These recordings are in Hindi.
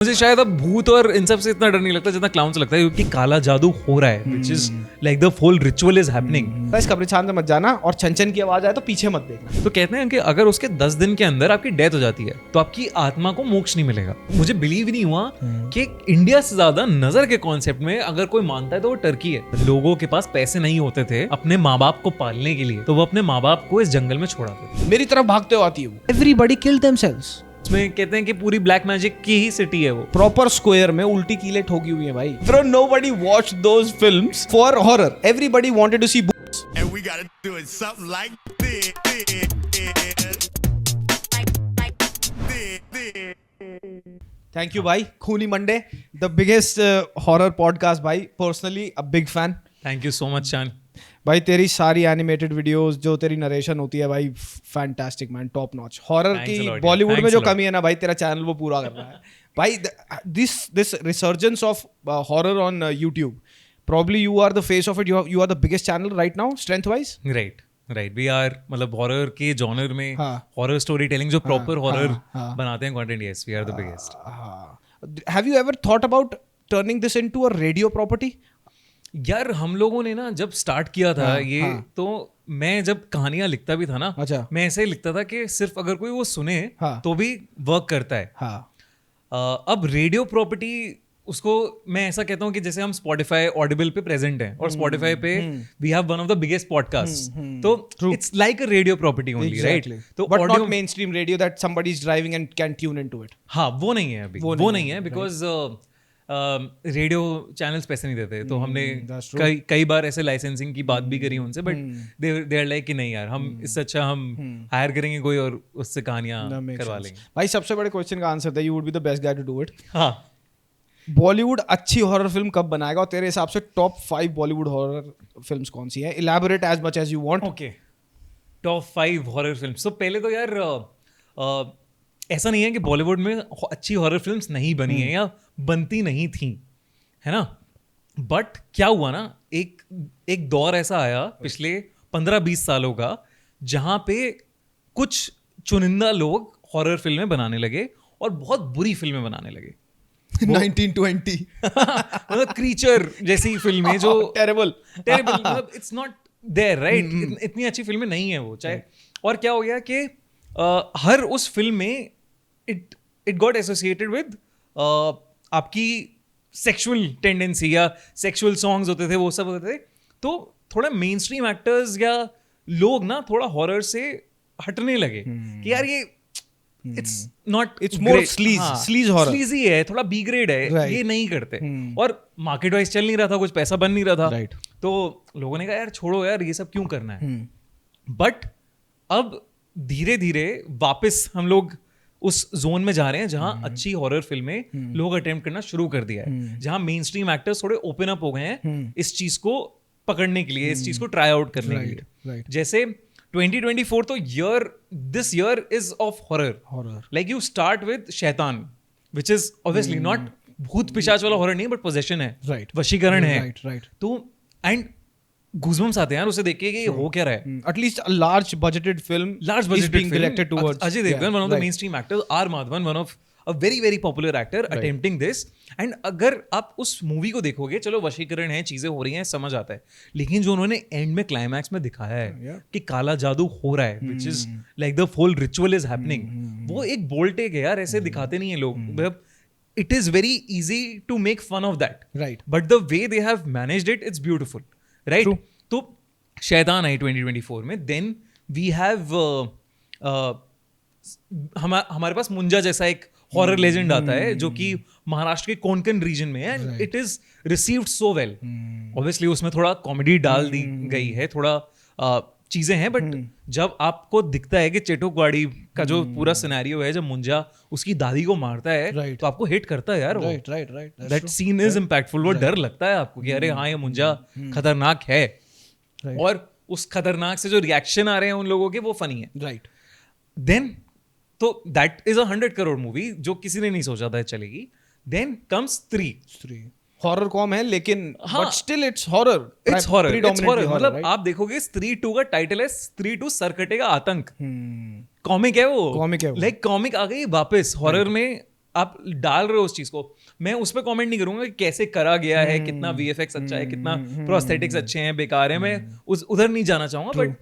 मुझे शायद अब भूत और इन सब से इतना डर नहीं लगता जितना क्लाउन से लगता है, क्योंकि काला जादू हो रहा है, which is like the whole ritual is happening. इस कब्रिस्तान में मत जाना और छन छन की आवाज आए तो पीछे मत देखना। तो कहते हैं कि अगर उसके 10 दिन के अंदर आपकी डेथ हो जाती है तो आपकी आत्मा को मोक्ष नहीं मिलेगा। मुझे बिलीव ही नहीं हुआ कि इंडिया से ज्यादा नजर के कॉन्सेप्ट में अगर कोई मानता है तो वो टर्की है। लोगों के पास पैसे नहीं होते थे अपने माँ बाप को पालने के लिए, तो वो अपने माँ बाप को इस जंगल में छोड़ाते थे। मेरी तरफ भागते हुए आती है वो। Everybody killed themselves. इसमें कहते हैं कि पूरी ब्लैक मैजिक की ही सिटी है वो। प्रॉपर स्क्वायर में उल्टी कीलें ठोकी हुई है भाई। Bro, nobody watched those films for horror. Everybody wanted to see boobs. And we gotta do it something like this. Thank you भाई। खूनी Monday, the biggest horror podcast भाई। Personally a big fan। Thank you so much शान। भाई तेरी सारी एनिमेटेड वीडियोस, जो तेरी नरेशन होती है भाई, fantastic man, top notch. Horror Thanks a की lot, बॉलीवुड thanks में a जो lot. कमी है ना भाई, तेरा चैनल वो पूरा कर रहा है भाई। This resurgence of horror on YouTube, probably you are the face of it. You are the biggest channel right now strength wise. Right we are मतलब हॉरर के जॉनर में हाँ. हॉरर स्टोरी टेलिंग जो प्रॉपर हॉरर हाँ. बनाते हैं content, yes we are the biggest. Have you ever thought about turning this into a radio property? यार हम लोगों ने ना जब स्टार्ट किया था ये, तो मैं जब कहानियां लिखता भी था ना, अच्छा। मैं ऐसे ही लिखता था कि सिर्फ अगर कोई वो सुने हाँ. तो भी वर्क करता है। हाँ। अब रेडियो प्रॉपर्टी उसको मैं ऐसा कहता हूँ कि जैसे हम स्पॉटिफाई ऑडिबल पे प्रेजेंट हैं और स्पॉटिफाई पे we have one of the biggest podcast, तो it's like a radio property only, right? तो But audio- not mainstream radio that somebody is driving and can tune into it. हाँ वो नहीं है अभी, वो नहीं है बिकॉज रेडियो चैनल्स पैसे नहीं देते। तो हमने that's true. कई बार ऐसे लाइसेंसिंग की बात भी करी उनसे, बट दे आर लाइक कि नहीं यार, हम इससे अच्छा हम हायर करेंगे कोई और उससे कहानियां That makes करवा sense. लेंगे। भाई सबसे बड़े क्वेश्चन का आंसर था, you would be the best guy to do it. हाँ बॉलीवुड अच्छी हॉरर फिल्म कब बनाएगा और तेरे हिसाब से टॉप 5 बॉलीवुड हॉरर फिल्म्स कौन सी हैं? Elaborate as much as you want. Okay, top 5 horror film. तो पहले तो यार ऐसा नहीं है कि बॉलीवुड में अच्छी हॉरर फिल्म्स नहीं बनी है या बनती नहीं थी, है ना? बट क्या हुआ ना, एक दौर ऐसा आया पिछले 15-20 सालों का जहां पे कुछ चुनिंदा लोग हॉरर फिल्में बनाने लगे और बहुत बुरी फिल्में बनाने लगे। 1920 मतलब क्रीचर जैसी फिल्में जो टेरेबल मतलब इट्स नॉट देयर, राइट? इतनी अच्छी फिल्में नहीं है वो, चाहे। और क्या हो गया कि हर उस फिल्म में इट गॉट एसोसिएटेड विद आपकी सेक्सुअल टेंडेंसी या सेक्सुअल सॉन्ग्स होते थे, वो सब होते थे। तो थोड़ा मेन स्ट्रीम एक्टर्स या लोग ना थोड़ा हॉरर से हटने लगे कि यार ये it's not, It's more sleaze horror. Sleazy है, थोड़ा बी ग्रेड है, Right. ये नहीं करते। और मार्केट वाइज चल नहीं रहा था, कुछ पैसा बन नहीं रहा था, Right. तो लोगों ने कहा यार छोड़ो यार, ये सब क्यों करना है। बट अब धीरे धीरे वापस हम लोग उस जोन में जा रहे हैं जहां अच्छी हॉरर फिल्में लोग अटेम्प्ट करना शुरू कर दिया है, जहां मेन स्ट्रीम एक्टर्स थोड़े ओपन अप हो गए हैं इस चीज को पकड़ने के लिए, इस चीज को ट्राई आउट करने के लिए। right. जैसे 2024 तो this year is of horror. Like you start with शैतान, विच इज ऑब्वियसली नॉट भूत पिशाच वाला हॉरर नहीं, बट पोजेशन है, Right. वशीकरण है। Right. तो एंड गूज़बम्स आते हैं यार उसे देख के कि ये हो क्या रहा है। At least a large budgeted film is being directed towards. Ajay Devgan, one of the mainstream actors, R Madhavan, one of a very popular actor, attempting this. And अगर आप उस मूवी को देखोगे, चलो वशीकरण है, चीजें हो रही हैं, समझ आता है, लेकिन जो उन्होंने एंड में क्लाइमैक्स में दिखाया है कि काला जादू हो रहा है, which is like the whole ritual is happening, वो एक बोल्ड टेक है यार, ऐसे दिखाते नहीं है लोग। मतलब it is very easy to make fun of that, Right. but the way they have managed it, it's beautiful. Right? तो शैतान आई 2024 में, देन वी हैव हमारे पास मुंजा जैसा एक हॉरर लेजेंड आता है जो कि महाराष्ट्र के कोंकण रीजन में है, and it is received so well. Obviously उसमें थोड़ा कॉमेडी डाल दी गई है, थोड़ा चीजें हैं, बट जब आपको दिखता है कि चेटोकवाड़ी का जो पूरा सिनेरियो है, जब मुंजा उसकी दादी को मारता है, Right. तो आपको हिट करता है यार वो। Right. That's that true. Scene is impactful. वो डर लगता है आपको कि अरे हाँ ये मुंजा खतरनाक है, Right. और उस खतरनाक से जो रिएक्शन आ रहे हैं उन लोगों के, वो फनी है। Right. देन तो दैट इज 100 करोड़ मूवी जो किसी ने नहीं सोचा था चलेगी। देन कम्स 3 हॉरर कॉम है लेकिन हाँ. But still it's horror. It's horror, it's horror. मतलब right? आप देखोगे स्त्री 2 का टाइटल है स्त्री 2 सर कटेगा आतंक। कॉमिक है वो, Comic है वो। लाइक कॉमिक आ गई वापस हॉरर में। आप डाल रहे हो उस चीज को, मैं उस पर कमेंट नहीं करूंगा कि कैसे करा गया है, कितना VFX अच्छा है, कितना प्रोस्थेटिक्स अच्छे हैं, बेकार है, मैं उधर नहीं जाना चाहूंगा. But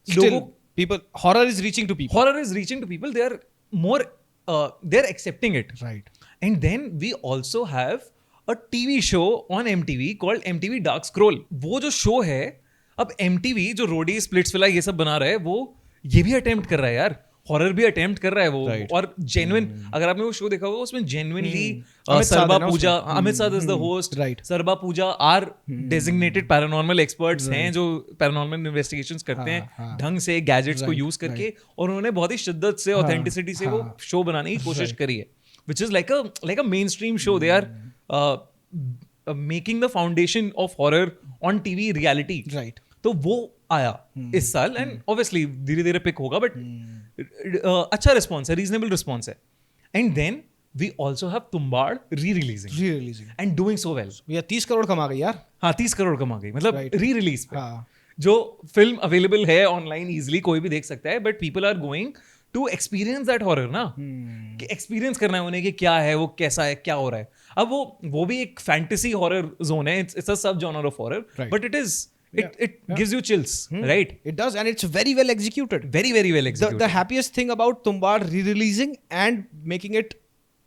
Still, people, horror is reaching to people. horror is reaching to people. They are more they're accepting it. Right. And then we also have a TV show on MTV called MTV Dark Scroll. वो जो शो है, अब MTV जो रोडी स्प्लिट्स वाला ये सब बना रहा है, वो ये भी अटेम्प्ट कर रहा है यार, हॉरर भी अटेम्प्ट कर रहा है वो. Right. और जेन्युइन अगर आपने वो शो देखा होगा, उसमें जेन्युइनली अमित साध सरबा है ना पूजा, उसमें? Amit Sadh is the host, Right. Sarba Pooja are designated paranormal experts हैं जो पैरानॉर्मल इन्वेस्टिगेशंस करते हैं ढंग से, गैजेट्स को यूज करके, और उन्होंने बहुत ही शिद्दत से, ऑथेंटिसिटी से वो शो बनाने की कोशिश करी है, which is like a mainstream show. They are making the foundation of horror on TV reality. Right. तो वो आया इस साल, एंड ऑब्वियसली धीरे धीरे पिक होगा, बट अच्छा रिस्पॉन्स है, रीजनेबल रिस्पॉन्स है. And then we also have Tumbbad re-releasing Re-releasing. And doing so well. भैया 30 करोड़ कमा गई यार. हाँ, 30 करोड़ कमा गई, मतलब Right. री-रिलीज पे. हाँ. जो फिल्म अवेलेबल है ऑनलाइन इजिली, कोई भी देख सकता है, but people are going to experience that horror ना, कि एक्सपीरियंस करना है उन्हें कि क्या है वो, कैसा है, क्या हो रहा है. अब वो भी एक फैंटेसी हॉरर जोन है, इट्स अ सब genre of horror, Right. But it gives you chills, right? It does, and it's very well executed. Very very well executed. The happiest thing about Tumbad re-releasing and making it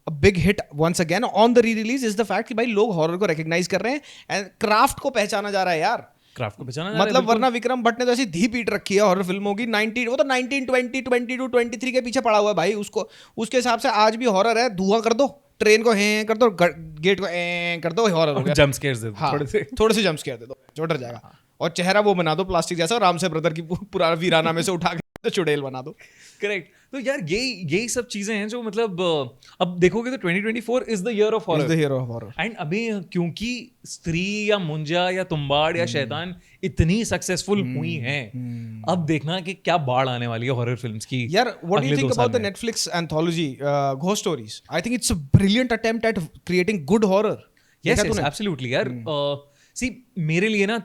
a big hit once again on the re-release is the fact कि भाई लोग horror को recognize कर रहे हैं and craft को पहचाना जा रहा है यार. क्राफ्ट को पहचाना जा रहा है, मतलब बिल्कुल. वरना विक्रम भट्ट ने तो ऐसी धी पीट रखी है हॉरर फिल्मों की. 19 वो तो 1920 22 23 के पीछे पड़ा हुआ है भाई. उसको उसके हिसाब से आज भी हॉरर है. धुआं कर दो, ट्रेन को हैं कर दो, गेट को कर दो, हॉरर हो गया. जंप स्केयर्स दे दो हाँ, थोड़े से. जंप स्केयर दे दो, जो डर जाएगा. और चेहरा वो बना दो प्लास्टिक जैसा, राम से ब्रदर की पुराना वीराना में से उठा के तो चुड़ैल बना दो. करेक्ट. तो यार यही सब चीजें हैं जो मतलब अब देखोगे तो 2024 is the year of Is horror. the hero of horror. And अभी क्योंकि स्त्री या मुंजा या तुम्बाड़ या शैतान इतनी सक्सेसफुल हुई हैं, अब देखना कि क्या बाढ़ आने वाली है हॉरर फिल्म्स की. यार, what do you अगले think 2 साल about the में. Netflix anthology Ghost Stories? I think it's a brilliant attempt at creating good horror. Yes, देखा yes, तूने? absolutely यार. See, मेरे लिए ना,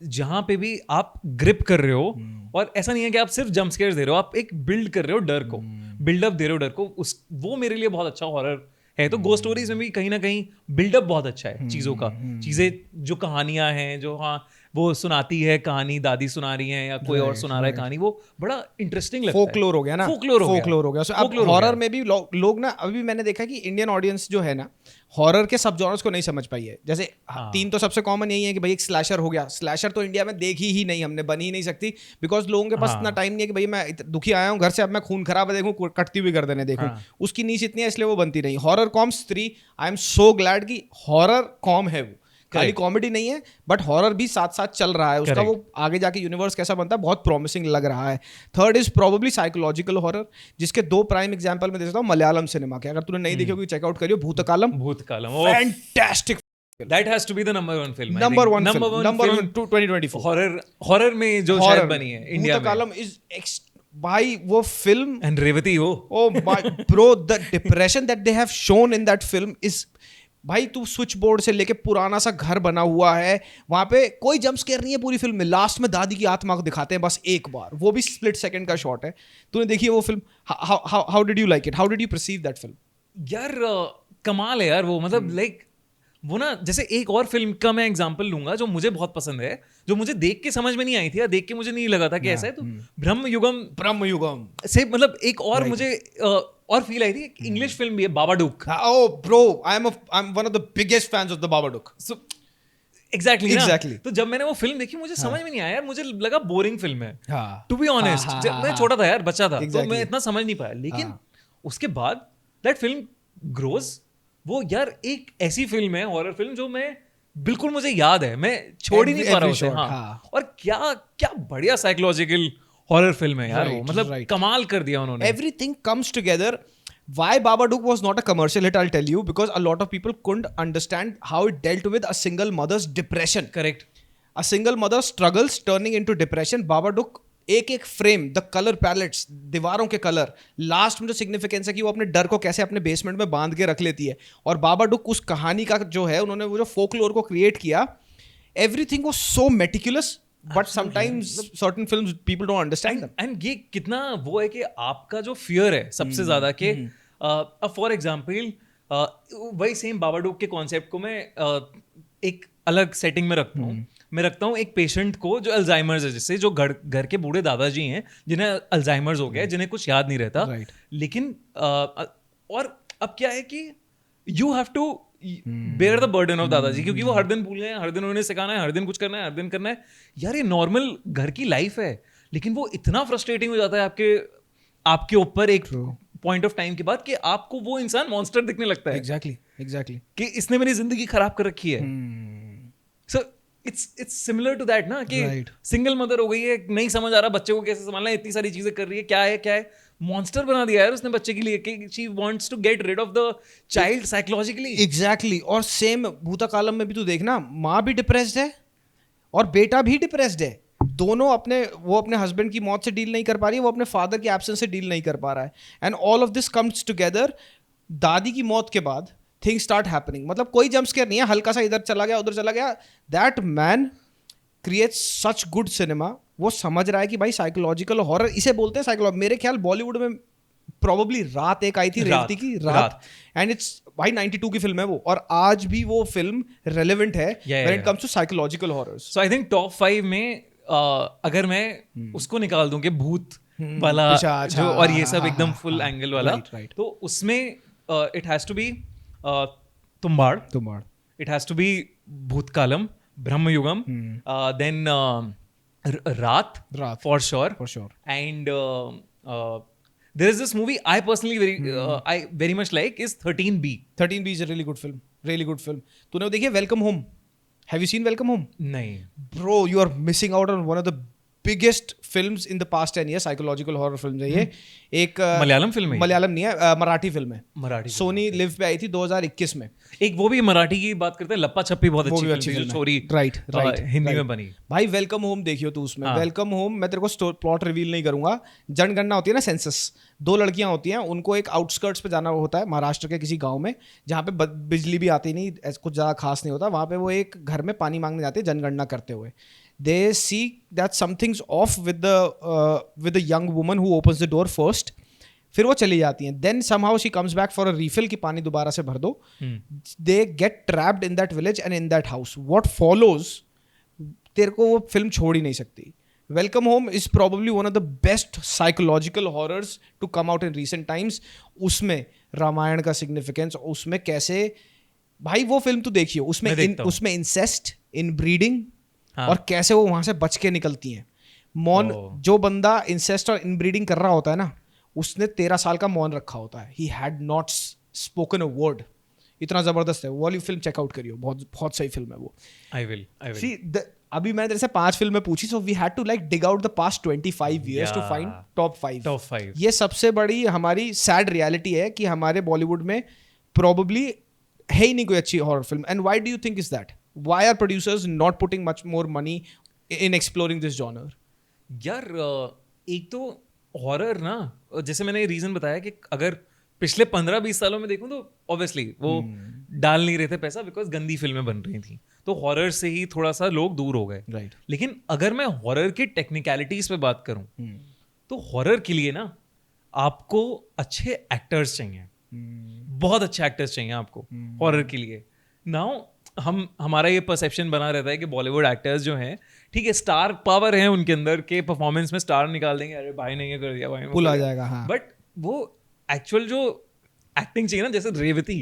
जहां पे भी आप ग्रिप कर रहे हो, और ऐसा नहीं है कि आप सिर्फ जंप स्केयर्स दे रहे हो, आप एक बिल्ड कर रहे हो डर को, बिल्डअप दे रहे हो डर को, वो मेरे लिए बहुत अच्छा हॉरर है. तो गोस्ट स्टोरीज में भी कहीं ना कहीं बिल्डअप बहुत अच्छा है चीजों का. चीजें जो कहानियां हैं, जो हाँ वो सुनाती है कहानी, दादी सुना रही है या कोई और सुना रहा है कहानी, वो बड़ा इंटरेस्टिंग लगता है. फोकलोर हो गया ना. फोकलोर हो गया. So, अब हॉरर में भी लोग ना, अभी मैंने देखा कि इंडियन ऑडियंस जो है ना, हॉरर के सब जॉनर्स को नहीं समझ पाई है. जैसे 3 तो सबसे कॉमन यही है कि भाई एक स्लैशर हो गया. स्लैशर तो इंडिया में देखी ही नहीं हमने, बनी ही नहीं सकती, बिकॉज लोगों के पास इतना टाइम नहीं है कि भाई मैं दुखी आया हूँ घर से, अब मैं खून खराब देखूँ, कटती हुई गर्दनें देखूँ. उसकी नीच इतनी है, इसलिए वो बनती नहीं. Horror coms 3, I am so glad कि हॉरर कॉम है. वो खाली कॉमेडी नहीं है, बट हॉरर भी साथ साथ चल रहा है उसका. वो आगे जाके यूनिवर्स कैसा बनता है, बहुत प्रॉमिसिंग लग रहा है. Third is probably psychological horror, जिसके 2 प्राइम एग्जांपल में दे सकता हूँ. मलयालम सिनेमा के, अगर तूने नहीं देखी होगी चेकआउट करियो. भूतकालम. Fantastic. That has to be the number 1 film. Number one film 2024 horror में जो शायद बनी है इंडिया में. भूतकालम इज भाई वो फिल्म. एंड रेवती हो. Oh my bro, the depression that they have shown in that film is, भाई तू स्विच बोर्ड से लेके पुराना सा घर बना हुआ है, वहां पे कोई जंप स्केयर नहीं है पूरी फिल्म में. लास्ट में दादी की आत्मा को दिखाते हैं बस एक बार, वो भी स्प्लिट सेकंड का शॉट है. तूने देखी है वो film? How did you like it? How did you perceive that film? यार कमाल है यार वो. मतलब लाइक वो ना, जैसे एक और फिल्म का मैं एग्जांपल लूंगा जो मुझे बहुत पसंद है, जो मुझे देख के समझ में नहीं आई थी, या देख के मुझे नहीं लगा था कि ऐसा है. तो ब्रह्मयुगम से मतलब एक और मुझे और फील आई थी. इंग्लिश फिल्म भी है, बाबाडुक. Oh bro, I'm one of the biggest fans of the Babadook. So exactly. तो जब मैंने वो फिल्म देखी, मुझे समझ में नहीं आया यार, मुझे लगा बोरिंग फिल्म है. टू बी ऑनेस्ट, मैं छोटा था यार, बच्चा था, तो मैं इतना समझ नहीं पाया. लेकिन उसके बाद दैट फिल्म ग्रोज. वो यार एक ऐसी फिल्म है, हॉरर फिल्म, जो मैं बिल्कुल, मुझे याद है, मैं छोड़ ही नहीं पा रहा उसे. और क्या बढ़िया साइकोलॉजिकल हॉरर फिल्म है यार वो. मतलब कमाल कर दिया उन्होंने. Everything comes together. Why Babadook was not a commercial hit, I'll tell you, because a lot of people couldn't understand how it dealt with a single mother's depression. Correct. A single mother struggles turning into depression. Babadook, एक फ्रेम, द कलर पैलेट्स, दीवारों के कलर, लास्ट में जो सिग्निफिकेंस है कि वो अपने डर को कैसे अपने बेसमेंट में बांध के रख लेती है. और बाबाडुक उस कहानी का जो है, उन्होंने वो जो फोकलोर को क्रिएट किया, everything was so meticulous. But sometimes certain films people don't understand them. And ये कितना वो है कि आपका जो फियर है सबसे ज्यादा, कि फॉर एग्जाम्पल वही सेम बाबाडूक के कॉन्सेप्ट को मैं एक अलग सेटिंग में रखता हूँ. मैं रखता हूँ एक पेशेंट को जो अल्जाइमर्स है, जिससे जो घर के बूढ़े दादाजी हैं जिन्हें अल्जाइमर्स हो गया है, जिन्हें कुछ याद नहीं रहता. Right. लेकिन और अब क्या है कि you have to bear the burden of दादाजी, क्योंकि वो हर दिन भूल गए हैं, हर दिन उन्हें सिखाना है, हर दिन कुछ करना है, हर दिन करना है. यार ये नॉर्मल घर की लाइफ है, लेकिन वो इतना फ्रस्ट्रेटिंग हो जाता है आपके ऊपर एक पॉइंट ऑफ टाइम के बाद कि आपको वो इंसान मॉन्स्टर दिखने लगता है. एग्जैक्टली कि इसने मेरी जिंदगी खराब कर रखी है. So it's similar to that ना कि सिंगल मदर हो गई है, नहीं समझ आ रहा बच्चे को कैसे संभालना है, इतनी सारी चीजें कर रही है, क्या है मॉन्स्टर बना दिया यार उसने बच्चे के लिए कि she wants to get rid of the child psychologically. Exactly. और सेम भूतकालम में भी तू देखना, माँ भी डिप्रेस्ड है और बेटा भी डिप्रेस्ड है. दोनों वो अपने हस्बैंड की मौत से डील नहीं कर पा रही है, वो अपने फादर के एब्सेंस से डील नहीं कर पा रहा है. And all of this comes together. दादी की मौत के बाद थिंग्स स्टार्ट हैपनिंग. मतलब कोई जंप स्केयर नहीं है, हल्का सा इधर चला गया उधर चला गया. That man creates such good cinema. वो समझ रहा है कि भाई साइकोलॉजिकल हॉरर इसे बोलते हैं. साइकोलॉजी मेरे ख्याल बॉलीवुड में प्रॉबली रात एक आई थी, रेवती की रात. एंड इट्स भाई 92 की फिल्म है वो, और आज भी वो फिल्म रेलेवेंट है when it comes to psychological horrors. So I think top 5 में अगर मैं उसको निकाल दूं कि भूत वाला जो और ये सब एकदम फुल एंगल वाला, तो उसमें it has to be Tumbbad, it has to be Bhoothakaalam, Bramayugam, then Raat for sure. And there is this movie I personally I very much like is 13B. 13B is a really good film. तूने वो देखी है welcome home? Have you seen welcome home? नहीं. Bro, you are missing out on one of the biggest films in the past 10 years. Psychological horror film है ये. एक मलयालम फिल्म है? मलयालम नहीं है, मराठी फिल्म है. मराठी सोनी लिव पे आई थी 2021 में. एक वो भी मराठी की बात करते हैं, लप्पा छप्पी, बहुत अच्छी फिल्म है जो छोरी राइट हिंदी में बनी. भाई वेलकम होम देखियो तू. उसमें वेलकम होम, मैं तेरे को प्लॉट रिवील नहीं करूंगा. जनगणना होती है ना, सेंसस. 2 लड़कियां होती हैं, उनको एक आउटस्कर्ट्स पे जाना होता है महाराष्ट्र के किसी गांव में, जहाँ पे बिजली भी आती नहीं, कुछ ज़्यादा खास नहीं होता. वहाँ पे वो एक घर में पानी मांगने जाते हैं जनगणना करते हुए. They see that something's off with the young woman who opens the door first. फिर वो चली जाती हैं. Then somehow she comes back for a refill कि पानी दोबारा से भर दो. They get trapped in that village and in that house. What follows, तेरे को वो फिल्म छोड़ ही नहीं सकती. Welcome Home is probably one of the best psychological horrors to come out in recent times. उसमें रामायण का significance, उसमें कैसे भाई वो फिल्म तो देखियो, उसमें incest, inbreeding, और कैसे वो वहां से बच के निकलती हैं. मौन, जो बंदा इंसेस्ट और इनब्रीडिंग कर रहा होता है ना, उसने 13 साल का मौन रखा होता है. He had not spoken a word. इतना जबरदस्त है वो वाली फिल्म. चेकआउट करियो, बहुत बहुत सही फिल्म है वो. I will see. अभी मैंने तेरे से 5 फिल्में पूछी, so we had to like dig out the past 25 years to find top 5. ये सबसे बड़ी हमारी सैड रियलिटी है कि हमारे बॉलीवुड में प्रॉबली है ही नहीं कोई अच्छी horror film. And why do you think is that? Why are producers not putting much more money in exploring this genre? यार एक तो हॉरर ना, जैसे मैंने रीजन बताया कि अगर पिछले 15-20 सालों में देखूं तो ऑब्वियसली वो डाल नहीं रहे थे पैसा, बिकॉज गंदी फिल्में बन रही थी, तो हॉरर से ही थोड़ा सा लोग दूर हो गए. राइट. लेकिन अगर मैं हॉरर की टेक्निकलिटीज पे बात करूं तो हॉरर के लिए ना आपको अच्छे एक्टर्स चाहिए. बहुत अच्छे एक्टर्स चाहिए आपको हॉरर के लिए. नाउ हमारा ये परसेप्शन बना रहता है कि बॉलीवुड एक्टर्स जो हैं, ठीक है, स्टार पावर है उनके अंदर के परफॉर्मेंस में स्टार निकाल देंगे, अरे भाई नहीं कर दिया भाई पुल आ जाएगा. हाँ. बट वो एक्चुअल जो एक्टिंग चाहिए ना, जैसे Revathi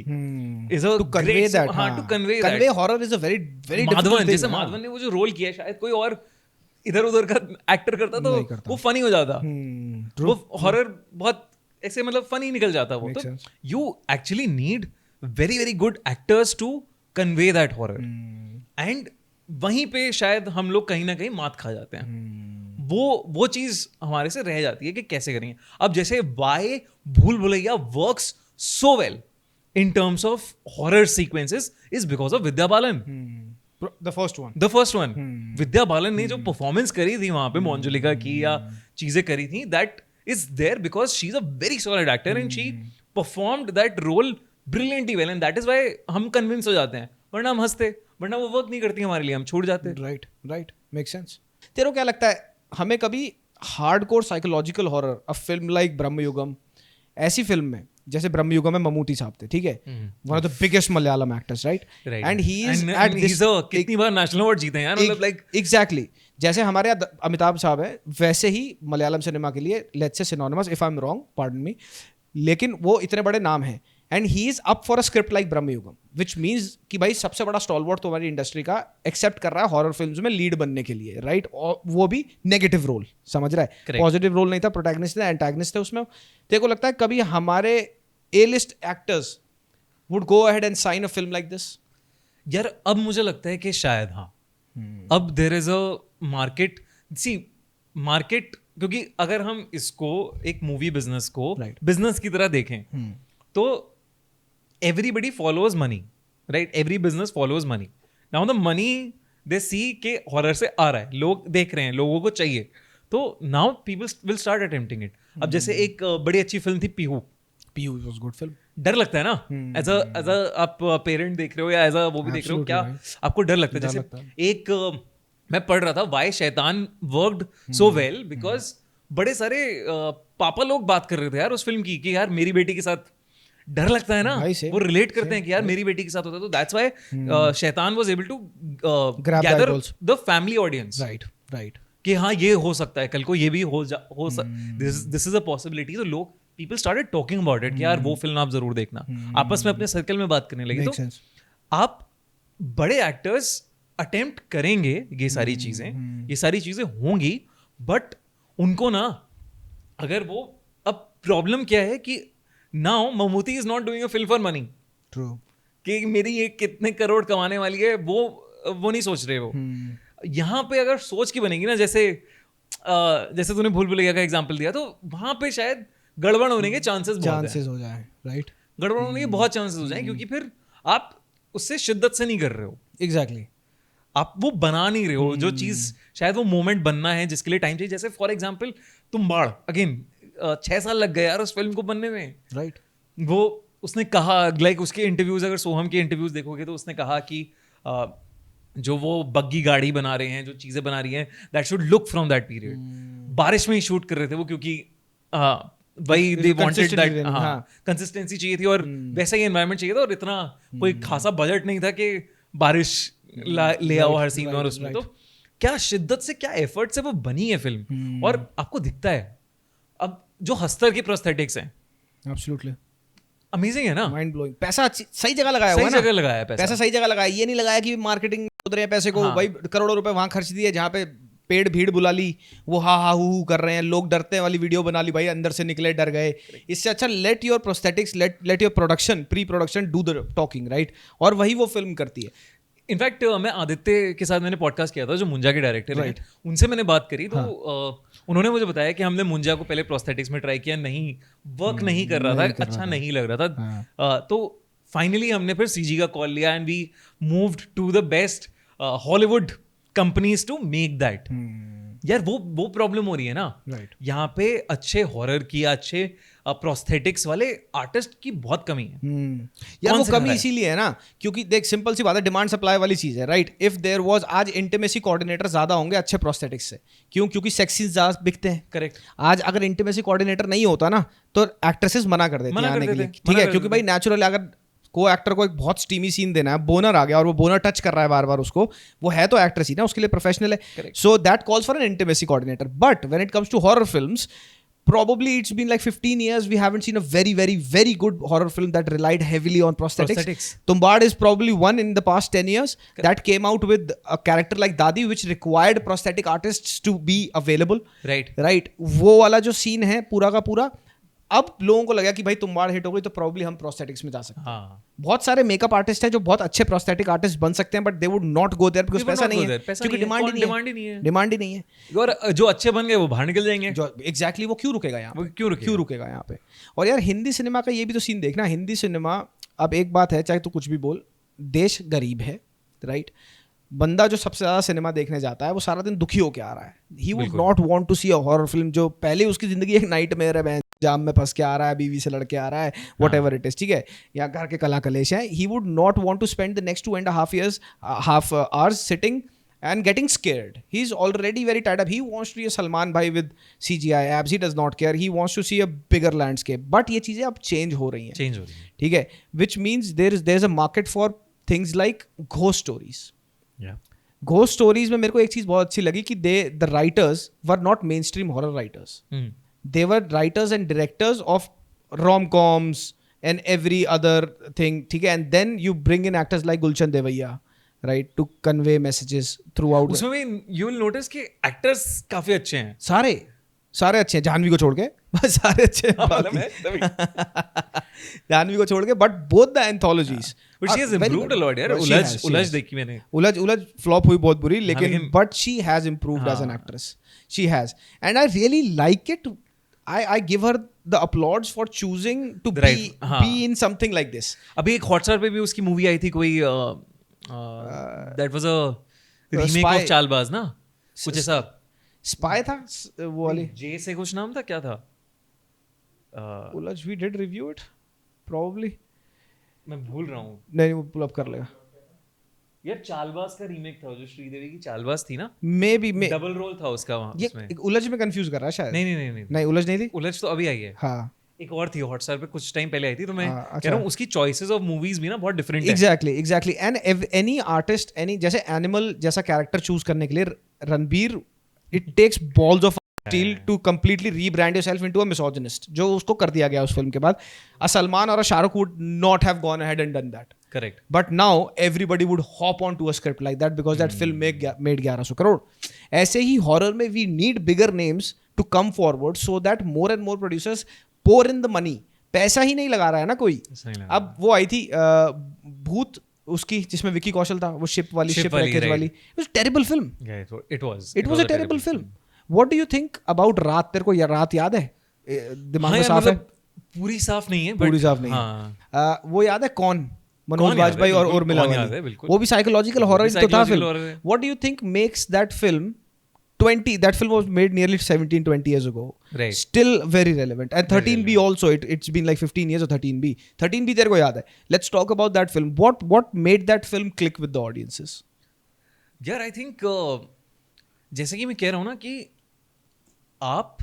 is to convey that. To convey horror is a very very Madhavan, जैसे माधवन ने वो जो रोल किया, शायद कोई और इधर उधर का एक्टर करता तो वो फनी हो जाता. वो हॉरर बहुत ऐसे मतलब फनी निकल जाता वो. तो you actually need very very good actors to convey that horror. And वहीं पे शायद हम लोग कहीं ना कहीं मात खा जाते हैं. वो चीज हमारे से रह जाती है कि कैसे करेंगे. अब जैसे why Bhool Bhulaiyaa works so well in terms of horror sequences is because of Vidya Balan. The first one Vidya Balan ने जो परफॉर्मेंस करी थी वहां पे मोंजुलिका की या चीजें करी थी, that is there because she is a very solid actor and she performed that role brilliantly well, and that is why हम convince हो जाते हैं, वरना हम हंसते, वरना वो वर्क नहीं करती हमारे लिए, हम छूट जाते. Right make sense. तेरे को क्या लगता है, हमें कभी हार्डकोर साइकोलॉजिकल हॉरर, अ फिल्म लाइक ब्रह्मयुगम, ऐसी फिल्म में जैसे ब्रह्मयुगम में ममूटी साहब थे, ठीक है, one of the biggest Malayalam actors, right, and he is at this, कितनी बार नेशनल अवार्ड जीते हैं यार, मतलब लाइक एग्जैक्टली जैसे हमारे यहाँ अमिताभ साहब है, वैसे ही मलयालम सिनेमा के लिए let's say synonymous, if I am wrong pardon me, लेकिन वो इतने बड़े नाम हैं and he is up for a script like Bramayugam, which means कि भाई सबसे बड़ा स्टॉलवर्ड तो हमारी इंडस्ट्री का एक्सेप्ट कर रहा है हॉरर फिल्म्स में लीड बनने के लिए, राइट, और वो भी नेगेटिव रोल, समझ रहा है, पॉजिटिव रोल नहीं था, प्रोटैगनिस्ट थे, एंटैगनिस्ट थे उसमें। तेरे को लगता है कभी हमारे A list actors would go ahead and sign a film like this? यार अब मुझे लगता है कि शायद हाँ, अब there is a market, see market, क्योंकि अगर हम इसको एक मूवी बिजनेस को बिजनेस की तरह देखें तो everybody follows money, right? Every business follows money. Now the money they see के horror से आ रहा है, लोग देख रहे हैं, लोगों को चाहिए, तो now people will start attempting it. अब जैसे एक बड़ी अच्छी फिल्म थी पीहू was good film. डर लगता है ना, एज अ आप पेरेंट देख रहे हो या एज अ वो भी देख रहे हो, क्या आपको डर लगता है? जैसे एक मैं पढ़ रहा था व्हाई शैतान वर्कड सो वेल, बिकॉज बड़े सारे पापा लोग बात कर रहे थे यार उस फिल्म की कि यार मेरी बेटी के साथ डर लगता है ना, वो रिलेट करते हैं कि यार मेरी बेटी के साथ होता है, तो that's why Shaitaan was able to gather the family audience, right, कि हाँ ये हो सकता है, कल को ये भी हो दिस इज अ पॉसिबिलिटी, तो लोग people started talking about it कि यार वो फिल्म आप जरूर देखना, आपस में अपने सर्कल में बात करने लगे, तो आप बड़े एक्टर्स अटेम्प्ट करेंगे ये सारी चीजें, ये सारी चीजें होंगी, बट उनको ना, अगर वो, अब प्रॉब्लम क्या है कि now Mammootty is not doing a film for money, true, कि मेरी ये कितने करोड़ कमाने वाली है, वो नहीं सोच रहे वो। यहाँ पे अगर सोच की बनेगी ना, जैसे तूने भूल भुलैया का एग्जांपल दिया, तो वहां पे शायद गड़बड़ होने के चांसेस हो जाए, राइट, गड़बड़ होने के बहुत चांसेस हो जाए, क्योंकि फिर आप उससे शिद्दत से नहीं कर रहे हो, एग्जैक्टली, आप वो बना नहीं रहे हो जो चीज, शायद वो मोमेंट बनना है जिसके लिए टाइम चाहिए। जैसे फॉर एग्जाम्पल तुम्बाड़, अगेन 6 साल लग गए यार उस फिल्म को बनने में, राइट, वो उसने कहा, लाइक उसके इंटरव्यूज, अगर सोहम के इंटरव्यूज देखोगे तो उसने कहा कि जो वो बग्गी गाड़ी बना रहे हैं, जो चीजें बना रही हैं, that should look from that period. बारिश में ही शूट कर रहे थे वो, क्योंकि वही दे वांटेड दैट, हाँ कंसिस्टेंसी चाहिए थी और वैसा ही एनवायरनमेंट चाहिए था, और इतना कोई खासा बजट नहीं था कि बारिश ले आओ हर सीन, और उसमें तो क्या शिद्दत से, क्या एफर्ट से वो बनी है फिल्म, और आपको दिखता है। अब जो हस्तर के प्रोस्थेटिक्स हैं, एब्सोल्युटली अमेजिंग है ना, माइंड ब्लोइंग, पैसा सही जगह लगाया हुआ है ना, सही जगह लगाया है पैसा सही जगह लगाया, ये नहीं लगाया कि मार्केटिंग उधर है पैसे को, भाई करोड़ों रुपए वहां खर्च दिए, जहाँ पे पेड़ भीड़ बुला ली, वो हा हा हु कर रहे हैं, लोग डरते हैं वाली वीडियो बना ली, भाई अंदर से निकले डर गए। इससे अच्छा let your prosthetics, let your production, pre production do the talking, right, और वही वो फिल्म करती है। इनफैक्ट मैं आदित्य के साथ मैंने पॉडकास्ट किया था, जो मुंजा के डायरेक्टर हैं, उनसे मैंने बात करी, तो उन्होंने मुझे बताया कि हमने मुंजा को पहले प्रोस्थेटिक्स में ट्राई किया, नहीं वर्क नहीं कर रहा था, अच्छा नहीं लग रहा था, तो फाइनली हमने फिर सीजी का कॉल लिया and we moved to the best Hollywood companies to make that. यार वो प्रॉब्लम हो रही है ना, यहाँ पे अच्छे हॉरर की, अच्छे प्रोस्थेटिक्स वाले आर्टिस्ट की बहुत कमी है। यार वो कमी इसीलिए है ना, क्योंकि देख सिंपल सी बात है, डिमांड सप्लाई वाली चीज है, राइट। इफ देयर वाज, आज इंटीमेसी कोऑर्डिनेटर ज्यादा होंगे अच्छे प्रोस्थेटिक्स से, क्योंकि सेक्स सीन्स ज्यादा बिकते हैं, करेक्ट। आज अगर इंटीमेसी कोऑर्डिनेटर नहीं होता ना, तो एक्ट्रेसेस मना कर देती हैं आने के लिए, ठीक है, क्योंकि भाई नेचुरली अगर को एक्टर को एक बहुत स्टीमी सीन देना है, बोनर आ गया और वो बोनर टच कर रहा है बार बार उसको, वो है तो एक्ट्रेस ही ना, उसके लिए प्रोफेशनल है, so that calls for an intimacy coordinator. But when it comes to horror films, probably it's been like 15 years we haven't seen a very good horror film that relied heavily on prosthetics. Tumbad is probably one in the past 10 years that came out with a character like Dadi which required prosthetic artists to be available, right वो वाला जो scene है पूरा का पूरा, अब लोगों को लगा कि भाई तुम्बाड़ हिट हो गई तो प्रॉब्ली हम प्रोस्थेटिक्स में जा सकते हैं। बहुत सारे मेकअप आर्टिस्ट हैं जो बहुत अच्छे प्रोस्थेटिक आर्टिस्ट बन सकते हैं, but they would not go there because पैसा नहीं है, क्योंकि डिमांड ही नहीं है। और जो अच्छे बन गए वो बाहर निकल जाएंगे, जो एग्जैक्टली वो क्यों रुकेगा यहाँ, क्यों रुकेगा यहाँ पे। और यार हिंदी सिनेमा का ये भी तो सीन देखना, हिंदी सिनेमा, अब एक बात है चाहे तू कुछ भी बोल, देश गरीब है, राइट। बंदा जो सबसे ज्यादा सिनेमा देखने जाता है वो सारा दिन दुखी होके आ रहा है, he would not want to see a horror film जो पहले उसकी जिंदगी एक नाइटमेयर है, जाम में फंस के आ रहा है, बीवी से लड़के आ रहा है, वट एवर इट इज, ठीक है, या घर के कला कलेश है, he would not want to spend the next 2.5 years, half hours sitting and getting scared. He's already very tied up. He wants to be a Salman Bhai with CGI abs. He does not care. He wants to see a bigger landscape. But ये चीजें अब change हो रही हैं. Change हो रही है. ठीक है. Which means there's a market for things like ghost stories. Yeah. Ghost stories में मेरे को एक चीज बहुत अच्छी लगी कि the writers were not mainstream horror writers. They were writers and directors of rom-coms and every other thing. ठीक है. And then you bring in actors like Gulshan Devaiya. Right, to convey messages throughout. उसमें भी you will notice कि actors काफी अच्छे हैं. सारे अच्छे हैं, जानवी को छोड़ के सारे अच्छे हैं. जानवी को छोड़ के, but both the anthologies. But she has improved a lot यार. उलझ देखी मैंने. उलझ flop हुई बहुत बुरी, लेकिन but she has improved as an actress. She has, and I really like it. I give her the applause for choosing to be in something like this. अभी एक Hotstar पे भी उसकी मूवी आई थी कोई. That was a remake of Chaalbaaz ना, कुछ ऐसा. स्पाई था वो वाली. जे से कुछ नाम था, क्या था? उलझ we did review it probably. मैं भूल रहा हूँ. नहीं, वो पुल अप कर लेगा. यार चालबाज का रीमेक था जो श्रीदेवी की चालबाज थी ना. मे बी डबल रोल था उसका वहाँ. ये उलझ में कंफ्यूज कर रहा है शायद. नहीं उलझ नहीं थी. उलझ तो अभी आई है. हाँ. एक और थी हॉटस्टार पे कुछ टाइम पहले आई थी, तो मैं कह रहा हूँ उसकी चॉइसेस ऑफ मूवीज भी ना बहुत डिफरेंट है. Exactly. And any artist, any जैसे एनिमल जैसा कैरेक्टर चूज करने के लिए Ranbir, it takes balls of steel to completely rebrand yourself into a misogynist, जो उसको कर दिया गया उस फिल्म के बाद. अ सलमान और a Shahrukh would not have gone ahead and done that. Correct. But now everybody would hop onto a script like that because that film made 1100 crore. ऐसे ही horror में we need bigger names to come forward so that more and more producers pour in the money. पैसा ही नहीं लगा रहा है ना कोई. अब वो आई थी भूत उसकी, जिसमें विकी कौशल था, वो शिप वाली. It was a terrible film. Yeah, it was. It was a terrible film. What do you think about रात? तेरे को रात याद है? दिमाग में साफ है? पूरी साफ नहीं है. पूरी साफ नहीं है. वो याद है कौन? मनोज बाजपेयी और उर्मिला वाली. वो भी साइकोलॉजिकल हॉरर तो था film. What do you think makes that film 20, that film was made nearly 17-20 years ago. Right. Still very relevant. And 13B also, it's been like 15 years of 13B. 13B तेरे को याद है. Let's talk about that film. What made that film click with the audiences? यार I think जैसे कि मैं कह रहा हूँ ना कि आप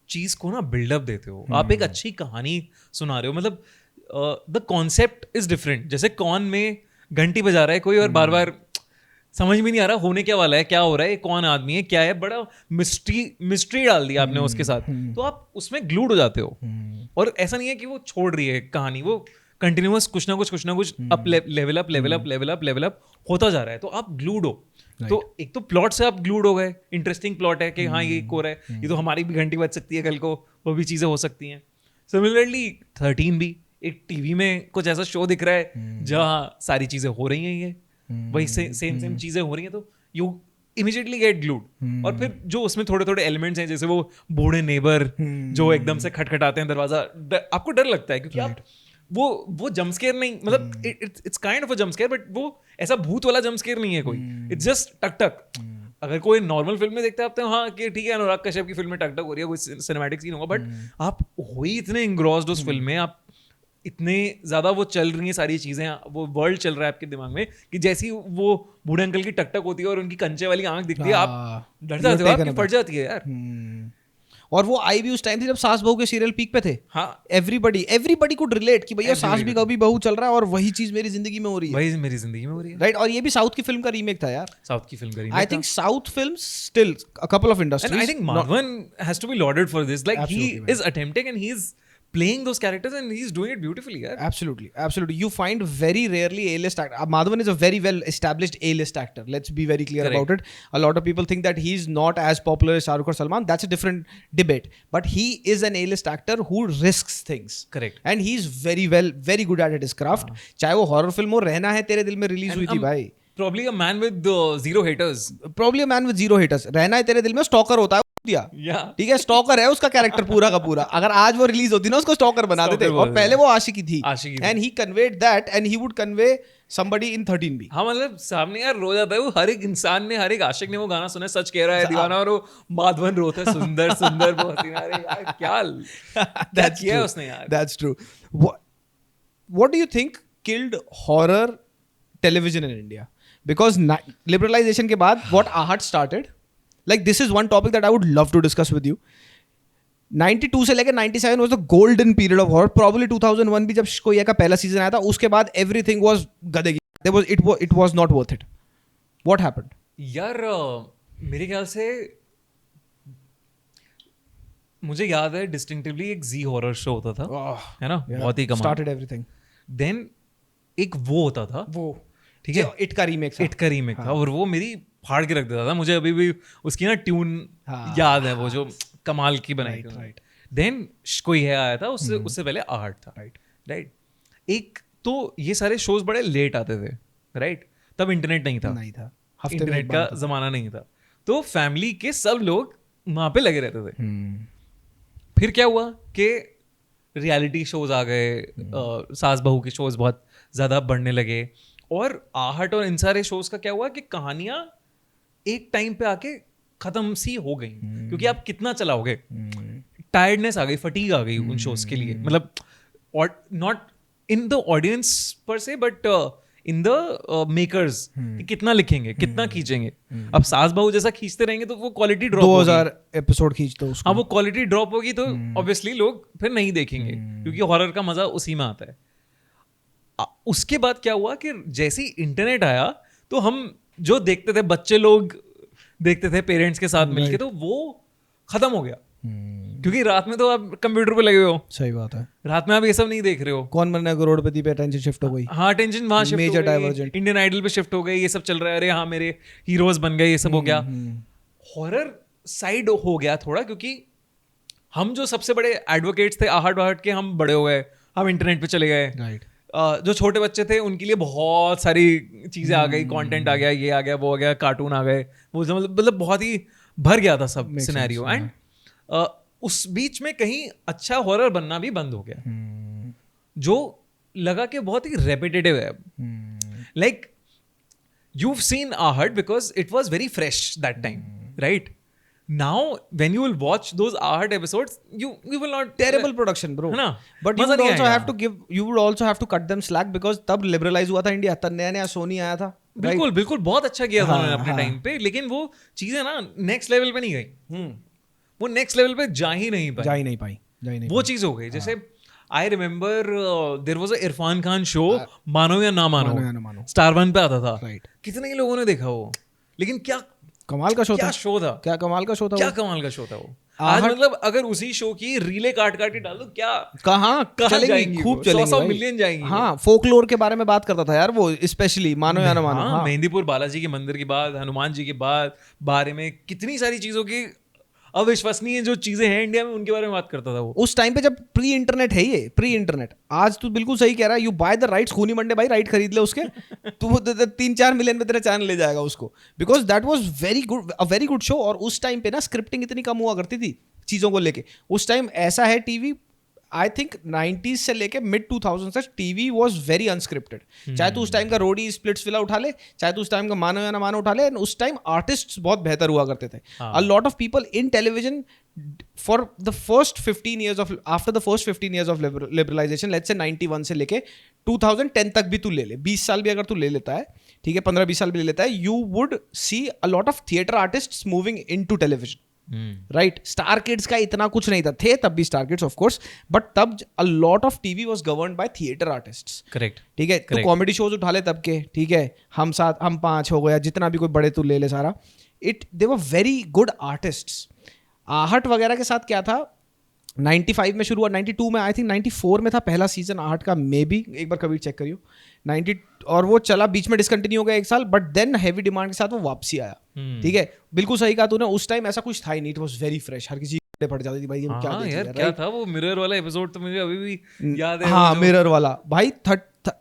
चीज को ना बिल्डअप देते हो. आप एक अच्छी कहानी सुना रहे हो. मतलब द कॉन्सेप्ट इज डिफरेंट. जैसे कौन में घंटी बजा रहा है कोई और बार बार समझ में नहीं आ रहा होने क्या वाला है, क्या हो रहा है, कौन आदमी है, क्या है. बड़ा मिस्ट्री डाल दिया आपने उसके साथ, तो आप उसमें ग्लूड हो जाते हो. और ऐसा नहीं है कि वो छोड़ रही है कहानी, वो कंटिन्यूअस कुछ ना कुछ अप लेवल अप होता जा रहा है, तो आप ग्लूड हो. तो एक तो प्लॉट से आप ग्लूड हो गए. इंटरेस्टिंग प्लॉट है कि हाँ ये हो रहा है, ये तो हमारी भी घंटी बज सकती है कल को, वो भी चीजें हो सकती हैं. सिमिलरली 13 भी एक टीवी में कुछ ऐसा शो दिख रहा है जहाँ सारी चीजें हो रही हैं, ये वही सेम चीजें हो रही हैं, तो यू इमीडिएटली गेट ग्लूड. और फिर जो उसमें थोड़े थोड़े एलिमेंट्स हैं, जैसे वो बूढ़े नेबर जो एकदम से खटखटाते हैं दरवाजा, आपको डर लगता है क्योंकि आप वो जंपस्केयर नहीं, मतलब it's kind of a jump scare, but वो ऐसा भूत वाला जंपस्केयर नहीं है कोई. इट्स जस्ट टक टक. अगर कोई नॉर्मल फिल्म में देखते हैं हाँ कि ठीक है अनुराग कश्यप की फिल्म में टक टक हो रही है, कोई सिनेमैटिक सीन होगा, बट आप हो ही इतने इंग्रॉस्ड उस फिल्म में, आप इतने ज्यादा वो चल रही हैं सारी चीजें, वो वर्ल्ड चल रहा है आपके दिमाग में कि जैसी वो बूढ़े अंकल की टकटक होती है और उनकी कंचे वाली आंख दिखती है, आप डर जाते हो, आपकी फट जाती है यार. और वो आई भी उस टाइम थी जब सास बहू के सीरियल पीक पे थे. हाँ, एवरीबडी कुड रिलेट कि भैया सास भी कभी बहू चल रहा है और वही चीज मेरी जिंदगी में हो रही है. राइट. और ये भी साउथ की फिल्म का रीमेक था यार. साउथ की फिल्म का remake. I think south films still a couple of industries. I think Madhavan has to be loaded for this. Like he is attempting and he is playing those characters and he's doing it beautifully. Yeah. Absolutely. You find very rarely A-list actor. Madhavan is a very well established A-list actor. Let's be very clear about it. A lot of people think that he's not as popular as Shahrukh or Salman. That's a different debate. But he is an A-list actor who risks things. Correct. And he's very good at his craft. चाहे वो horror film हो, रहना है तेरे दिल में रिलीज हुई थी भाई. Probably a man with zero haters. रहना है तेरे दिल में स्टॉकर होता है दिया. ठीक है, स्टॉकर है उसका कैरेक्टर पूरा का पूरा. अगर आज वो रिलीज होती ना, उसको स्टॉकर बना देते. और पहले वो आशिकी थी. And he conveyed that and he would convey somebody in 13B. हाँ, मतलब सामने यार रो जाता है वो. हर एक इंसान ने, हर एक आशिक ने वो गाना सुना है, सच कह रहा है दीवाना, और वो माधवन रोता है सुंदर बहुत ही. अरे यार क्या किया है उसने यार. That's true. What do you think killed horror television in India? Because liberalization के बाद what Aahat started, like this is one topic that I would love to discuss with you. 92 से लेकर 97 was the golden period of horror. Probably 2001 भी जब कोई का पहला सीजन आया था, उसके बाद एवरीथिंग वाज गधे की. It was not worth it. What happened? यार मेरे ख्याल से मुझे याद है डिस्टिंक्टिवली एक जी हॉरर शो होता था, है ना, बहुत ही कमाल. Started everything. देन एक वो होता था, वो ठीक है, इट का रीमेक था, और वो मेरी फाड़ के रख देता था. मुझे अभी भी उसकी ना ट्यून याद है, वो जो कमाल की बनाई थी. देन कोई है आया था, उससे पहले आहट था. राइट. एक तो ये सारे शोज बड़े लेट आते थे, राइट. तब इंटरनेट नहीं था, इंटरनेट का जमाना नहीं था, तो फैमिली के सब लोग वहां पे लगे रहते थे. फिर क्या हुआ कि रियलिटी शोज आ गए, सास बहू के शोज बहुत ज्यादा बढ़ने लगे, और आहट और इन सारे शोज का क्या हुआ कि कहानियां एक टाइम पे आके खत्म सी हो गई, क्योंकि आप कितना चलाओगे. टायर्डनेस आ गई, फटीग आ गई उन शोज के लिए. मतलब नॉट इन द ऑडियंस पर से, बट इन द मेकर्स, कितना लिखेंगे, कितना खींचेंगे. अब सास बहू जैसा खींचते रहेंगे तो वो क्वालिटी ड्रॉप 2000 एपिसोड खींच दो उसको. हाँ, वो क्वालिटी ड्रॉप होगी तो ऑब्वियसली लोग फिर नहीं देखेंगे, क्योंकि हॉरर का मजा उसी में आता है. उसके बाद क्या हुआ कि जैसे ही इंटरनेट आया तो हम जो देखते थे, बच्चे लोग देखते थे पेरेंट्स के साथ मिलके, तो वो खत्म हो गया. क्योंकि रात में तो आप कंप्यूटर पे लगे हो. सही बात है. रात में आप ये सब नहीं देख रहे हो. कौन बनना करोड़पति पे अटेंशन शिफ्ट हो गई. हाँ, अटेंशन वहां शिफ्ट मेजर हो गई, डाइवर्जेंट. इंडियन आइडल पे शिफ्ट हो गई, ये सब चल रहा है. अरे हाँ, मेरे हीरोज बन गए, ये सब हो गया. हॉरर साइड हो गया थोड़ा, क्योंकि हम जो सबसे बड़े एडवोकेट्स थे आहट वाहट के, हम बड़े हो गए, हम इंटरनेट पे चले गए. राइट. जो छोटे बच्चे थे उनके लिए बहुत सारी चीजें आ गई, कंटेंट आ गया, ये आ गया, वो आ गया, कार्टून आ गए, वो मतलब बहुत ही भर गया था सब सिनेरियो. एंड उस बीच में कहीं अच्छा हॉरर बनना भी बंद हो गया, जो लगा कि बहुत ही रेपिटेटिव है. लाइक you've seen आहट because it was very fresh that time, right? Now when you will watch those आहट episodes, you will not. Terrible production, bro. है ना? But you would also have to give, you would also have to cut them slack because तब liberalize हुआ था इंडिया, तब नया नया सोनी आया था. बिल्कुल बिल्कुल, बहुत अच्छा किया था उन्होंने अपने टाइम पे, लेकिन वो चीजें ना नेक्स्ट लेवल पे नहीं गई. वो नेक्स्ट लेवल पे जा ही नहीं पाई. वो चीज हो गई. जैसे I remember there was a Irrfan Khan show, मानो या ना मानो, स्टार वन पे आता था. कितने ही लोगों ने देखा वो, लेकिन क्या कमाल का शो था. क्या कमाल का शो था वो. आज मतलब अगर उसी शो की रीले काट के डाल दो, क्या कहाँ चलेंगी, खूब चलेंगी, 100 मिलियन जाएंगी. हाँ, फोकलोर के बारे में बात करता था यार वो, स्पेशली मानो या ना मानो. हाँ, मेहंदीपुर बालाजी के मंदिर की बात, हनुमान जी की बात, बारे में कितनी सारी चीजों की अविश्वसनीय जो चीजें हैं इंडिया में, उनके बारे में बात करता था वो. उस टाइम पे जब प्री इंटरनेट है, ये प्री इंटरनेट. आज तू बिल्कुल सही कह रहा है, यू बाय द राइट्स, खूनी मंडे भाई, राइट खरीद ले उसके, तू 3-4 मिलियन में तेरा चैनल ले जाएगा उसको, because that was very good show. और उस टाइम पे ना स्क्रिप्टिंग इतनी कम हुआ करती थी चीजों को लेके. उस टाइम ऐसा है, टीवी आई थिंक 90s से लेके मिड 2000 तक टीवी वाज वेरी अनस्क्रिप्टेड. चाहे तू उस टाइम का रोडी स्प्लिट्स विला उठा ले, चाहे तू उस टाइम का मानो या ना मानो उठा ले, उस टाइम आर्टिस्ट्स बहुत बेहतर हुआ करते थे. A lot of people in television for the first 15 years of, after the first 15 years of liberalization, let's say 91 से लेके 2010 तक भी तू ले ले, 20 साल भी अगर तू ले लेता है, ठीक है, 15-20 साल भी ले लेता है, you would see a lot of theatre artists moving into television. Right. Star kids का इतना कुछ नहीं था, थे तब भी star kids of course, but तब a lot of TV was governed by theatre artists. Correct. ठीक है. तो कॉमेडी शोज उठा ले तब के, ठीक है, हम 7 हम 5 हो गया, जितना भी कोई बड़े तू ले ले सारा, दे वर वेरी गुड आर्टिस्ट्स. आहट वगैरह के साथ क्या था, 95 में शुरू हुआ, 92 में, आई थिंक 94 में था पहला सीजन आहट का, मे बी, एक बार कभी चेक करियो. 90 और वो चला, बीच में डिसकंटिन्यू हो गया 1 साल, बट देन हैवी डिमांड के साथ वो वापसी आया. ठीक है. बिल्कुल सही कहा तूने, उस टाइम ऐसा कुछ था ही नहीं, इट वाज वेरी फ्रेश, हर किसी पड़ जाती थी भाई, क्या देख यार, क्या था वो मिरर वाला एपिसोड, तो मुझे अभी भी याद है. हाँ, मिरर वाला भाई,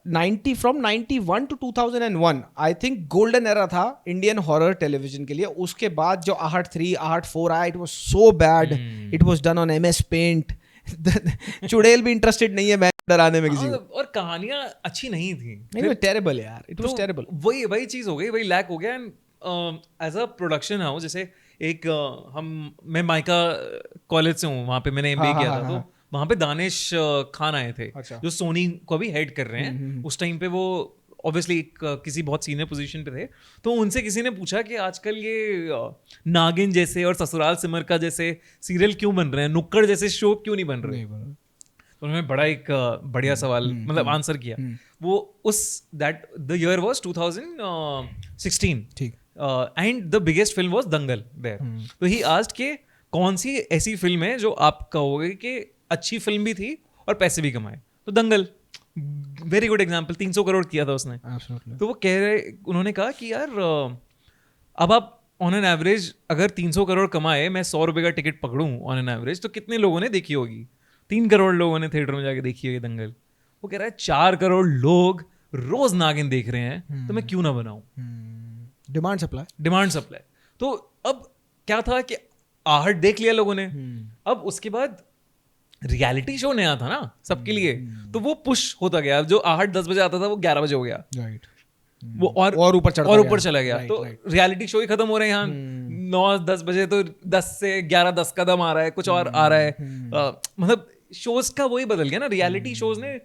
90 from 91 to 2001 I think golden era था इंडियन हॉरर टेलीविजन के लिए. उसके बाद जो आहट 3, आहट 4 आया, it was so bad, it was done on MS paint. चुड़ैल भी इंटरेस्टेड नहीं है मैं डराने में किसी को, और कहानियां अच्छी नहीं थी. नहीं, टेरिबल यार, इट वाज टेरिबल. वही चीज हो गई, वही लैक हो गया. And as a production house, जैसे एक मैं माइका कॉलेज से हूँ, वहाँ पे मैंने MBA किया था, तो वहाँ पे दानिश खान आए थे, जो सोनी को भी हेड कर रहे हैं. उस टाइम पे वो ऑब्वियसली किसी बहुत सीनियर पोजीशन पे थे, तो उनसे किसी ने पूछा कि आजकल ये नागिन जैसे और ससुराल सिमर का जैसे सीरियल क्यों बन रहे हैं, नुक्कड़ जैसे शो क्यों नहीं बन रहे। तो उन्होंने बड़ा एक बढ़िया सवाल मतलब आंसर किया। वो उस दैट द ईयर वाज 2016 ठीक, and the biggest film was Dangal there. तो ही आस्क्ड के कौन सी ऐसी फिल्म है जो आप कहोगे कि अच्छी फिल्म भी थी और पैसे भी कमाए, तो दंगल वेरी गुड एग्जांपल, 300 करोड़ किया था उसने। Absolutely. तो वो कह रहे, उन्होंने कहा कि यार अब आप ऑन एन एवरेज अगर 300 करोड़ कमाए, मैं 100 रुपए का टिकट पकड़ूं ऑन एन एवरेज, तो कितने लोगों ने देखी होगी? 3 करोड़ लोगों ने थिएटर में जाके देखी होगी दंगल। वो कह रहा है 4 करोड़ लोग रोज नागिन देख रहे हैं, तो मैं क्यों ना बनाऊं? Demand supply. तो अब क्या था कि आहट देख लिया लोगों ने, अब उसके बाद रियलिटी शो नया था ना सबके लिए, तो वो पुश होता गया। जो आहट 10 बजे आता था वो 11 बजे हो गया, राइट, वो और ऊपर चला गया। तो right. रियलिटी शो ही खत्म हो रहे हैं यहाँ 9-10 बजे, तो 10 से 11-10 कदम आ रहा है, कुछ और आ रहा है। मतलब शोज का वही बदल गया ना, रियलिटी शोज ने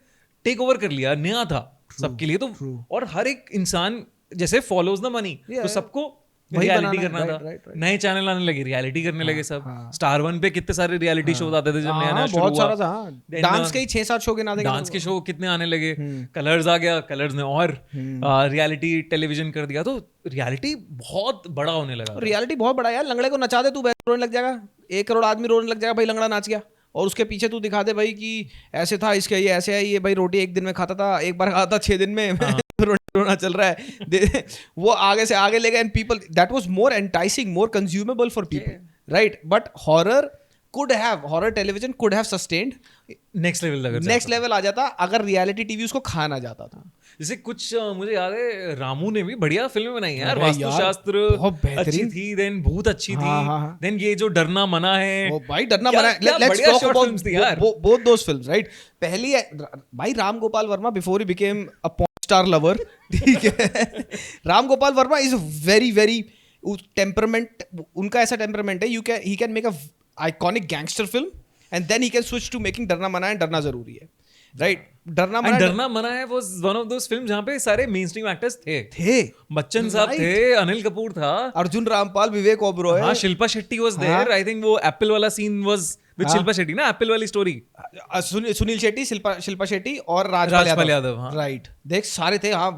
टेक ओवर कर लिया, नया था सबके लिए। तो और हर एक इंसान जैसे फॉलोज द मनी, तो सबको रियलिटी करना था। नए चैनल आने लगे, रियलिटी करने लगे सब। स्टार 1 पे कितने सारे रियलिटी शोज आते थे जब नया नया शुरू हुआ, बहुत सारा था। डांस के ही 6-7 शो गिना देंगे, डांस के शो कितने आने लगे। कलर्स आ गया, कलर्स ने और रियलिटी टेलीविजन कर दिया, तो रियलिटी बहुत बड़ा होने लगा। रियलिटी बहुत बड़ा यार, लंगड़े को नचा दे तू, रोने लग जाएगा, 1 करोड़ आदमी रोने लग जाएगा भाई लंगड़ा नाच गया। और उसके पीछे तू दिखा दे भाई कि ऐसे था, इसके ये ऐसे है, ये भाई रोटी 1 दिन में खाता था, एक बार खाता था 6 दिन में, रोना चल रहा है। वो आगे से आगे ले गए, and people, that was more enticing, more consumable for people, right. But horror television could have sustained next level आ जाता अगर रियलिटी टीवी उसको खाना जाता था। जैसे कुछ मुझे याद है रामू ने भी बढ़िया फिल्म बनाई है यार, वास्तुशास्त्र अच्छी थी, देन भूत अच्छी थी, देन ये जो डरना मना है, ओ भाई Darna Mana Hai, let's talk about both those films, right. पहली भाई Ram Gopal Varma before he became a porn star lover, ठीक है, Ram Gopal Varma is very very temperament, उनका ऐसा टेम्परामेंट है, he can make a iconic gangster film and then he can switch to making Darna Mana है, डरना जरूरी है, राइट। डरना मना है was one of those film जहां पे सारे मेन स्ट्रीम एक्टर्स थे। बच्चन साहब थे, अनिल कपूर था, अर्जुन रामपाल, विवेक ओबरॉय, हाँ, Shilpa Shetty was there. I think वो एप्पल वाला scene was with Shilpa Shetty ना, एप्पल वाली स्टोरी, सुनील शेट्टी, शिल्पा शेट्टी और राजपाल यादव, हाँ, राइट। देख सारे थे, हाँ,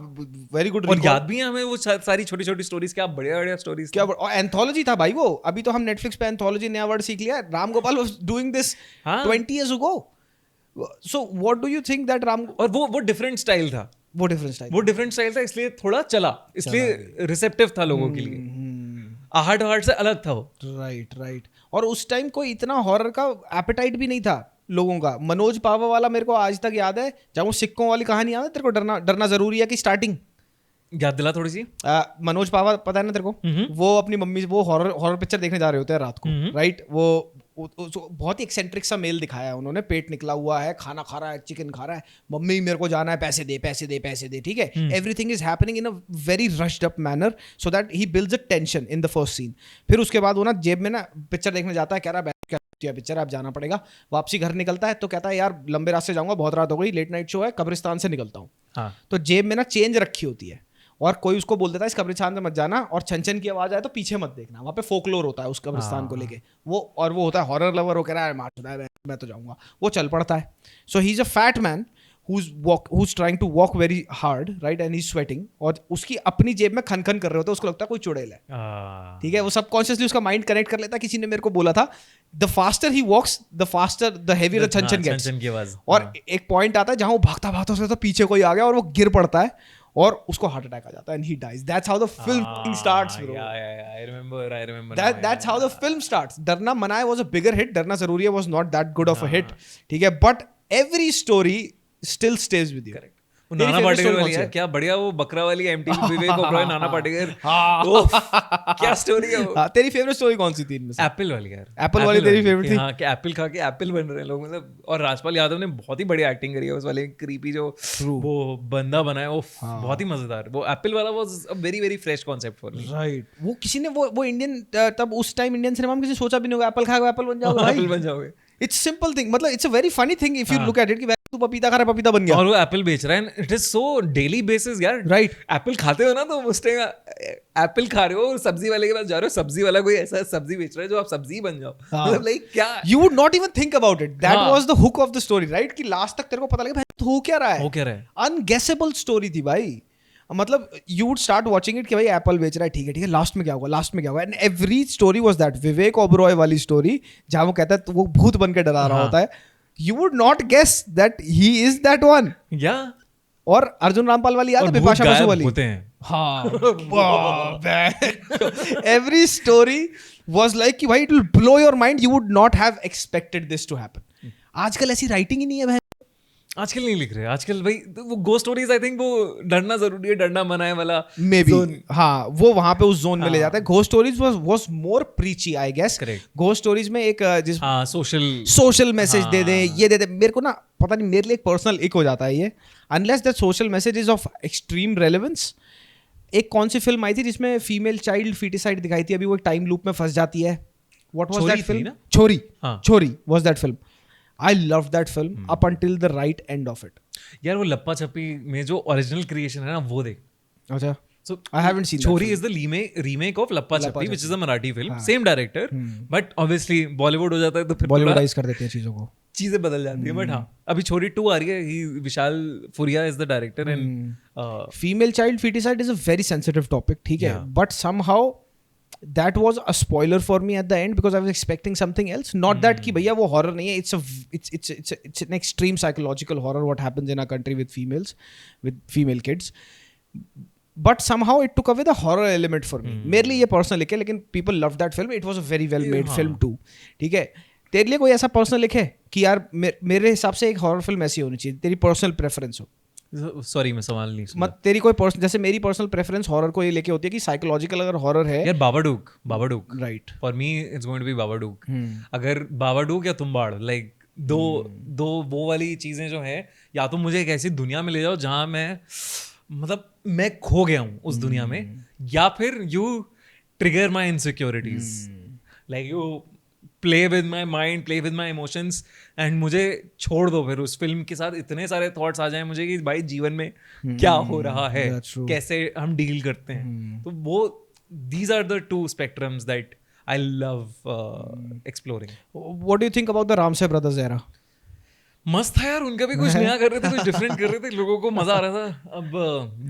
वेरी गुड। और याद भी है हमें वो सारी छोटी छोटी स्टोरीज, क्या बढ़िया स्टोरीज, क्या और एंथोलॉजी था भाई वो। अभी तो हम नेटफ्लिक्स पे एंथोलॉजी नया वर्ड सीख लिया। Ram Gopal was doing this 20 years ago. So what do you think that Ram, और वो डिफरेंट स्टाइल था, वो डिफरेंट स्टाइल था, इसलिए थोड़ा चला, इसलिए रिसेप्टिव था लोगों के लिए, आहट से अलग था वो, राइट। और उस टाइम कोई इतना हॉरर का एपेटाइट भी नहीं था लोगों का। मनोज पावा वाला मेरे को आज तक याद है, जब वो सिक्कों वाली कहानी याद है तेरे को, डरना जरूरी है की स्टार्टिंग याद दिला थोड़ी सी। मनोज पावा पता है ना तेरे को, वो अपनी मम्मी, वो हॉरर पिक्चर देखने जा रहे होते हैं रात को, राइट। वो बहुत ही एक्सेंट्रिक सा मेल दिखाया है उन्होंने, पेट निकला हुआ है, खाना खा रहा है, चिकन खा रहा है, मम्मी मेरे को जाना है, पैसे दे, ठीक है। Everything is happening in a very rushed up manner so that he builds a tension in the first scene. फिर उसके बाद वो ना जेब में ना पिक्चर देखने जाता है, कह रहा है पिक्चर आप जाना पड़ेगा। वापसी घर निकलता है तो कहता है यार लंबे रास्ते जाऊंगा, बहुत रात हो गई, लेट नाइट शो है, कब्रिस्तान से निकलता हूँ। तो जेब में ना चेंज रखी होती है, और कोई उसको बोल देता है इस कब्रिस्तान में मत जाना, और छन की आवाज आए तो पीछे मत देखना, वहाँ पे फोकलोर होता है उस कब्रिस्तान को लेके। वो होता है हॉरर लवर, वो कह रहा है मैं तो जाऊंगा, वो चल पड़ता है। So he is a fat man who's trying to walk very hard, right, and he's sweating, और उसकी अपनी जेब में खन कर रहे होते हैं, उसको लगता है कोई चुड़ैल है, ठीक है। वो सबकॉन्शियसली उसका माइंड कनेक्ट कर लेता है। किसी ने मेरे को बोला था the faster he walks the heavier the chain gets. और एक पॉइंट आता है जहां वो भागता तो पीछे कोई आ गया और वो गिर पड़ता है और उसको हार्ट अटैक आ जाता है, and he dies. That's how the film starts, bro. Yeah, I remember. That's how the film starts. Darna Manaye was a bigger hit. Darna Zaruriya was not that good of a hit. ठीक है, but every story still stays with you. Correct. Nana Patekar वाली यार, क्या बढ़िया वो बकरा वाली एमटीवी विवेक ओबरॉय नाना पाटेकर, क्या स्टोरी है वो। तेरी फेवरेट स्टोरी कौन सी थी इनमें से? एप्पल वाली यार, एप्पल वाली तेरी फेवरेट थी? हाँ, कि एप्पल खा के एप्पल बन रहे हैं लोग, मतलब। और राजपाल यादव ने बहुत ही बढ़िया एक्टिंग करी है उस वाले क्रीपी जो वो बंदा बना है, वो बहुत ही मजेदार। वो एप्पल वाला was a very very fresh concept for me, right. वो किसी ने वो इंडियन, तब उस टाइम इंडियन सिनेमा में किसी सोचा भी नहीं होगा एप्पल खाओगे एप्पल बन जाओगे, एप्पल बन जाओगे। इट्स सिंपल थिंग, मतलब it's a very funny thing if you look at it, कि तू पपीता खा रहा है, पपीता बन गया। और वो एप्पल बेच रहा है, it is so daily basis यार। Right. एप्पल खाते हो ना, तो उस टाइम एप्पल खा रहे हो, सब्जी वाले के पास जा रहे हो, सब्जी वाला कोई ऐसा सब्जी बेच रहा है जो आप सब्जी बन जाओ। मतलब लाइक क्या You would not even think about it. That हाँ. was the hook of the story, right? कि लास्ट तक तेरे को पता लगे भाई हो क्या रहा है, हो क्या रहा है। अनगेसेबल स्टोरी थी भाई। मतलब you would start watching it कि भाई एप्पल बेच रहा है, ठीक है ठीक है, लास्ट में क्या होगा, लास्ट में क्या होगा, and every story was that. Vivek Oberoi वाली स्टोरी जहां वो कहता है तो वो भूत बन के डरा रहा होता है, you would not guess that he is that one. या और अर्जुन रामपाल वाली याद है, बिपाशा बसु वाली। होते हैं। हाँ, एवरी स्टोरी वाज लाइक कि भाई it will blow your mind, you would not have expected this to happen. आजकल ऐसी राइटिंग ही नहीं है भाई। आजकल नहीं लिख रहे, आजकल भाई वो गो स्टोरीज, आई थिंक वो डरना जरूरी है, डरना मना है वाला मे बी, हाँ वो वहां पे उस जोन में ले जाता है। Ghost stories was more preachy I guess. Ghost stories में एक जिस सोशल मैसेज दे दे, ये दे दे, मेरे को ना पता नहीं, मेरे लिए एक पर्सनल एक हो जाता है ये, unless that social message is of extreme relevance. एक कौन सी फिल्म आई थी जिसमें फीमेल चाइल्ड फीटिसाइड दिखाई थी, अभी वो टाइम लूप में फंस जाती है, व्हाट वाज दैट फिल्म? छोरी, छोरी was that film. I loved that film up until the right end of it. यार वो लप्पा छप्पी में जो ओरिजिनल क्रिएशन है ना, वो देख। अच्छा, so I haven't seen Chori is the remake of लप्पा छप्पी, which is a Marathi film, same director, but obviously Bollywood हो जाता है तो फिर बॉलीवुडाइज कर देते हैं चीजों को, चीजें बदल जाती है। बट हाँ, अभी छोरी 2 आ रही है, Vishal Furia is the director, and female child foeticide is a very sensitive topic, ठीक है, but somehow that was a spoiler for me at the end because I was expecting something else. Not that कि भैया वो horror नहीं है, it's an extreme psychological horror what happens in our country with females, with female kids. But somehow it took away the horror element for me. मेरे लिए ये personal लिखे, लेकिन people loved that film. It was a very well made film too. ठीक है, तेरे लिए कोई ऐसा personal लिखे कि यार मेरे हिसाब से एक horror film ऐसी होनी चाहिए, तेरी personal preference हो। सॉरी मैं सवाल नहीं सुना। मत तेरी कोई जैसे मेरी पर्सनल प्रेफरेंस हॉरर को ये लेके होती है कि साइकोलॉजिकल अगर हॉरर है यार, Babadook right, for me it's going to be Babadook. अगर बाबाडुक या तुम्बाड़, लाइक दो वो वाली चीजें जो है, या तो मुझे एक ऐसी दुनिया में ले जाओ जहां मैं खो गया हूं उस दुनिया में, या फिर you trigger my insecurities, like you play with my mind, play with my emotions, and मुझे छोड़ दो फिर उस फिल्म के साथ इतने सारे थॉट्स आ जाएं मुझे कि भाई जीवन में क्या हो रहा है, कैसे हम डील करते हैं। तो वो these are the two spectrums that I love exploring. What do you think about the Ramsey Brothers era? मस्त था यार, उनका भी कुछ नया कर रहे थे, कुछ डिफरेंट कर रहे थे, लोगों को मजा आ रहा था। अब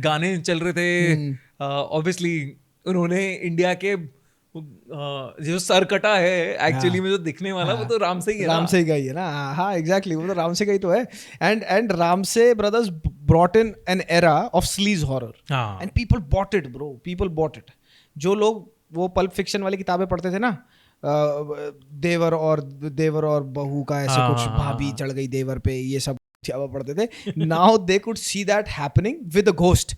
गाने चल रहे थे, ऑब्वियसली उन्होंने इंडिया के जो सर कटा है एक्चुअली में जो दिखने वाला, वो तो रामसे ही है, रामसे का ही है ना। हाँ एग्जैक्टली, वो तो रामसे का ही तो है। And Ramsay brothers brought in an era of sleaze horror, and people bought it bro, people bought it. जो लोग वो पल्प फिक्शन वाली किताबें पढ़ते थे ना, देवर और बहू का ऐसे कुछ, भाभी चढ़ गई देवर पे, ये सब पढ़ते थे। Now they could see that happening with a ghost.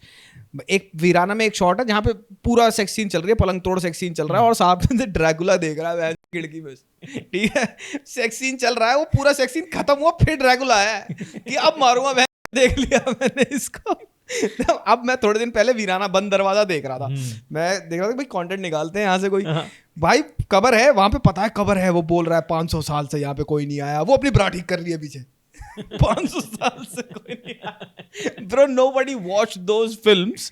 एक वीराना में एक शॉट है जहाँ पे पूरा सेक्स सीन चल रही है, पलंग तोड़ सेक्स सीन चल रहा है, और साथ में ड्रैकुला देख रहा है खिड़की में, ठीक है, सेक्स सीन चल रहा है, वो पूरा सेक्स सीन खत्म हुआ, फिर ड्रैकुला आया कि अब मारूंगा, देख लिया मैंने इसको। अब मैं थोड़े दिन पहले वीराना बंद दरवाजा देख रहा था, मैं देख रहा था भाई कंटेंट निकालते हैं यहाँ से कोई, भाई कबर है वहां पे, पता है कबर है, वो बोल रहा है 500 साल से यहाँ पे कोई नहीं आया, वो अपनी ब्रा ठीक कर रही है पीछे। 500 साल से कोई नहीं आया bro, nobody watched those films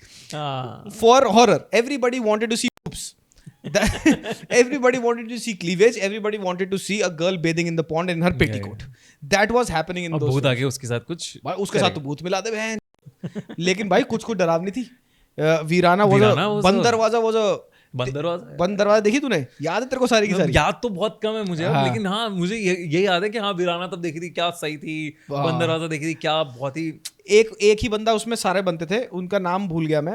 for horror. Everybody wanted to see boobs. Everybody wanted to see cleavage. Everybody wanted to see a girl bathing in the pond in her petticoat. That was happening in those. भूत आगे उसके साथ कुछ, भाई उसके साथ तो भूत मिला दे बहन। लेकिन भाई कुछ डरावनी थी। वीराना बंद दरवाजा देखी तूने? याद है तेरे को सारी की सारी? याद तो बहुत कम है मुझे, लेकिन हाँ मुझे ये याद है कि हाँ वीराना तब देखी थी, क्या सही थी, बंद दरवाजा देखी थी, क्या बहुत ही एक ही बंदा उसमें सारे बनते थे, उनका नाम भूल गया मैं,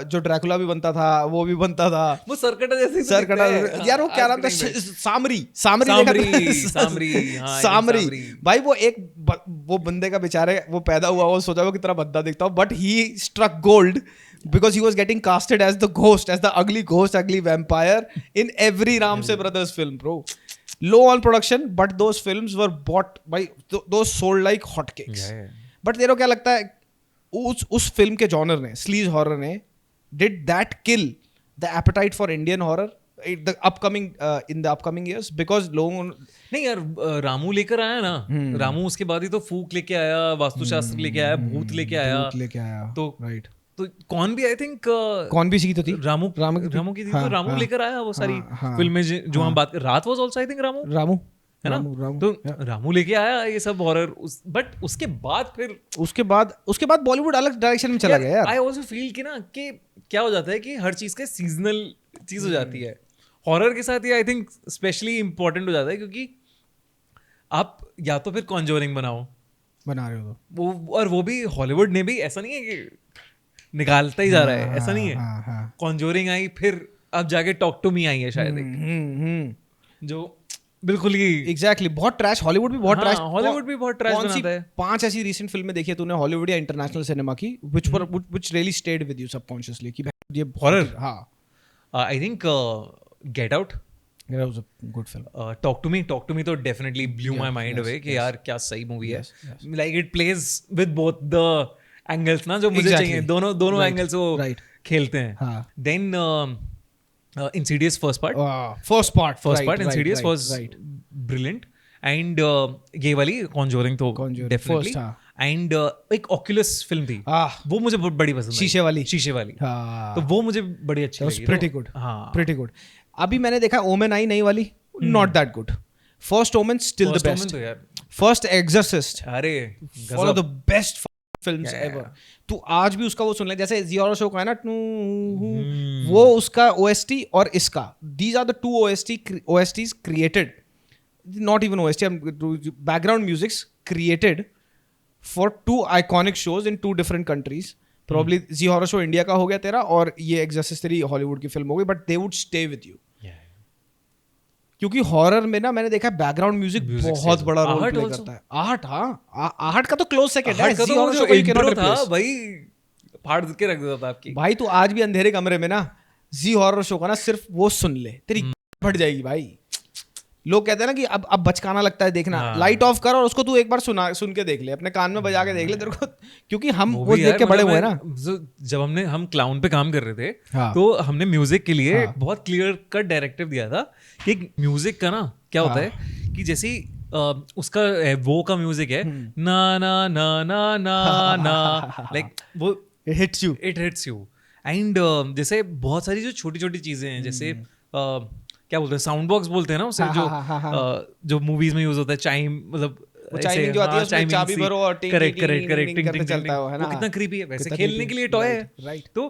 जो ड्रैकुला भी बनता था, वो भी बनता था, वो सरकटा जैसे, सरकटा यार, वो क्या नाम था, सामरी भाई, वो बंदे का बेचारे, वो पैदा हुआ, वो सोचा वो कितना भद्दा दिखता हो, but he struck gold because he was getting casted as the ghost, as the ugly ghost, ugly vampire in every Ramsey Brothers film, bro. Low on production, but those films were bought by, those sold like hotcakes. But तेरे को क्या लगता है, उस फिल्म के जॉनर ने, स्लीज हॉरर ने, did that kill the appetite for Indian horror? the upcoming in the upcoming years because लोगों नहीं यार, रामू लेकर आया ना, रामू उसके बाद ही तो फूक लेके आया, वास्तुशास्त्र लेके आया, भूत लेके आया, लेके आया तो राइट तो कौन भी आई थिंक कौन भी सी तो थी रामू की थी, तो रामू लेकर आया वो सारी फिल्में जो हम बात, रात was also I think Ramu है ना, तो रामू लेके आया ये सब हॉरर, बट उसके बाद फिर उसके बाद बॉलीवुड अलग डायरेक्शन में चला गया यार। आई आल्सो फील कि ना कि क्या हो जाता है कि हर चीज का सीजनल चीज हो जाती है, हॉरर के साथ ये आई थिंक स्पेशली इंपॉर्टेंट हो जाता है, क्योंकि आप या तो फिर कॉन्जोरिंग बना रहे हो वो, और वो भी हॉलीवुड ने भी ऐसा नहीं है कि निकालता ही जा रहा है, ऐसा नहीं है, कॉन्जोरिंग आई फिर अब जाके टॉक टू मी आई है शायद एक, जो बिल्कुल ही एग्जैक्टली बहुत ट्रैश, हॉलीवुड भी बहुत ट्रैश, हॉलीवुड भी बहुत ट्रैश बनाता है। 5 ऐसी रीसेंट फिल्में देखी है तूने हॉलीवुड या इंटरनेशनल सिनेमा की which really stayed with you subconsciously कि ये हॉरर? हाँ, I think Get Out, that was a good film. Talk to Me तो definitely blew my mind away कि यार क्या सही मूवी है, like it plays with both the angles ना जो मुझे चाहिए, दोनों एंगल्स वो खेलते हैं। Then Insidious first part Insidious was brilliant, and ये वाली Conjuring तो definitely, and एक Oculus फिल्म थी वो मुझे बहुत बड़ी पसंद आई, शीशे वाली तो वो मुझे बड़ी अच्छी लगी, pretty good। अभी मैंने देखा ओमेन आई नई वाली, not that good. First Omen still the best. First Exorcist, अरे one of the best films ever. तू आज भी उसका वो सुन ले, जैसे ज़ी शो का है ना, वो उसका OST और इसका, these are the two OSTs created, not even OST, background musics created for 2 iconic shows in 2 different countries. Probably Zee show India का हो गया तेरा, और ये एक्सॉर्सिस्ट तेरी हॉलीवुड की फिल्म हो गई, but they would stay with you. क्योंकि हॉरर में ना मैंने देखा बैकग्राउंड म्यूजिक बहुत बड़ा रोल प्ले करता है। आहट का तो क्लोज सेकंड है, जो इंट्रो था भाई फाड़ के रख देता था आपकी। भाई तू आज भी अंधेरे कमरे में ना जी हॉरर शो का ना सिर्फ वो सुन ले, तेरी फट जाएगी भाई। लोग कहते हैं ना कि अब बचकाना लगता है देखना, लाइट ऑफ कर और उसको तू एक बार सुन के देख ले, अपने कान में बजा के देख ले तेरे को, क्योंकि हम वो देख के बड़े हुए ना। जब हम क्लाउन पे काम कर रहे थे तो हमने म्यूजिक के लिए बहुत क्लियर कट डायरेक्टिव दिया था कि म्यूजिक का ना क्या होता है कि जैसे उसका वो का म्यूजिक है ना ना ना ना ना ना, लाइक वो इट हिट्स यू एंड जैसे बहुत सारी जो छोटी छोटी चीजें हैं, जैसे क्या बोलते हैं, साउंड बॉक्स बोलते हैं ना उसे, जो मूवीज में यूज होता है, चाइम, मतलब चाइमिंग जो आती है उसमें चाबी भरो और करेक्ट चलता है ना, कितना क्रीपी है, वैसे खेलने के लिए टॉय है, राइट। तो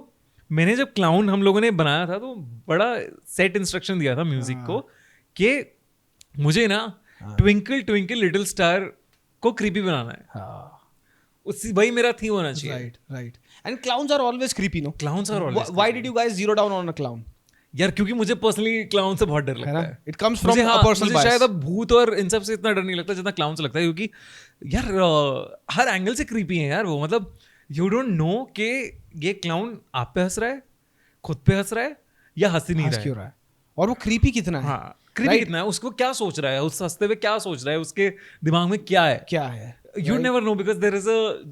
मैंने जब क्लाउन हम लोगों ने बनाया था तो बड़ा सेट इंस्ट्रक्शन दिया था म्यूजिक को कि मुझे ना ट्विंकल ट्विंकल लिटिल स्टार को क्रीपी बनाना है, उससे वही मेरा थीम होना चाहिए, right. And clowns are always creepy, no? Clowns are always. Why did you guys zero down on a clown? यार क्योंकि मुझे पर्सनली क्लाउन से बहुत डर लगता है। It comes from a personal bias. शायद अब भूत और इन सब से इतना डर नहीं लगता जितना क्लाउन से लगता है, क्योंकि यार हर एंगल से क्रीपी है यार वो, मतलब यू डोंट नो कि ये क्लाउन आप पे हंस रहा है, खुद पे हंस रहा है, या हंस ही नहीं रहा है, और वो क्रीपी कितना है, क्रीपी कितना है, उसको क्या सोच रहा है, उस हंसते हुए क्या सोच रहा है, उसके दिमाग में क्या है, you never know because there is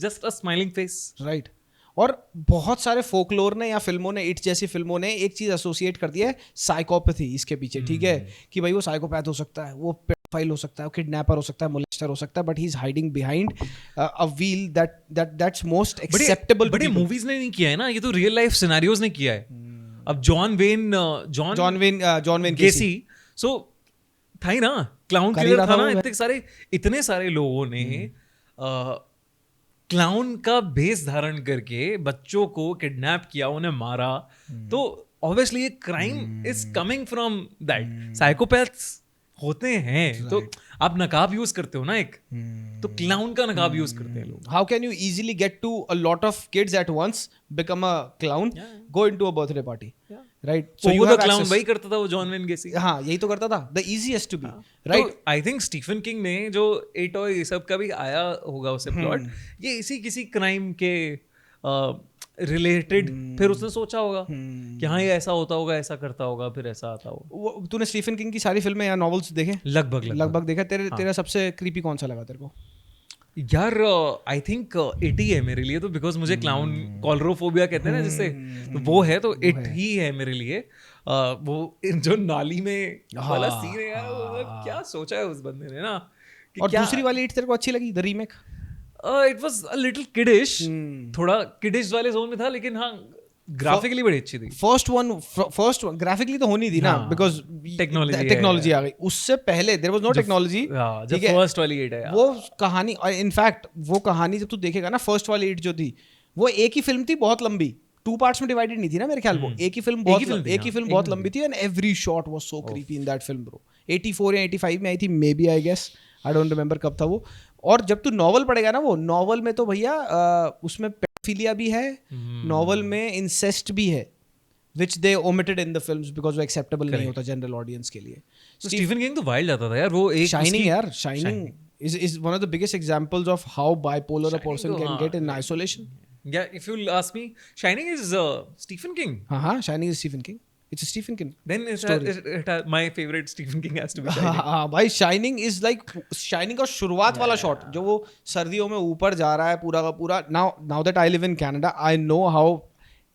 just a smiling face, right. और बहुत सारे फोकलोर ने या फिल्मों ने, इट जैसी फिल्मों ने एक चीज एसोसिएट कर दिया है, साइकोपैथी इसके पीछे, ठीक है, कि भाई वो साइकोपैथ हो सकता है, वो पेडोफाइल हो सकता है, वो किडनैपर हो सकता है, मोलेस्टर हो सकता है, but he is hiding behind a wheel that's most acceptable. But ये मूवीज ने नहीं किया है ना, ये तो रियल लाइफ सिनेरियोज ने किया है। अब जॉन वेन गेसी, सो था ही ना, क्लाउन किलर था ना, इतने सारे लोगों ने क्लाउन का भेष धारण करके बच्चों को किडनैप किया, उन्हें मारा, तो ऑब्वियसली ये crime is coming from that. Psychopaths होते हैं, तो आप नकाब यूज करते हो ना एक, तो क्लाउन का नकाब यूज करते हैं लोग। How can you easily get to a lot of kids at once, become a clown, go into a birthday party, right? So you have clown वही करता था वो जॉन वेन गेसी। हाँ, यही तो करता था, the easiest to be, right. I think Stephen King ने जो एट और ये सब का भी आया होगा उसे प्लॉट, ये इसी किसी क्राइम के रिलेटेड फिर उसने सोचा होगा कि हाँ ये ऐसा होता होगा, ऐसा करता होगा, फिर ऐसा आता होगा। तूने स्टीफन किंग की सारी फिल्में या नॉवेल्स देखे? लगभग देखा। तेरा सबसे क्रीपी कौन सा लगा तेरे को? यार आई थिंक इट ही है मेरे लिए तो, बिकॉज मुझे क्लाउन कॉलरोफोबिया कहते हैं ना जिससे, तो वो है, तो इट ही है मेरे लिए। वो जो नाली में वाला सीन है यार, वो मतलब क्या सोचा है उस बंदे ने ना कि और क्या, दूसरी वाली इट तेरे को अच्छी लगी, the remake? It was a little kiddish, थोड़ा किडिश वाले जोन में था, लेकिन हाँ ग्राफिकली बड़ी अच्छी थी। फर्स्ट वन ग्राफिकली तो होनी थी ना, बिकॉज टेक्नोलॉजी आ गई। उससे पहले देयर वाज नो टेक्नोलॉजी। जब फर्स्ट वाली इट है वो कहानी, और इनफैक्ट वो कहानी जब तू देखेगा ना, फर्स्ट वाली इट जो थी वो एक ही फिल्म थी, बहुत लंबी, 2 पार्ट्स में डिवाइडेड नहीं थी ना मेरे ख्याल। वो एक ही फिल्म बहुत लंबी थी, and every shot was so creepy in that film bro. 84 या 85 में आई थी maybe, I guess, I don't remember कब था वो। और जब तू नॉवल पढ़ेगा ना, वो नॉवल में तो भैया उसमें पेडोफिलिया भी है, नॉवल में इंसेस्ट भी है, which they omitted in the films because वो acceptable नहीं होता जनरल ऑडियंस के लिए। स्टीफन किंग तो वाइल्ड जाता था यार, वो एक शाइनिंग यार, shining is one of the biggest examples of how bipolar a person can get in isolation. Yeah, if you'll ask me, Shining is Stephen King. हाँ, Shining is Stephen King. It's a Stephen King. Then my favorite Stephen King has to be Shining. हाँ भाई, Shining is like, Shining का शुरुआत वाला शॉट जो वो सर्दियों में ऊपर जा रहा है पूरा का पूरा। Now that I live in Canada, I know how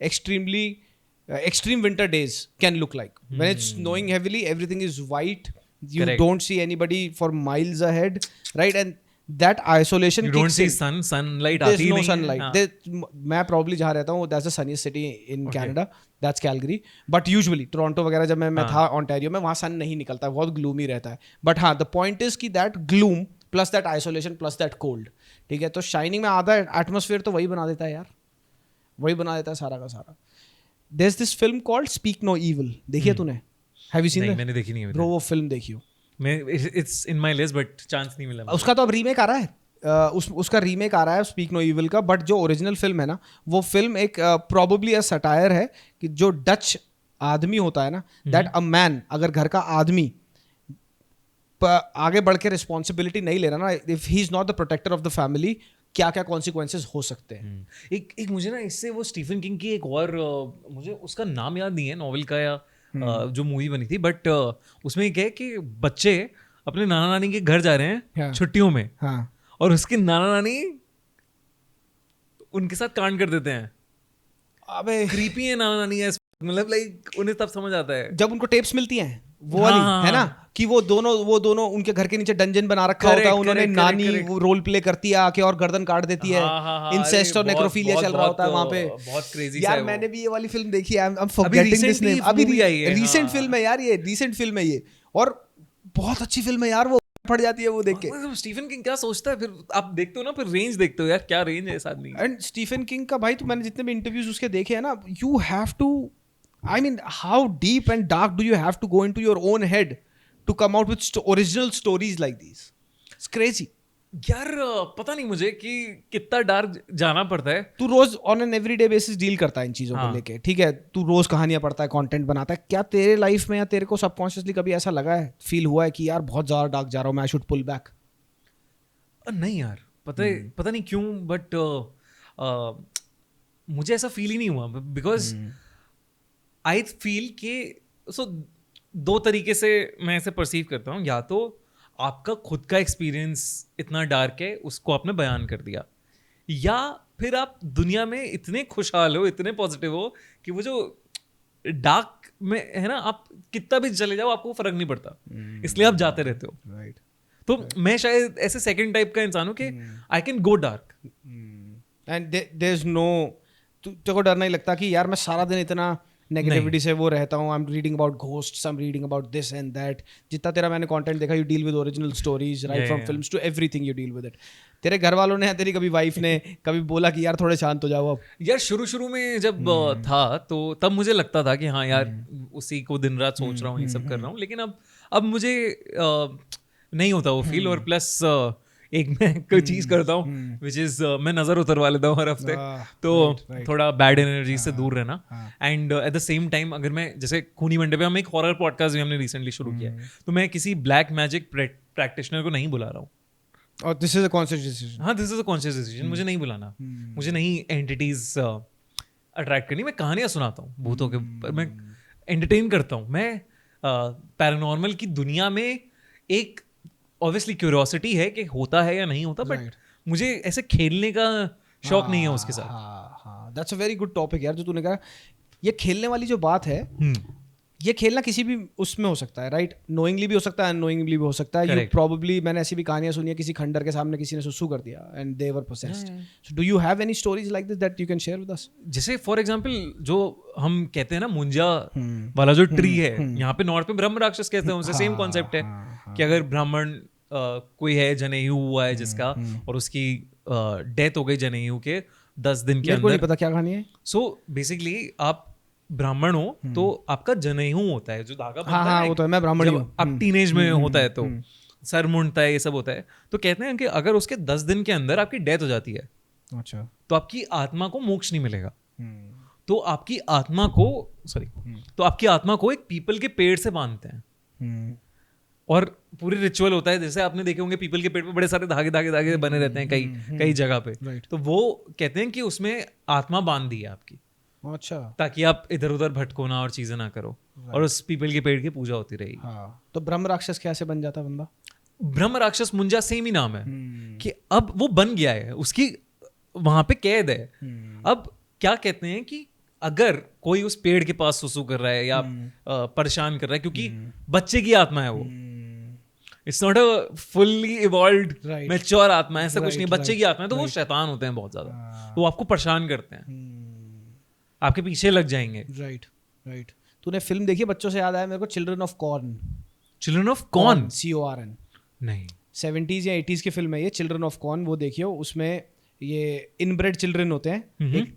extreme winter days can look like. When it's snowing heavily, everything is white. You Correct. don't see anybody for miles ahead, right? And that isolation You don't kicks see in. sunlight There's आती no नहीं है। sunlight. हाँ। मैं probably जहाँ रहता हूँ, that's the sunniest city in Canada. That's Calgary. But usually Toronto वगैरह जब मैं था Ontario में, वहाँ sun नहीं निकलता, बहुत gloomy रहता है. But हाँ, the point is कि that gloom plus that isolation plus that cold, ठीक है? तो Shining में आधा atmosphere तो वही बना देता है यार, वही बना देता है सारा का सारा। There's this film called Speak No Evil. देखिए तूने? Have you seen नहीं, that? मैंने देखी नहीं है। Bro, वो फिल्म देखियो। It's in my list but chance नहीं मिला। उसका तो अब रीमेक आ रहा है, उसका रीमेक आ रहा है स्पीक नो इविल का। बट जो ओरिजिनल फिल्म है ना, वो फिल्म एक प्रोबेबली अ सटायर है कि जो डच आदमी होता है ना, दैट अ मैन, अगर घर का आदमी आगे बढ़ के रिस्पॉन्सिबिलिटी नहीं ले रहा ना, if he is not the protector of the family, क्या क्या कॉन्सिक्वेंसेस हो सकते हैं। एक मुझे ना इससे वो स्टीफन किंग की एक और मुझे उसका नाम याद नहीं है नॉवेल का या जो मूवी बनी थी, बट उसमें क्या है कि बच्चे अपने नाना नानी के घर जा रहे हैं छुट्टियों में, और उसके नाना नानी उनके साथ कांड कर देते हैं। अबे क्रीपी है नाना नानी, मतलब लाइक उन्हें तब समझ आता है जब उनको टेप्स मिलती हैं वो वाली, है ना, कि वो दोनों उनके घर के नीचे डंजन बना रखा होता है, उन्होंने नानी वो रोल प्ले करती है आके और गर्दन काट देती है, इंसेस्ट और नेक्रोफिलिया चल रहा होता है वहां पे। बहुत क्रेजी यार, मैंने भी ये वाली फिल्म देखी है, I am forgetting this name. अभी रीसेंट फिल्म है यार, ये रीसेंट फिल्म है ये, और बहुत अच्छी फिल्म है यार, वो फट जाती है वो देख के। स्टीफन किंग क्या सोचता है, फिर आप देखते हो ना, फिर रेंज देखते हो यार, क्या रेंज है इस आदमी। एंड स्टीफन किंग का भाई, तो मैंने जितने भी इंटरव्यूज उसके देखे हैं ना, you have to, I mean, how deep and dark do you have to go into your own head to come out with original stories like these? It's crazy. यार पता नहीं मुझे कि कितना डार्क जाना पड़ता है। तू रोज on an everyday basis deal करता है इन चीजों को लेके, ठीक है? तू रोज कहानियां पढ़ता है, कंटेंट बनाता है। क्या तेरे लाइफ में या तेरे को सबकॉन्शियसली कभी ऐसा लगा है, फील हुआ है कि यार बहुत ज्यादा डार्क जा रहा हूँ, मैं आई शुड पुल बैक? नहीं यार, पता नहीं क्यों, बट मुझे ऐसा फील ही नहीं हुआ, बिकॉज आई फील कि दो तरीके से मैं ऐसे परसीव करता हूँ। या तो आपका खुद का एक्सपीरियंस इतना डार्क है, उसको आपने बयान कर दिया, या फिर आप दुनिया में इतने खुशहाल हो, इतने पॉजिटिव हो कि वो जो डार्क में है ना, आप कितना भी चले जाओ आपको फर्क नहीं पड़ता, इसलिए आप जाते रहते हो। राइट। तो मैं शायद ऐसे सेकंड टाइप का इंसान हूँ कि I can go dark, and there is no, तेरे को डर नहीं लगता कि यार मैं सारा दिन इतना नेगेटिविटी से वो रहता हूँ, I am reading about ghosts, I am reading about this and that. जितना तेरा मैंने कंटेंट देखा, you deal with original stories, right from films to everything, you deal with it. तेरे घर वालों ने या तेरी कभी वाइफ ने कभी बोला कि यार थोड़े शांत हो जाओ अब? यार शुरू में जब था तो तब मुझे लगता था कि हाँ यार उसी को दिन रात सोच रहा हूँ, ये सब कर रहा हूँ, लेकिन अब मुझे नहीं होता वो फील। और प्लस एक मैं कोई चीज करता हूँ विच इज मैं नजर उतरवा लेता हूँ हर हफ्ते, तो थोड़ा बैड एनर्जी से दूर रहना। And eight the same time अगर मैं जैसे खूनी मंडे पे हम एक हॉरर पॉडकास्ट भी हमने रिसेंटली शुरू किया है, तो मैं किसी ब्लैक मैजिक प्रैक्टिशनर को नहीं बुला रहा हूँ। और this is a conscious decision. हाँ, this is a conscious decision. मुझे नहीं बुलाना, मुझे नहीं एंटिटीज अट्रैक्ट करनी। मैं कहानियां सुनाता हूँ भूतों के, मैं एंटरटेन करता हूँ। मैं पैरानॉर्मल की दुनिया में एक ऑब्वियसली क्यूरियोसिटी है कि होता है या नहीं होता, बट मुझे ऐसे खेलने का शौक नहीं है उसके साथ। हाँ, that's a very good topic यार, जो तूने कहा। ये खेलने वाली जो बात है, हम्म, ये खेलना किसी भी उसमें हो सकता है, राइट? नोइंगली भी हो सकता है, अननोइंगली भी हो सकता है। You Correct. प्रॉब्ली, मैंने ऐसी भी कहानियां सुनी है, किसी खंडर के सामने किसी ने सुसु कर दिया and they were possessed. So do you have any stories like this that you can share with us? जैसे फॉर एग्जाम्पल जो हम कहते हैं ना मुंजा वाला जो ट्री है, यहाँ पे नॉर्थ में ब्रह्म राक्षस कहते हैं, उनसे सेम कॉन्सेप्ट है कि अगर ब्राह्मण कोई है, जनेयू हुआ है जिसका, और उसकी डेथ हो गई जनेयू के 10 दिन के मेरे को नहीं अंदर। पता क्या कहानी है। सो बेसिकली आप ब्राह्मण हो तो आपका जनेऊ होता है, जो धागा बनता हाँ, है वो तो है, मैं ब्राह्मण ही जब हूँ। आप टीनेज में होता है तो सर मुंडता है, ये सब होता है। तो कहते हैं कि अगर उसके 10 दिन के अंदर आपकी डेथ हो जाती है अच्छा। तो आपकी आत्मा को मोक्ष नहीं मिलेगा। तो आपकी आत्मा को तो आपकी आत्मा को एक पीपल के पेड़ से बांधते हैं, और पूरी रिचुअल होता है। जैसे आपने देखे होंगे पीपल के पेड़ पे बड़े सारे धागे धागे धागे बने रहते हैं कई जगह पे। Right. तो वो कहते हैं कि उसमें आत्मा बांध दी है आपकी, अच्छा। ताकि आप इधर उधर भटको ना और चीजें ना करो, और उस पीपल के पेड़ की पूजा होती रहेगी। हाँ, तो ब्रह्म राक्षस कैसे बन जाता बंदा? ब्रह्म राक्षस मुंजा सेम ही नाम है कि अब वो बन गया है, उसकी वहां पे कैद है। अब क्या कहते हैं कि अगर कोई उस पेड़ के पास सुसु कर रहा है या परेशान कर रहा है, क्योंकि बच्चे की आत्मा है वो, it's not a fully evolved Right. Mature आत्मा है, ऐसा कुछ नहीं, Right, बच्चे की आत्मा है। तो वो शैतान होते हैं बहुत ज्यादा, तो वो आपको परेशान करते हैं, आपके पीछे लग जाएंगे। Right, right. तूने फिल्म देखी है, बच्चों से याद आया मेरे को, children of corn? Children of corn? CORN। नहीं। 70s या 80s की फिल्म है ये, चिल्ड्रन ऑफ कॉर्न। वो देखियो, उसमें ये इनब्रेड चिल्ड्रन होते हैं,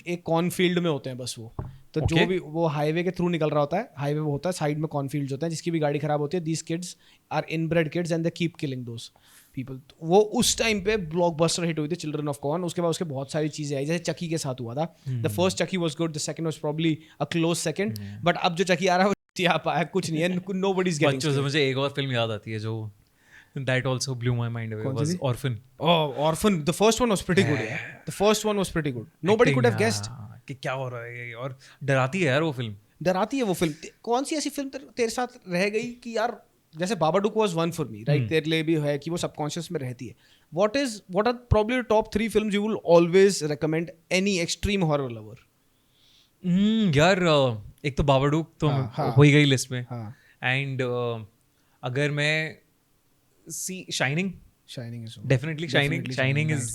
एक कॉर्न फील्ड में होते हैं बस वो। तो जो भी वो हाईवे के थ्रू निकल रहा होता है, हाईवे वो होता है, साइड में कॉर्न फील्ड्स होते हैं, जिसकी भी गाड़ी खराब होती है, these kids are inbred kids and they keep killing those people. वो उस टाइम पे ब्लॉकबस्टर हिट हुई थी चिल्ड्रन ऑफ कॉर्न। उसके बाद उसके बहुत सारी चीजें आई, जैसे चकी के साथ हुआ था। The first Chucky was good, the second was probably a close second, but अब जो चकी आ रहा है वो आप आया कुछ नहीं है, नोबडी इज गेटिंग। बच्चों से मुझे एक और फिल्म याद आती है जो that also blew my mind away, was Orphan. Oh, Orphan. The first one was pretty good, yeah. The first one was pretty good. Nobody could have guessed. कि क्या हो रहा है ये, और डराती है यार वो फिल्म। डराती है वो फिल्म। कौन सी ऐसी फिल्म तेरे साथ रह गई कि यार, जैसे Babadook was one for me, right? तेरे लिए भी है कि वो सबकॉन्शियस में रहती है। What are probably the top 3 films you will always recommend any extreme horror lover? यार एक तो बाबाडुक तो हो ही गई लिस्ट में, एंड अगर मैं shining is definitely Shining is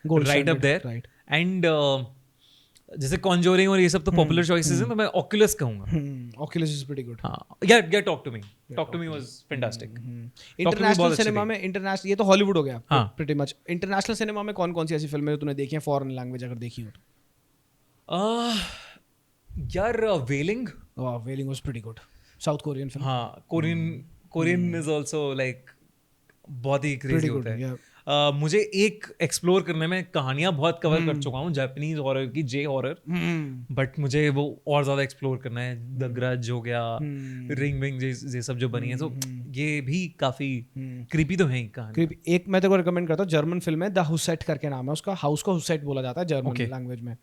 Gold right up standard, there, right. and जैसे कॉन्जोरिंग और ये सब तो पॉपुलर चॉइसेस हैं, तो मैं ऑक्यूलस कहूंगा। Oculus is pretty good. हाँ या talk to me was fantastic. International cinema में, इंटरनेशनल, ये तो हॉलीवुड हो गया हाँ। Pretty much. इंटरनेशनल सिनेमा में कौन कौन सी ऐसी फिल्में जो तूने देखी हैं फॉरेन लैंग्वेज, अगर देखी हो तो? यार wailing. Wailing was pretty good, South Korean film. हाँ, कोरियन इज आल्सो लाइक बहुत ही क्रेजी होता है। मुझे एक एक्सप्लोर करने में, कहानियां बहुत कवर कर चुका हूँ जापानीज हॉरर की, जे हॉरर, बट मुझे वो और ज्यादा एक्सप्लोर करना है। द ग्रज हो गया, रिंग विंग, ये सब जो बनी है, तो ये भी काफी क्रीपी तो है ही कहानी। एक मैं तेरे को रिकमेंड करता हूँ, जर्मन फिल्म है, द हुसेट करके नाम है उसका। हाउस को हुसेट बोला जाता है जर्मन लैंग्वेज में।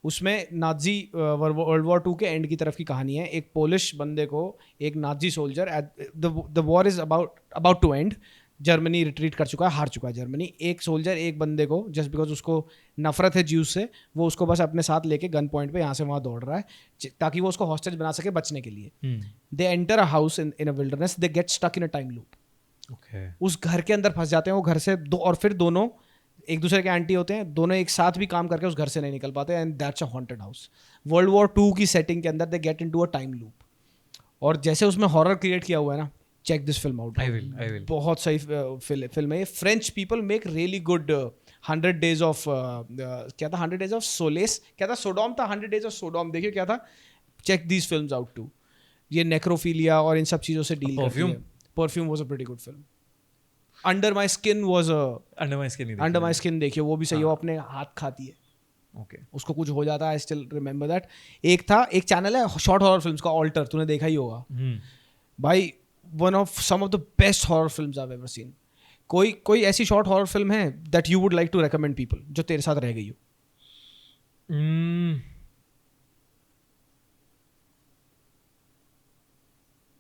उसमें नाजी वर्ल्ड वॉर 2 के एंड की तरफ की कहानी है। एक पोलिश बंदे को एक Nazi soldier, the war is about to end, Germany retreat कर चुका है, हार चुका है जर्मनी। एक सोल्जर एक बंदे को, जस्ट बिकॉज उसको नफरत है ज्यूज से, वो उसको बस अपने साथ लेके गन पॉइंट पे यहाँ से वहाँ दौड़ रहा है ताकि वो उसको हॉस्टेज बना सके बचने के लिए। They enter a house in a wilderness, they get stuck in a time loop. उस घर के अंदर फंस जाते हैं वो घर से और फिर दोनों एक दूसरे के एंटी होते हैं, दोनों एक साथ भी काम करके उस घर से नहीं निकल पाते, and that's a haunted house. World war 2 की सेटिंग के अंदर they get into a time loop, और जैसे उसमें हॉरर क्रिएट किया हुआ है ना, check this film out. I will. बहुत सही फिल्म है ये। French people make really good 100 days of क्या था, 100 डेज ऑफ सोलेस, क्या था, सोडोम था, 100 डेज ऑफ सोडोम। देखिए क्या था, check these films out too. ये नेक्रोफीलिया और इन सब चीज़ों से डील करती है। Perfume was a pretty good film. Under my skin was under my skin देखिए, वो भी सही है, वो अपने हाथ खाती है, ओके, उसको कुछ हो जाता है। I still remember that. एक था, एक चैनल है शॉर्ट हॉरर फिल्म्स का, ऑल्टर, तूने देखा ही होगा भाई। One of some of the best horror films I have ever seen. कोई ऐसी शॉर्ट हॉरर फिल्म है that you would like to recommend people, जो तेरे साथ रह गई हो?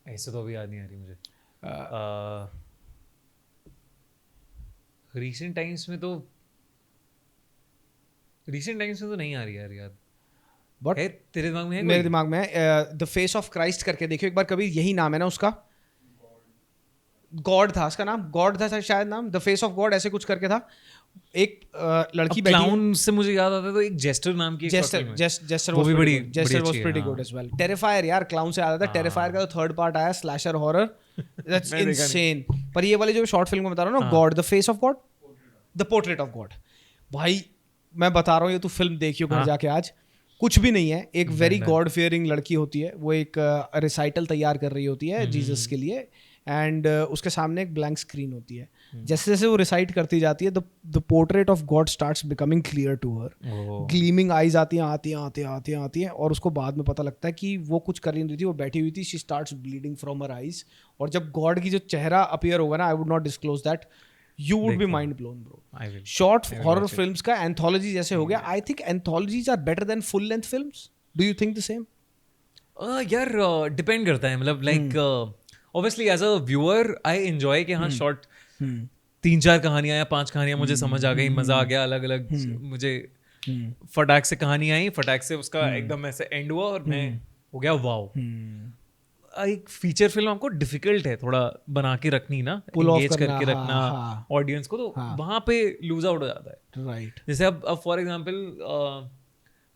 ऐसे तो अभी याद नहीं आ रही मुझे। रिसेंट टाइम्स में तो रिसेंट टाइम्स में तो नहीं आ रही यार याद। बट है तेरे दिमाग में है मेरे कोई? दिमाग में द फेस ऑफ क्राइस्ट करके देखियो एक बार कभी, यही नाम है ना उसका, गॉड था उसका नाम, गॉड था शायद नाम, द फेस ऑफ गॉड ऐसे कुछ करके था। एक लड़की बैठी है, क्लाउन से मुझे याद आता है तो एक जेस्टर नाम की एक short film है। जेस्टर वो भी बड़ी जेस्टर वाज अच्छी है, प्रीटी हाँ। Good as well. टेरिफायर यार, क्लाउन से आया था। टेरिफायर का तो थर्ड पार्ट आया, स्लैशर हॉरर, दैट्स मैं देखा इनसेन। पर ये वाली जो शॉर्ट फिल्म को बता रहा हूँ ना, हाँ। God the face of God, the portrait of God, भाई मैं बता रहा हूँ ये तू फिल्म देखियो घर हाँ। जाके आज। कुछ भी नहीं है, एक वेरी गॉड फियरिंग लड़की होती है, वो एक रिसाइटल तैयार कर रही होती है जीसस के लिए, एंड उसके सामने एक ब्लैंक स्क्रीन होती है। जैसे जैसे वो रिसाइट करती जाती है, the portrait of God starts becoming clear to her, gleaming eyes आती हैं, और उसको बाद में पता लगता है कि वो कुछ कर रही थी, वो बैठी हुई थी, she starts bleeding from her eyes. और जब गॉड की जो चेहरा अपीयर होगा ना, I would not disclose that, you would be mind blown bro. Short horror films का एंथोलॉजी जैसे हो गया, I think anthologies are better than full length films. Do you think the same? यार डिपेंड करता है, मतलब like obviously as a viewer I enjoy कि हाँ शॉर्ट 3-4 कहानियां या 5 कहानियां मुझे समझ आ गई, मजा आ गया, अलग अलग मुझे फटाक से कहानी आई, फटाक से उसका एकदम ऐसे एंड हुआ और मैं हो गया वाओ। एक फीचर फिल्म आपको डिफिकल्ट है थोड़ा बना के रखनी ना, Pull off एंगेज करना, करके हाँ, रखना हाँ। ऑडियंस को, तो वहां पे लूज आउट हो जाता है। राइट। जैसे अब फॉर एग्जांपल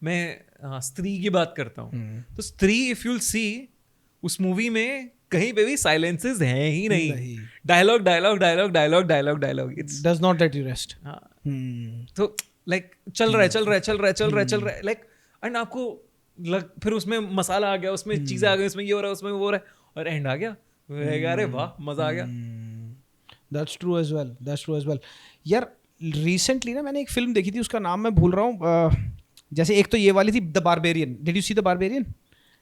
मैं स्त्री की बात करता हूँ, तो स्त्री इफ यूल सी, उस मूवी में कहीं पे भी साइलेंसेस हैं ही नहीं, dialogue dialogue dialogue dialogue dialogue dialogue, it's does not let you rest. तो लाइक चल रहा है लाइक, एंड आपको फिर उसमें मसाला आ गया, उसमें चीजें आ गई, उसमें ये हो रहा है, उसमें वो हो रहा है, और एंड आ गया, अरे वाह मजा आ गया। That's true as well. यार रिसेंटली ना मैंने एक फिल्म देखी थी, उसका नाम मैं भूल रहा हूँ। जैसे एक तो ये वाली थी the barbarian, did you see the barbarian?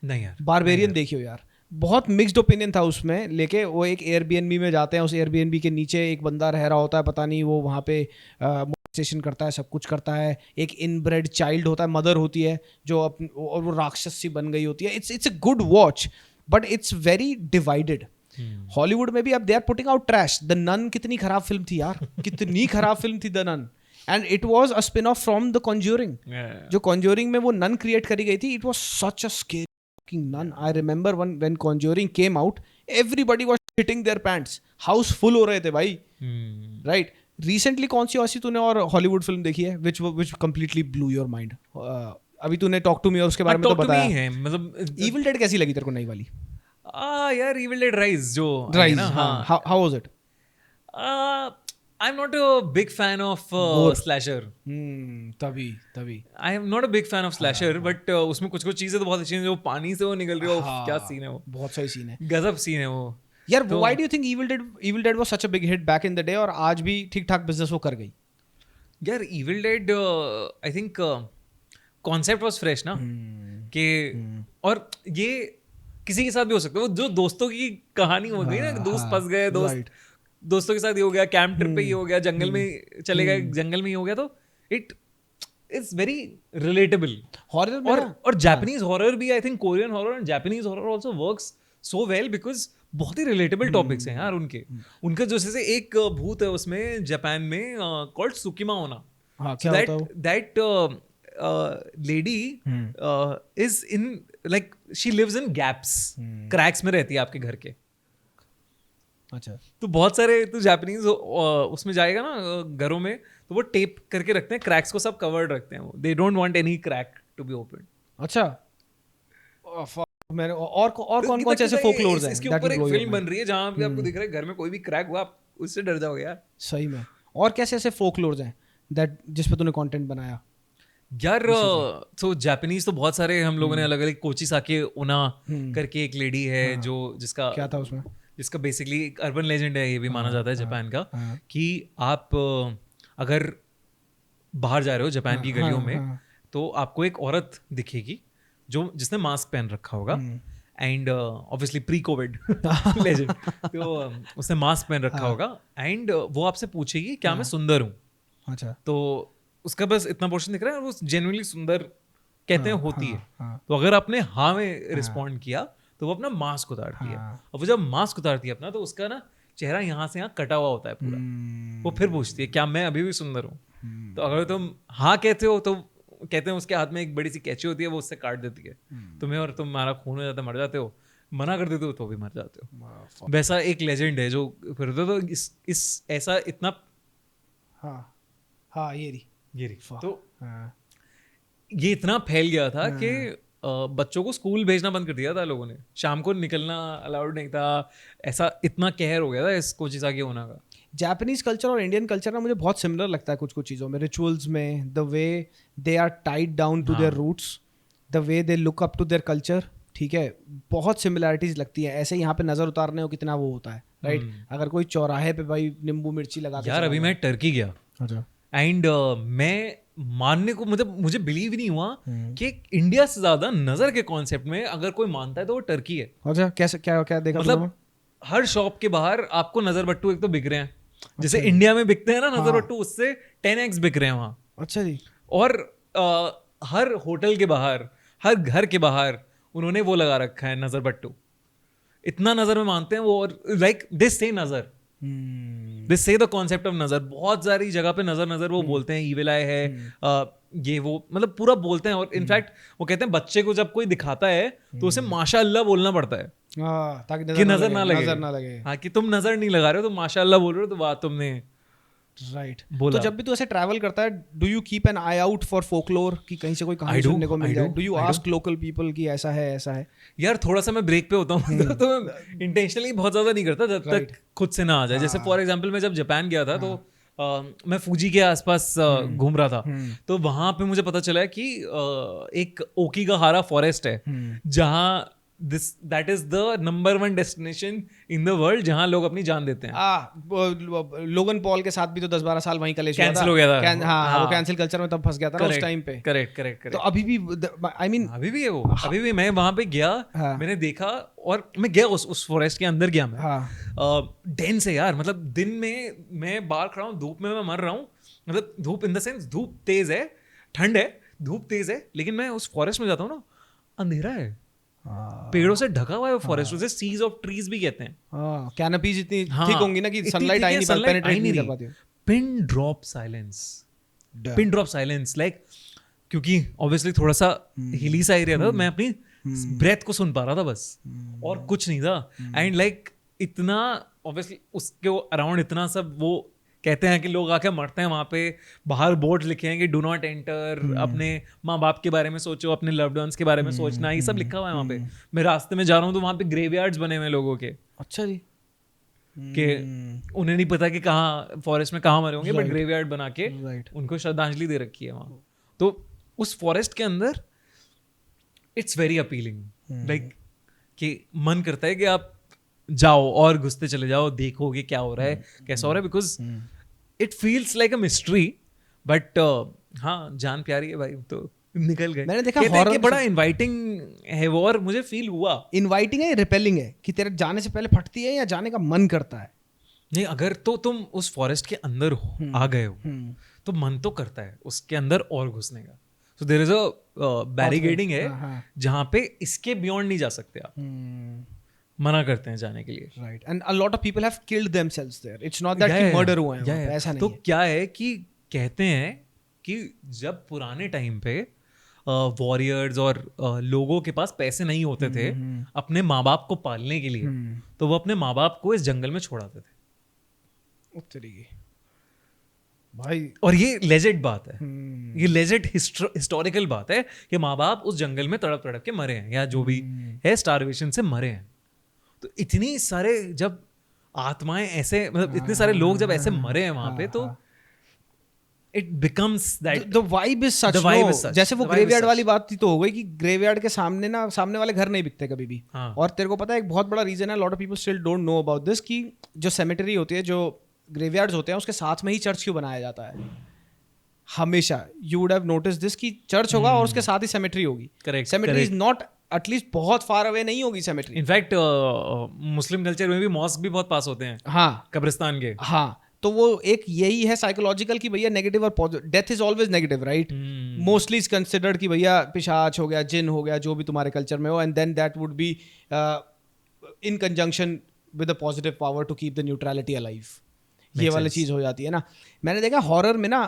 नहीं यार, बारबेरियन देखियो यार, बहुत मिक्स्ड ओपिनियन था उसमें। लेके वो एक एयरबीएनबी में जाते हैं, उस एयरबीएनबी के नीचे एक बंदा रह रहा होता है, पता नहीं वो वहाँ पे मोलेस्टेशन करता है, सब कुछ करता है। एक इनब्रेड चाइल्ड होता है, मदर होती है जो और वो राक्षस सी बन गई होती है। It's a good watch, but it's very divided. Hollywood में भी अब they are putting out trash. The nun कितनी खराब फिल्म थी यार, कितनी खराब फिल्म थी the nun, and it was a spin off from the conjuring. जो कॉन्ज्यूरिंग में वो नन क्रिएट करी गई थी, it was such a scary nun. I remember when conjuring came out, everybody was shitting their pants, house full हो रहे थे भाई, राइट। रिसेंटली कौन सी ऐसी तूने और हॉलीवुड फिल्म देखी है विच कंप्लीटली ब्लू योर माइंड? अभी तूने टॉक टू मी और उसके बारे में तो बताया है, मतलब इविल डेड कैसी लगी तेरे को नई वाली? यार इविल डेड राइज जो राइज, ना, हाँ, how was it? I am not a big fan of slasher. तभी I am not a big fan of slasher, but उसमें कुछ कुछ चीजें तो बहुत अच्छी हैं, जो पानी से वो निकल रही है, क्या सीन है वो, बहुत सही सीन है, गजब सीन है वो यार। Why do you think evil dead was such a big hit back in the day, और आज भी ठीक ठाक बिजनेस वो कर गई? यार Evil dead I think concept was fresh ना, कि और ये किसी के साथ भी हो सकता है, वो जो दोस्तों की कहानी हो गई ना, दोस्त फंस गए, दोस्तों के साथ ये हो गया, कैंप ट्रिप पे ये हो गया, जंगल में चले गए, जंगल में ही हो गया, तो it it's very relatable. Horror और जापानीज हॉरर भी, I think Korean horror and Japanese horror also works so well, because बहुत ही रिलेटेबल टॉपिक्स हैं यार उनके। उनका जैसे एक भूत है उसमें जापान में called Sukima Onna, that lady is in like she lives in gaps, cracks में रहती है आपके घर के। अच्छा, तो बहुत सारे तो जापानीज उसमें जाएगा ना घरों में, तो वो टेप करके रखते हैं, क्रैक्स को सब कवर्ड रखते हैं, वो they don't want any crack to be open. अच्छा, मैंने और कौन से ऐसे फोकलोर्स हैं? इसके ऊपर एक फिल्म बन रही है जहां पे आपको दिख रहा है घर में कोई भी क्रैक हुआ, आप उससे डर जाओगे यार, सही में। और कैसे ऐसे फोकलोर्स हैं दैट जिस पे तूने कंटेंट बनाया? यार तो जापानीज तो बहुत सारे हम लोगों ने अलग अलग, कोचिसाके ओना करके एक लेडी है, जो जिसका क्या था उसमें, जिसका बेसिकली एक अर्बन लेजेंड है, ये भी माना जाता है जापान का, कि आप अगर बाहर जा रहे हो जापान की गलियों में, तो आपको एक औरत दिखेगी जो जिसने मास्क पहन रखा होगा, and obviously pre Covid legend, तो उसने मास्क पहन रखा होगा, एंड वो आपसे पूछेगी क्या मैं सुंदर हूँ? अच्छा, तो उसका बस इतना पोर्शन दिख रहा है, वो जेन्युइनली सुंदर कहते हैं होती है। तो अगर आपने हाँ में रिस्पॉन्ड किया, तो वो अपना मास्क उतारती है, और वो जब मास्क उतारती है अपना, तो उसका ना चेहरा यहाँ से यहाँ कटा हुआ होता है पूरा। वो फिर पूछती है क्या मैं अभी भी सुंदर हूँ? तो अगर तुम हाँ कहते हो, तो कहते हैं उसके हाथ में एक बड़ी सी कैंची होती है, वो उससे काट देती है तुम्हें, और तुम्हारा खून हो जाता है, मर जाते हो, मना कर देते हो तो भी मर जाते हो। वैसा एक लेजेंड है जो फिर तो इस ऐसा इतना हाँ ये रही तो हाँ। ये इतना फैल गया था कि बच्चों को स्कूल भेजना बंद कर दिया था लोगों ने, शाम को निकलना अलाउड नहीं था, ऐसा इतना कहर हो गया था इस कोचिसाकी होना का। जापानीज कल्चर और इंडियन कल्चर ना मुझे बहुत सिमिलर लगता है कुछ कुछ चीज़ों में, रिचुअल्स में, the way they are tied down to their roots, the way they look up to their culture, ठीक है, बहुत सिमिलैरिटीज लगती है। ऐसे यहाँ पे नज़र उतारने हो कितना वो होता है, राइट? अगर कोई चौराहे पे भाई नींबू मिर्ची लगा के यार अभी मैं टर्की गया एंड मैं मानने को मतलब मुझे बिलीव नहीं हुआ कि इंडिया से ज्यादा नजर के कॉन्सेप्ट में अगर कोई मानता है तो वो टर्की है। अच्छा, कैसे क्या क्या देखा मतलब हर शॉप के बाहर आपको नजर बट्टू एक तो बिक रहे हैं, जैसे इंडिया में बिकते हैं ना नजर बट्टू, उससे 10x बिक रहे हैं वहाँ। अच्छा जी। और हर होटल के बाहर, हर घर के बाहर उन्होंने वो लगा रखा है नजर बट्टू, इतना नजर में मानते हैं वो। और लाइक दिस से नजर, दिस से द कॉन्सेप्ट ऑफ नजर, बहुत सारी जगह पे नजर नजर वो बोलते हैं, ईविल आई है, ये वो मतलब पूरा बोलते हैं। और इनफैक्ट वो कहते हैं बच्चे को जब कोई दिखाता है तो उसे माशाअल्लाह बोलना पड़ता है ताकि कि नजर ना लगे, नजर ना लगे। हाँ कि तुम नजर नहीं लगा रहे हो तो माशाअल्लाह बोल रहे हो, तो बात तुमने राइट बोला। तो जब भी तू ऐसे ट्रैवल करता है, do you keep an I out for folklore कि कहीं से कोई कहानी सुनने को मिल जाए? Do you ask local people कि ऐसा है ऐसा है? यार थोड़ा सा मैं ब्रेक पे होता हूँ तो मैं इंटेंशनली बहुत ज्यादा नहीं करता जब तक खुद से ना आ जाए। जैसे फॉर एग्जांपल मैं जब जापान गया था तो मैं फूजी के आसपास घूम रहा था, तो वहां पे मुझे पता चला कि एक ओकिगाहारा फॉरेस्ट है जहाँ that is the number 1 destination in the world जहां लोग अपनी जान देते हैं। लोगन पॉल के साथ भी तो 10-12 साल वहीं कलेश कैंसिल हो गया था। हाँ, वो कैंसिल कल्चर में तब फंस गया था ना उस टाइम पे। करेक्ट। तो अभी भी आई मीन अभी भी है वो, अभी भी मैं वहां पे गया, मैंने देखा, और मैं गया उस फॉरेस्ट के अंदर गया मैं। डेंस है यार, मतलब दिन में मैं बाहर खड़ा हूँ, धूप में मैं मर रहा हूँ, मतलब धूप इन द सेंस धूप तेज है, ठंड है, धूप तेज है, लेकिन मैं उस फॉरेस्ट में जाता हूँ ना, अंधेरा है, पेड़ों से ढका हुआ है वो फॉरेस्ट, उसे सीज ऑफ ट्रीज भी कहते हैं। कैनोपीज इतनी थिक होंगी ना कि सनलाइट आई नहीं, पेनिट्रेट नहीं कर पाती। पिन ड्रॉप साइलेंस, लाइक क्योंकि ऑब्वियसली थोड़ा सा हिली सा एरिया था, मैं अपनी ब्रेथ को सुन पा रहा था बस, और कुछ नहीं था। एंड लाइक इतना ऑब्वियसली उसके अराउंड इतना सब, वो कहते हैं कि लोग आके मरते हैं वहाँ पे, बाहर बोर्ड लिखे हैं कि डू नॉट एंटर, अपने माँ बाप के बारे में सोचो, अपने लव्ड वंस के बारे में सोचना, ये सब लिखा हुआ है वहाँ पे। मैं रास्ते में जा रहा हूँ तो वहाँ पे ग्रेवयार्ड्स बने हुए लोगों के। अच्छा जी। कि उन्हें नहीं पता कि कहाँ फॉरेस्ट में कहाँ मरे होंगे, बट ग्रेवयार्ड बना के उनको श्रद्धांजलि दे रखी है वहाँ। तो उस फॉरेस्ट के अंदर इट्स वेरी अपीलिंग, लाइक कि मन करता है कि आप जाओ और घुसते चले जाओ, देखोगे क्या हो रहा है, कैसा हो रहा है, because it feels like a mystery, but हाँ जान प्यारी है भाई, तो निकल गए। मैंने देखा हॉरर बड़ा इनवाइटिंग है वो, और मुझे फील हुआ। इनवाइटिंग है, रिपेलिंग है, कि तेरे जाने से पहले फटती है या जाने का मन करता है? नहीं, अगर तो तुम उस फॉरेस्ट के अंदर आ गए हो तो मन तो करता है उसके अंदर और घुसने का। So there is a barricading है जहाँ पे इसके बियॉन्ड नहीं जा सकते आप, मना करते हैं जाने के लिए। Right, and a lot of people have killed themselves there, it's not that कि मर्डर हुआ है, ऐसा नहीं तो है। क्या है कि कहते हैं कि जब पुराने टाइम पे वॉरियर्स और लोगों के पास पैसे नहीं होते थे अपने माँ बाप को पालने के लिए, तो वो अपने माँ बाप को इस जंगल में छोड़ाते थे भाई। और ये लेजेंड बात है, ये लेजेंड हिस्टोरिकल बात है कि माँ बाप उस जंगल में तड़प तड़प के मरे हैं, या जो भी है स्टारवेशन से मरे हैं। तो इतनी सारे जब आत्माएं ऐसे, मतलब इतने सारे लोग जब ऐसे मरे हैं वहां पे, तो it becomes that the vibe is such. जैसे वो ग्रेवयार्ड वाली बात थी तो हो गई कि ग्रेवयार्ड के सामने ना, सामने वाले घर नहीं बिकते कभी भी। और तेरे को पता है एक बहुत बड़ा रीजन है, lot of people still don't know about this, कि जो सेमेटरी होती है, जो ग्रेवयार्ड्स होते हैं, उसके साथ में ही चर्च क्यों बनाया जाता है हमेशा? You would have notice this कि चर्च होगा और उसके साथ ही सेमेटरी होगी। Correct, cemetery is not, at least बहुत फार अवे नहीं होगी सेमेटरी। इनफैक्ट मुस्लिम कल्चर में भी मॉस्क भी बहुत पास होते हैं, हाँ, कब्रिस्तान के। हाँ, तो वो एक यही है साइकोलॉजिकल कि भैया नेगेटिव और positive, death is always negative, right? Mostly is considered कि भैया पिशाच हो गया, जिन हो गया, जो भी तुम्हारे कल्चर में हो, and then that would be in conjunction with a positive power to keep the neutrality alive. ये वाली चीज हो जाती है ना। मैंने देखा हॉरर में ना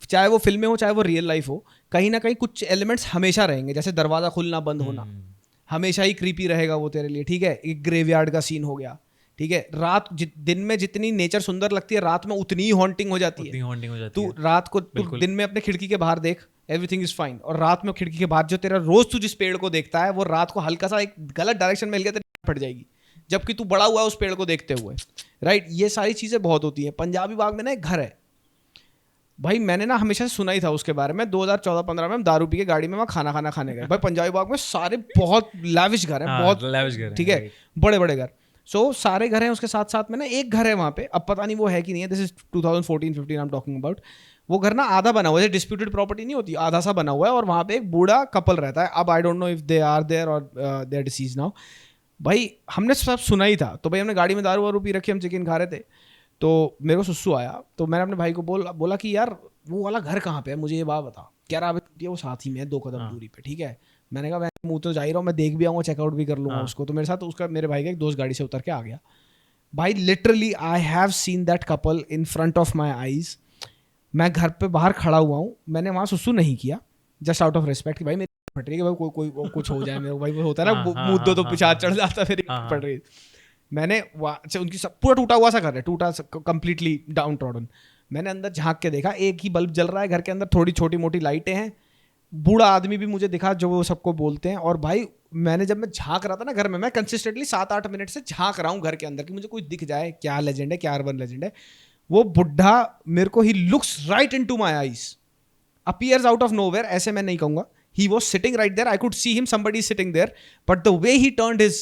चाहे वो फिल्में हो चाहे वो रियल लाइफ हो, कहीं ना कहीं कुछ एलिमेंट्स हमेशा रहेंगे, जैसे दरवाजा खुलना बंद होना हमेशा ही क्रीपी रहेगा वो तेरे लिए, ठीक है। एक ग्रेवयार्ड का सीन हो गया, ठीक है। रात दिन में जितनी नेचर सुंदर लगती है, रात में उतनी ही हॉन्टिंग हो जाती है। तू रात को तू दिन में अपने खिड़की के बाहर देख, एवरीथिंग इज फाइन, और रात में खिड़की के बाहर जो तेरा रोज तू जिस पेड़ को देखता है वो रात को हल्का सा एक गलत डायरेक्शन में हिल गया तो फट जाएगी, जबकि तू बड़ा हुआ है उस पेड़ को देखते हुए, राइट। ये सारी चीजें बहुत होती हैं। पंजाबी बाग में ना एक घर है भाई, मैंने ना हमेशा से सुना ही था उसके बारे में। 2014-15 में हम दारू पी के गाड़ी में वहाँ खाना खाने गए भाई। पंजाबी बाग में सारे बहुत लैविश घर है, बहुत लैविश घर, ठीक है, बड़े बड़े घर। सो सारे घर हैं, उसके साथ साथ में ना एक घर है वहाँ पे, अब पता नहीं वो है कि नहीं है, this is 2014-15 I am talking about. वो घर ना आधा बना हुआ है, डिस्प्यूटेड प्रॉपर्टी नहीं होती, आधा सा बना हुआ है, और वहाँ पे एक बूढ़ा कपल रहता है। अब I don't know if they are there और दे आर डिसीज नाउ। भाई हमने सब सुना ही था, तो भाई हमने गाड़ी में दारू वारू पी रखी, हम चिकन खा रहे थे, तो मेरे को सुस्सू आया, तो मैंने अपने भाई को बोला कि यार वो वाला घर कहाँ पे है, मुझे ये बात बता। कह रहा है वो साथ ही में है, 2 कदम दूरी पे, ठीक है। मैंने कहा मैं मुँह तो जा ही रहा हूँ, मैं देख भी आऊँगा, चेकआउट भी कर लूँगा उसको। तो मेरे साथ उसका, मेरे भाई का एक दोस्त गाड़ी से उतर के आ गया। भाई literally I have seen that couple in front of my eyes. मैं घर पे बाहर खड़ा हुआ हूँ, मैंने वहाँ सुस्सू नहीं किया, जस्ट आउट ऑफ रिस्पेक्ट कि भाई मेरी फट रही है, भाई कोई कुछ हो जाए मेरे को, भाई वो होता है ना मुँह दो तो पिछाड़ चढ़ जाता, फिर फट रही। मैंने वहाँ उनकी सब पूरा टूटा हुआ सा घर है, टूटा कंप्लीटली डाउन ट्रॉडन। मैंने अंदर झांक के देखा, एक ही बल्ब जल रहा है घर के अंदर, थोड़ी छोटी मोटी लाइटें हैं, बूढ़ा आदमी भी मुझे दिखा जो वो सबको बोलते हैं। और भाई मैंने जब मैं झांक रहा था ना घर में, मैं कंसिस्टेंटली 7-8 मिनट से झांक रहा हूँ घर के अंदर कि मुझे कुछ दिख जाए, क्या लेजेंड है, क्या अर्बन लेजेंड है। वो बुढ़ा मेरे को, he looks right into my eyes, appears out of nowhere, ऐसे मैं नहीं कहूंगा, he was sitting right there, I could see him, somebody sitting there, but the way he turned his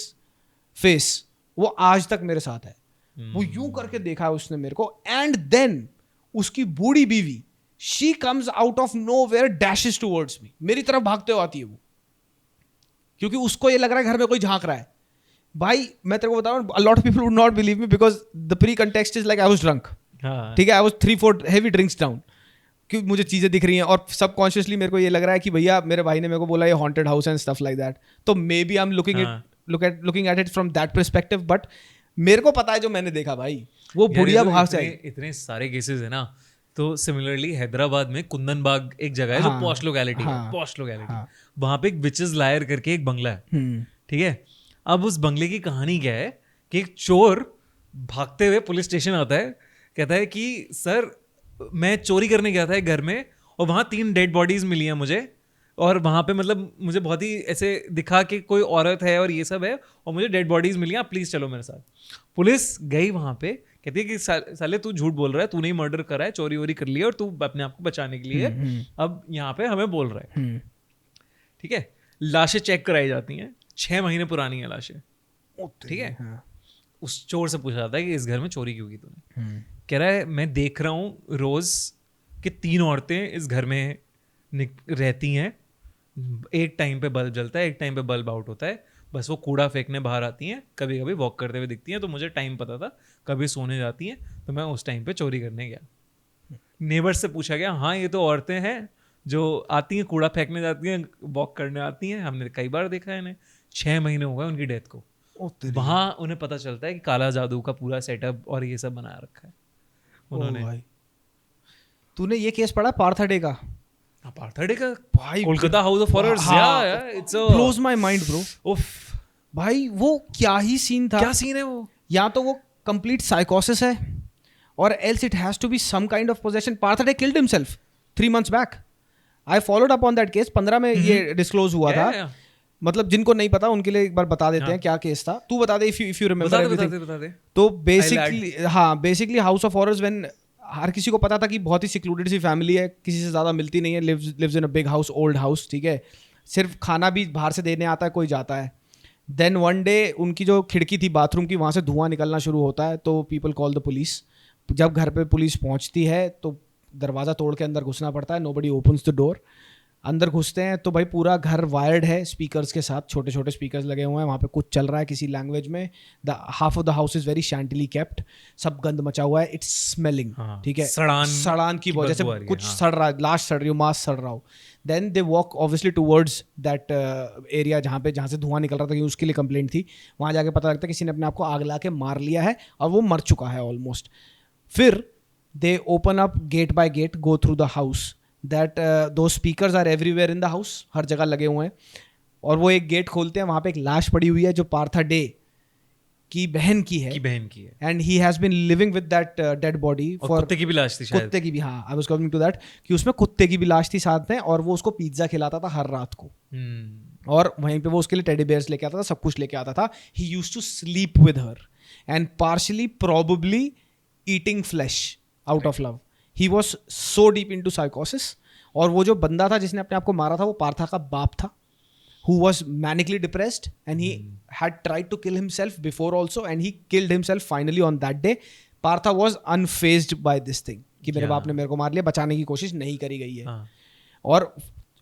face, वो आज तक मेरे साथ है। वो यूं करके देखा है उसने मेरे को, एंड देन उसकी बूढ़ी बीवी, she comes out of nowhere, dashes towards me, मेरी तरफ भागते हुए आती है वो, क्योंकि उसको ये लग रहा है घर में कोई झांक रहा है। भाई मैं तेरे को बता रहा हूँ, a lot of people would not believe me because the pre-context is like I was drunk, ठीक है, I was 3-4 heavy drinks down, क्योंकि मुझे चीजें दिख रही हैं, और सबकॉन्शियसली मेरे को ये लग रहा है कि भैया मेरे भाई ने मेरे को बोला ये haunted house and stuff like that, तो maybe I am looking at it from that perspective, but मेरे को पता है जो मैंने देखा भाई, वो बुढ़िया भाग से। इतने सारे केसेस है ना, तो सिमिलरली हैदराबाद में कुंदन बाग एक जगह है जो पॉश लोकेलिटी है, पॉश लोकेलिटी, वहां पे एक विचेस लायर करके एक बंगला है, ठीक है। अब उस बंगले की कहानी क्या है कि एक चोर भागते हुए पुलिस स्टेशन आता है, कहता है कि सर मैं चोरी करने गया था एक घर में, और वहाँ 3 डेड बॉडीज मिली हैं मुझे, और वहाँ पे मतलब मुझे बहुत ही ऐसे दिखा कि कोई औरत है और ये सब है, और मुझे डेड बॉडीज मिली हैं, आप प्लीज चलो मेरे साथ। पुलिस गई वहाँ पे, कहती है कि साले तू झूठ बोल रहा है, तूने ही मर्डर करा है, चोरी वोरी कर लिया, और तू अपने आप को बचाने के लिए अब यहाँ पे हमें बोल रहा है, ठीक है। लाशें चेक कराई जाती हैं, 6 महीने पुरानी है लाशें, ठीक है। उस चोर से पूछा जाता है कि इस घर में चोरी क्यों की तूने, कह रहा है मैं देख रहा हूँ रोज कि 3 औरतें इस घर में रहती हैं, एक टाइम पे बल्ब जलता है, एक टाइम पे बल्ब आउट होता है, बस वो कूड़ा फेंकने बाहर आती हैं, कभी कभी वॉक करते हुए दिखती हैं, तो मुझे टाइम पता था, कभी सोने जाती हैं, तो मैं उस टाइम पे चोरी करने गया। नेबर्स से पूछा गया, हाँ ये तो औरतें हैं जो आती हैं, कूड़ा फेंकने जाती हैं, वॉक करने आती हैं, हमने कई बार देखा है इन्हें, 6 महीने हो गए उनकी डेथ को। वहाँ उन्हें पता चलता है कि काला जादू का पूरा सेटअप और ये सब बनाया रखा है उन्होंने। तूने ये केस पढ़ा पार्थडे का? पार्थडे का भाई, Kolkata house of horrors, it's blows my mind bro. उफ भाई वो क्या ही सीन था, क्या सीन है वो, या तो वो कंप्लीट साइकोसिस है, और else it has to be some kind of possession. पार्थडे killed himself 3 months back, I followed up on that case, 15 में ये डिस्क्लोज हुआ था। मतलब जिनको नहीं पता उनके लिए एक बार बता देते हैं क्या केस था। तू बता दे इफ यू रिमेंबर एवरीथिंग। तो basically house of horrors, when हर किसी को पता था कि बहुत ही सिक्लूडेड सी फैमिली है, किसी से ज़्यादा मिलती नहीं है, lives in a big house, old house, ठीक है, सिर्फ खाना भी बाहर से देने आता है, कोई जाता है। देन वन डे उनकी जो खिड़की थी बाथरूम की, वहाँ से धुआं निकलना शुरू होता है, तो पीपल कॉल द पुलिस। जब घर पे पुलिस पहुँचती है तो दरवाज़ा तोड़ के अंदर घुसना पड़ता है, नोबडी ओपन्स द डोर। अंदर घुसते हैं तो भाई पूरा घर वायर्ड है स्पीकर्स के साथ, छोटे छोटे स्पीकर्स लगे हुए हैं, वहाँ पे कुछ चल रहा है किसी लैंग्वेज में। The half of the house is very shabbily kept, सब गंद मचा हुआ है, इट्स स्मेलिंग, ठीक है, सड़ान की वजह से कुछ सड़ रहा है, लाश सड़ रही हो, मांस सड़ रहा हो। Then they walk obviously towards that area जहाँ से धुआं निकल रहा था, उसके लिए कंप्लेंट थी। वहाँ जाके पता लगता है किसी ने अपने आप को आग ला के मार लिया है और वो मर चुका है ऑलमोस्ट। फिर they open up gate by gate, go through the house. That those speakers are everywhere in the house, हर जगह लगे हुए हैं. और वो एक गेट खोलते हैं, वहाँ पे एक लाश पड़ी हुई है जो पार्था डे की बहन की है. And he has been living with that dead body for. कुत्ते की भी लाश थी शायद. कुत्ते की भी, हाँ, I was coming to that, कि उसमें कुत्ते की भी लाश थी साथ में, और वो उसको पिज्जा खिलाता था हर रात को. और वहीं पे वो उसके लिए टेडी बेयर्स लेके आता था, सब कुछ लेके आता था. He used to sleep with her and partially probably eating flesh out of love. He was so deep into साइकोसिस. और वो जो बंदा था जिसने अपने आप को मारा था, वो पार्था का बाप था, who was manically depressed, and he had tried to kill himself before also, and he killed himself finally on that day. Partha was unfazed by this thing कि मेरे बाप ने मेरे को मार लिया, बचाने की कोशिश नहीं करी गई है. और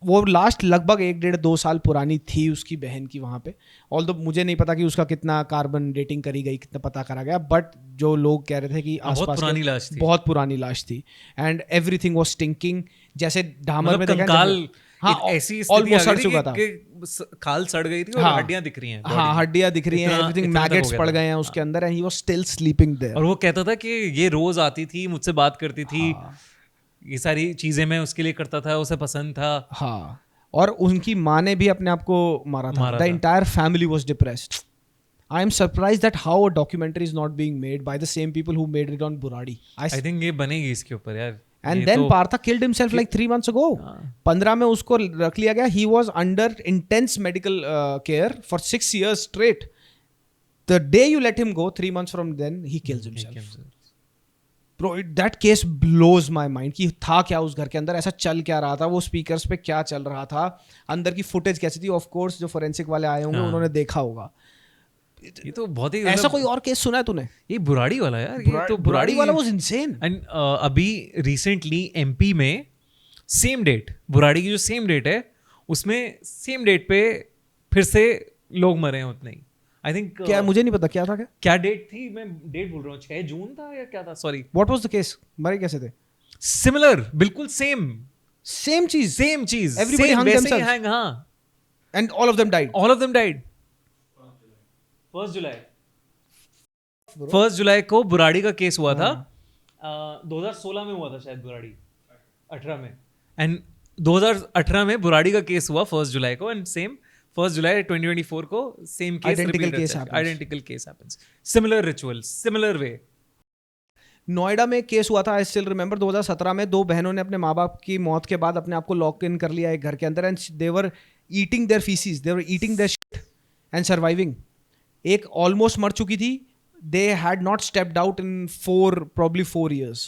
वो लास्ट लगभग 1-1.5-2 साल पुरानी थी उसकी बहन की वहाँ पे. ऑल्दो मुझे नहीं पता कि उसका कितना कार्बन डेटिंग करी गई, कितना पता करा गया, बट जो लोग कह रहे थे कि आसपास बहुत पुरानी लाश थी. एंड एवरीथिंग वाज स्टिंकिंग, जैसे ढामर में देखा. हाँ, ऐसी स्थिति सड़ चुका था, खाल सड़ गई थी और हड्डियां दिख रही हैं. हाँ, हड्डियां दिख रही हैं, एवरीथिंग, मैगेट्स पड़ गए हैं उसके अंदर, and he was still sleeping there. और वो कहता था कि ये रोज आती थी, मुझसे बात करती थी, ये सारी चीजें मैं उसके लिए करता था, उसे पसंद था. हाँ, और उनकी माँ ने भी अपने आप को मारा था. The entire family was depressed. I am surprised that how a documentary is not being made by the same people who made it on Buradi. I think ये बनेगी इसके ऊपर यार. And then Partha killed himself like 3 months ago. 15 में उसको रख लिया गया. He was under intense medical care for 6 years straight. The day you let him go, 3 months from then, he kills himself. Bro, that case blows my mind. कि था क्या उस घर के अंदर, ऐसा चल क्या रहा था, वो स्पीकर्स पे क्या चल रहा था, अंदर की फुटेज कैसी थी. ऑफ कोर्स जो फोरेंसिक वाले आए होंगे उन्होंने देखा होगा. ये तो बहुत ही ऐसा कोई और केस सुना है तूने? ये बुराड़ी वाला यार, ये तो बुराड़ी वाला वाज इनसेन. एंड अभी रिसेंटली एमपी में सेम डेट, बुराड़ी की जो सेम डेट है उसमें सेम डेट पे फिर से लोग मरे हैं उतने ही. आई थिंक क्या, मुझे नहीं पता क्या था. क्या डेट थी, मैं डेट बोल रहा हूँ, 6 जून था या क्या था, sorry. What was the case? मरे कैसे थे? सिमिलर, बिल्कुल सेम चीज. एवरीबडी हंग देमसेल्व्स. हाँ, and all of them died. 1 जुलाई को बुराड़ी का केस हुआ था. 2016 में हुआ था शायद, बुराड़ी 18 में. एंड 2018 में बुराड़ी का केस हुआ 1 जुलाई को, एंड सेम 1 जुलाई 2024 को same case, identical case happens. Similar ritual, similar way. Noida में केस हुआ था, आई स्टिल रिमेंबर. 2017 में 2 बहनों ने अपने माँ बाप की मौत के बाद अपने आप को लॉक इन कर लिया एक घर के अंदर, and they were eating their feces, they were eating their shit and surviving. एक ऑलमोस्ट मर चुकी थी. They had not stepped out in 4 years.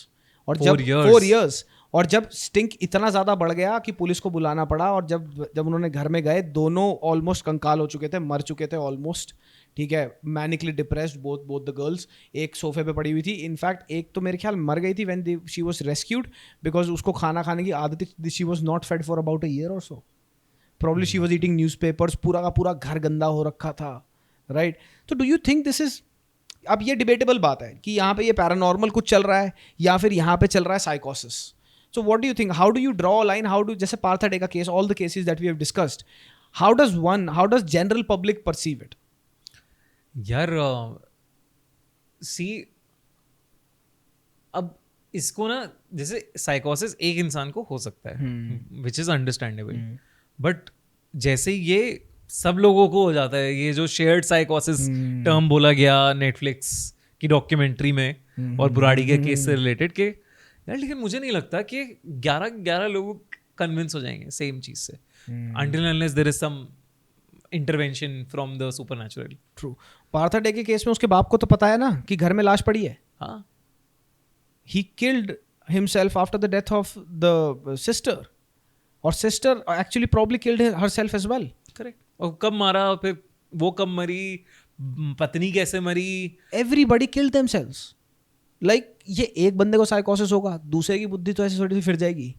और जब 4 years, और जब स्टिंक इतना ज़्यादा बढ़ गया कि पुलिस को बुलाना पड़ा, और जब उन्होंने घर में गए, दोनों ऑलमोस्ट कंकाल हो चुके थे, मर चुके थे ऑलमोस्ट. ठीक है, मैनिकली डिप्रेस्ड बोथ द गर्ल्स. एक सोफे पे पड़ी हुई थी. इनफैक्ट एक तो मेरे ख्याल मर गई थी when she was rescued, because उसको खाना खाने की आदत थी. She was not fed for about a year or so. Probably she was eating newspapers. पूरा का पूरा घर गंदा हो रखा था. राइट. तो do you think this is, अब ये डिबेटेबल बात है कि यहाँ पे ये पैरानॉर्मल कुछ चल रहा है या फिर यहाँ पे चल रहा है साइकोसिस. So what do you think, how do you draw a line, how do, जैसे पार्था डे का case, all the cases that we have discussed, how does general public perceive it? यार सी, अब इसको ना, जैसे साइकोसिस एक इंसान को हो सकता है, विच इज अंडरस्टैंडेबल, बट जैसे ये सब लोगों को हो जाता है, ये जो शेयर्ड साइकोसिस टर्म बोला गया नेटफ्लिक्स की डॉक्यूमेंट्री में और बुराड़ी के केस से रिलेटेड के यार, लेकिन मुझे नहीं लगता कि 11 लोग कन्विंस हो जाएंगे सेम चीज से, until unless there is some intervention from the supernatural. True. Partha day के केस में उसके बाप को तो पता है ना कि घर में लाश पड़ी है. हाँ. He killed himself after the death of the sister, और sister actually probably killed herself as well. Correct. और कब मारा, फिर वो कब मरी, पत्नी कैसे मरी? Everybody killed themselves. Like ये एक बंदे को साइकोसिस होगा, दूसरे की बुद्धि तो ऐसे थोड़ी सी फिर जाएगी.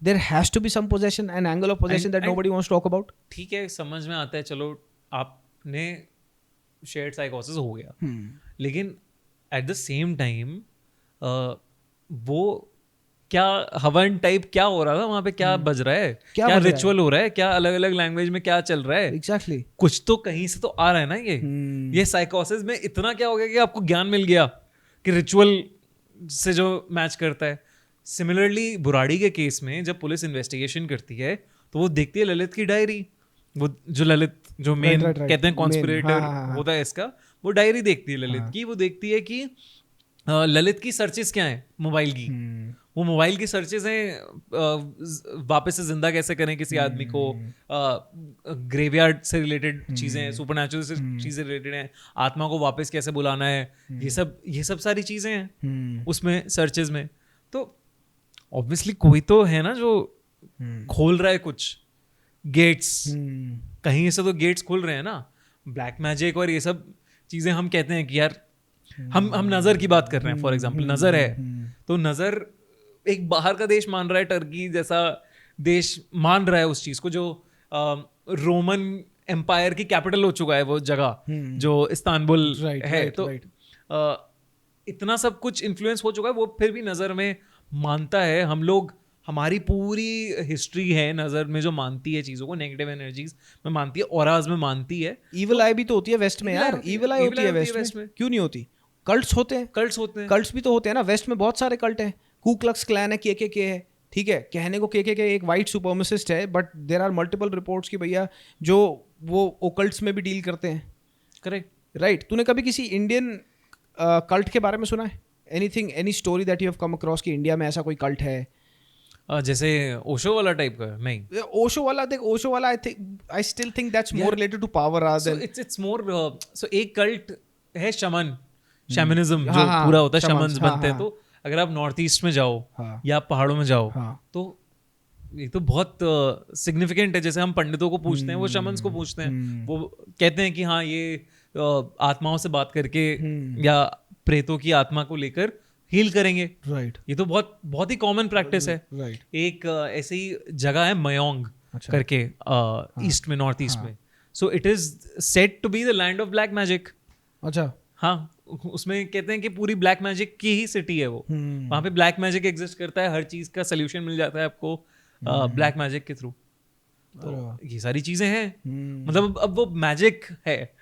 There has to be some possession, an angle of possession that nobody wants to talk about. ठीक है, समझ में आता है, चलो आपने शेयर्ड साइकोसिस हो गया, लेकिन एट द सेम टाइम वो क्या हवन टाइप क्या हो रहा था वहां पे, क्या बज रहा है, क्या रिचुअल हो रहा है, क्या अलग अलग लैंग्वेज में क्या चल रहा है. Exactly. कुछ तो कहीं से तो आ रहा है ना. ये साइकोसिस में इतना क्या हो गया कि आपको ज्ञान मिल गया कि रिचुअल से जो मैच करता है। सिमिलरली बुराड़ी के केस में जब पुलिस इन्वेस्टिगेशन करती है तो वो देखती है ललित की डायरी, वो जो ललित जो मेन right. कहते हैं कॉन्स्पिरेटर हाँ. होता है इसका, वो डायरी देखती है ललित की। वो देखती है कि ललित की सर्चेस क्या हैं मोबाइल की। वो मोबाइल की सर्चेस हैं वापस से जिंदा कैसे करें किसी आदमी को, ग्रेवयार्ड से रिलेटेड चीज़ें हैं, सुपरनैचुरल से चीज़ें रिलेटेड हैं, आत्मा को वापस कैसे बुलाना है, ये सब सारी चीज़ें हैं उसमें सर्चेस में। तो ऑब्वियसली कोई तो है ना जो खोल रहा है कुछ गेट्स, कहीं से तो गेट्स खुल रहे हैं ना। ब्लैक मैजिक और ये सब चीज़ें हम कहते हैं कि यार हम नज़र की बात कर रहे हैं। फॉर एग्जांपल नज़र है, तो नज़र एक बाहर का देश मान रहा है, टर्की जैसा देश मान रहा है उस चीज़ को, जो रोमन एम्पायर की कैपिटल हो चुका है वो जगह जो इस्तांबुल है। तो इतना सब कुछ इन्फ्लुएंस हो चुका है, वो फिर भी नज़र में मानता है। हम लोग, हमारी पूरी हिस्ट्री है नज़र में जो मानती है चीज़ों को, नेगेटिव एनर्जीज में मानती है, ऑराज में मानती है। ईविल आई भी तो होती है वेस्ट में यार, ईविल आई होती है वेस्ट में, क्यों नहीं होती? कल्ट्स होते हैं, कल्ट्स भी तो होते हैं ना वेस्ट में, बहुत सारे कल्ट हैं। कू क्लक्स क्लैन है, के है, ठीक है, कहने को के एक वाइट सुपरमिसिस्ट है, but there are multiple reports कि भैया जो वो ओकल्ट्स में भी डील करते हैं। Correct, right. तूने कभी किसी इंडियन कल्ट के बारे में सुना है? Anything, any story that you have come across कि इंडिया में ऐसा कोई कल्ट है? जैसे ओशो वाला टाइप का? नहीं, ओशो वाला देख, ओशो वाला I still think that's more related to power rather than it's more. So एक कल्ट है शैमनिज्म जो पूरा होता है, शमन्स बनते हैं। तो अगर आप नॉर्थ ईस्ट में जाओ या आप पहाड़ों में जाओ तो ये तो बहुत सिग्निफिकेंट है। जैसे हम पंडितों को पूछते हैं, वो शमन्स को पूछते हैं, वो कहते हैं कि हाँ ये आत्माओं से बात करके या प्रेतों की आत्मा को लेकर हील करेंगे। राइट, ये तो बहुत ही कॉमन प्रैक्टिस है। राइट, एक ऐसी जगह है मयोंग करके ईस्ट में, नॉर्थ ईस्ट में। So it is said to be the land of black magic. अच्छा, हाँ, उसमें कहते हैं कि पूरी ब्लैक मैजिक की ही सिटी है वो। वहाँ पे ब्लैक मैजिक एग्जिस्ट करता है, हर चीज का सोल्यूशन मिल जाता है आपको ब्लैक मैजिक के थ्रू। तो ये सारी चीजें हैं, मतलब अब वो मैजिक है।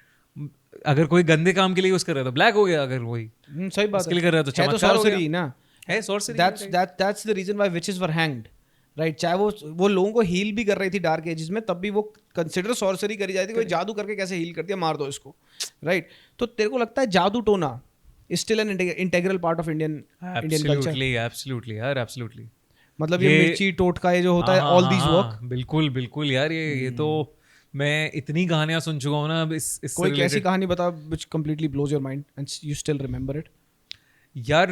अगर कोई गंदे काम के लिए यूज कर रहा है तो ब्लैक हो गया, अगर वही सही बात के लिए कर रहा है तो चमत्कार हो गया ना। है sorcery, that's the reason why witches were hanged. Right, चाहे वो लोगों को हील भी कर रही थी डार्क एजेस में, तब भी वो कंसिडर सॉर्सरी करी जाती थी। कोई जादू करके कैसे हील कर दिया, मार दो इसको। राइट, तो तेरे को लगता है जादू टोना is still an integral part of Indian culture? Absolutely यार, एब्सोल्युटली। मतलब ये मिर्ची टोटका ये जो होता है, ऑल दीज वर्क। बिल्कुल यार, ये तो मैं इतनी कहानियां सुन चुका हूँ ना। अब इस कोई कैसी कहानी बता which completely blows your mind and you still remember it? यार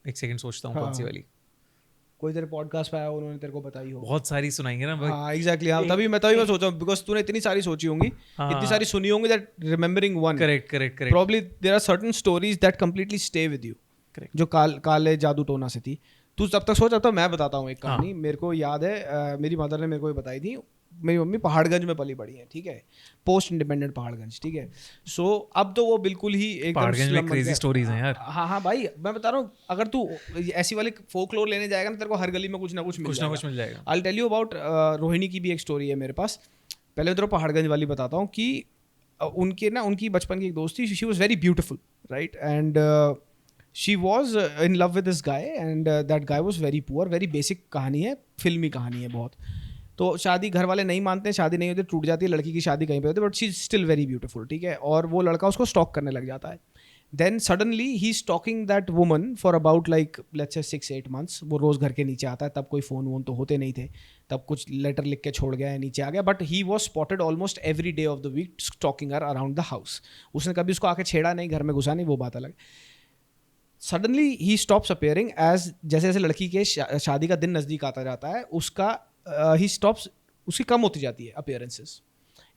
एक सेकंड सोचता हूँ कौन सी वाली। कोई तेरे पॉडकास्ट पे आया उन्होंने तेरे को बताई हो? बहुत सारी सुनाएंगे ना भाई। हाँ एग्जैक्टली, हाँ तभी मैं सोच रहा हूँ बिकॉज तूने इतनी सारी सोची होंगी, इतनी सारी सुनी होंगी that remembering one. Correct probably there are certain stories that completely stay with you, जो काले जादू टोना से थी। तू जब तक सोच, अब तक मैं बताता हूँ एक कहानी। मेरे को याद है, मेरी मदर ने मेरे को बताई थी। मेरी मम्मी पहाड़गंज में पली बड़ी है, ठीक है, पोस्ट इंडिपेंडेंट पहाड़गंज, ठीक है। सो अब तो वो बिल्कुल ही एकदम क्रेजी स्टोरीज हैं यार। हाँ भाई, मैं बता रहा हूँ, अगर तू ऐसी वाली फोकलोर लेने जाएगा ना, तेरे को हर गली में कुछ ना कुछ मिल जाएगा। I tell you about Rohini की भी एक स्टोरी है मेरे पास। पहले तो पहाड़गंज वाली बताता हूँ कि उनकी बचपन की एक दोस्त थी। She was very beautiful, right, and she was in love with this guy and that guy was very poor. Very basic कहानी है, फिल्मी कहानी है बहुत। तो शादी घर वाले नहीं मानते, शादी नहीं होती, टूट जाती है, लड़की की शादी कहीं पे होती है, but she is still very beautiful, ठीक है। और वो लड़का उसको स्टॉक करने लग जाता है। Then suddenly he stalking that woman for about like let's say 6-8 months। वो रोज़ घर के नीचे आता है, तब कोई फ़ोन वोन तो होते नहीं थे, तब कुछ लेटर लिख के छोड़ गया है, नीचे आ गया। But he was spotted almost every day of the week stalking her around the house. उसने कभी उसको आके छेड़ा नहीं, घर में घुसा नहीं, वो बात अलग। सडनली ही स्टॉप्स अपेयरिंग एज जैसे जैसे लड़की के शादी का दिन नज़दीक आता जाता है, उसका ही स्टॉप्स, उसकी कम होती जाती है appearances.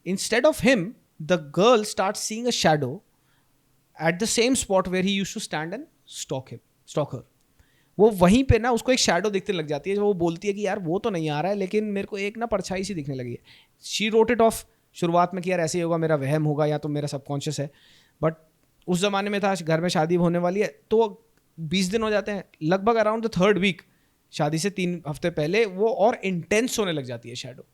Instead of him the girl start seeing a shadow at the same spot where he used to stand and stalk her. वो वहीं पे ना उसको एक शैडो दिखने लग जाती है, जो वो बोलती है कि यार वो तो नहीं आ रहा है, लेकिन मेरे को एक ना परछाई सी दिखने लगी है। शी रोट इट ऑफ शुरुआत में कि यार ऐसे ही होगा, मेरा वहम होगा या तो मेरा सबकॉन्शियस है। बट उस ज़माने में था, घर में शादी होने वाली है, तो 20 दिन हो जाते हैं। लगभग अराउंड द 3rd week, शादी से 3 हफ्ते पहले, वो और इंटेंस होने लग जाती है शैडो।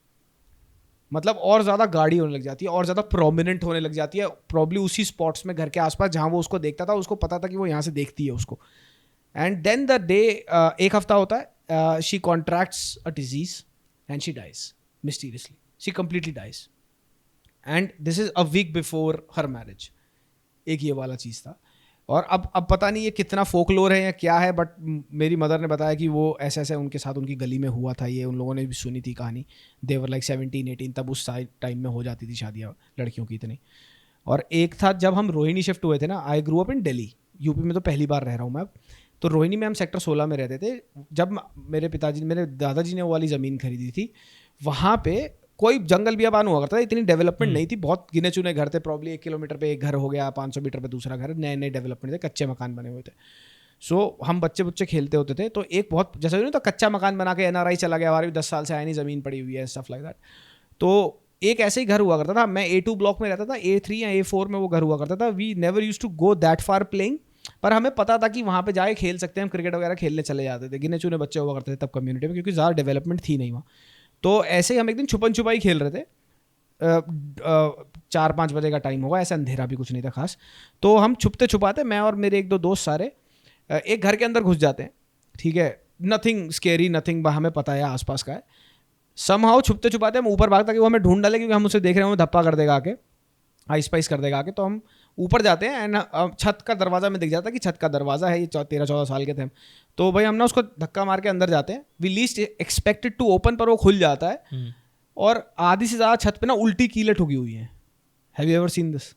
मतलब और ज़्यादा गाढ़ी होने लग जाती है और ज़्यादा प्रोमिनेंट होने लग जाती है, प्रॉब्ली उसी स्पॉट्स में घर के आसपास जहाँ वो उसको देखता था, उसको पता था कि वो यहाँ से देखती है उसको. एंड देन द डे, एक हफ्ता होता है, she contracts a disease and she dies mysteriously. She completely dies. And this is a week before her marriage. एक ये वाला चीज़ था. और अब पता नहीं ये कितना फोकलोर है या क्या है, बट मेरी मदर ने बताया कि वो ऐसे ऐसे उनके साथ उनकी गली में हुआ था. ये उन लोगों ने भी सुनी थी कहानी. देवर लाइक 17-18, तब उस टाइम में हो जाती थी शादियाँ लड़कियों की इतनी. और एक था जब हम रोहिणी शिफ्ट हुए थे ना, I grew up in Delhi, UP में तो पहली बार रह रहा हूँ मैं अब. तो रोहिणी में हम सेक्टर 16 में रहते थे. जब मेरे दादाजी ने वो वाली ज़मीन खरीदी थी, वहाँ पे कोई जंगल बियाबान हुआ करता था, इतनी डेवलपमेंट नहीं थी, बहुत गिने चुने घर थे, प्रॉब्ली 1 किलोमीटर पे एक घर हो गया, 500 मीटर पे दूसरा घर, नए नए डेवलपमेंट थे, कच्चे मकान बने हुए थे. सो हम बच्चे खेलते होते थे. तो एक बहुत जैसा नहीं तो कच्चा मकान बना के एनआरआई चला गया, हमारी 10 साल से आया नहीं, ज़मीन पड़ी हुई है, स्टफ लाइक दैट. तो एक ऐसे ही घर हुआ करता था. मैं A2 ब्लॉक में रहता था, A3 या A4 में वो घर हुआ करता था. We never use to go that far playing, पर हमें पता था कि वहाँ पे जाके खेल सकते हैं हम, क्रिकेट वगैरह खेलने चले जाते थे. गिने चुने बच्चे हुआ करते थे तब कम्युनिटी में, क्योंकि ज़्यादा डेवलपमेंट थी नहीं वहाँ. तो ऐसे ही हम एक दिन छुपन छुपाई खेल रहे थे. 4-5 बजे का टाइम होगा, ऐसा अंधेरा भी कुछ नहीं था खास. तो हम छुपते छुपाते, मैं और मेरे 1-2 दोस्त सारे एक घर के अंदर घुस जाते हैं. ठीक है, नथिंग स्केरी, नथिंग, हमें पता है आसपास का है. समहाउ छुपते छुपाते हम ऊपर भागता कि वो हमें ढूंढ डाले, क्योंकि हम उसे देख रहे हैं, वो धप्पा कर देगा आके, आइस स्पाइस कर देगा आके. तो हम ऊपर जाते हैं एंड छत का दरवाज़ा में दिख जाता है कि छत का दरवाज़ा है. ये 13-14 साल के थे हम. तो भाई हम ना उसको धक्का मार के अंदर जाते हैं. We least expected to open, पर वो खुल जाता है. और आधी से ज़्यादा छत पे ना उल्टी कीलें ठुकी हुई हैं. Have you ever seen this?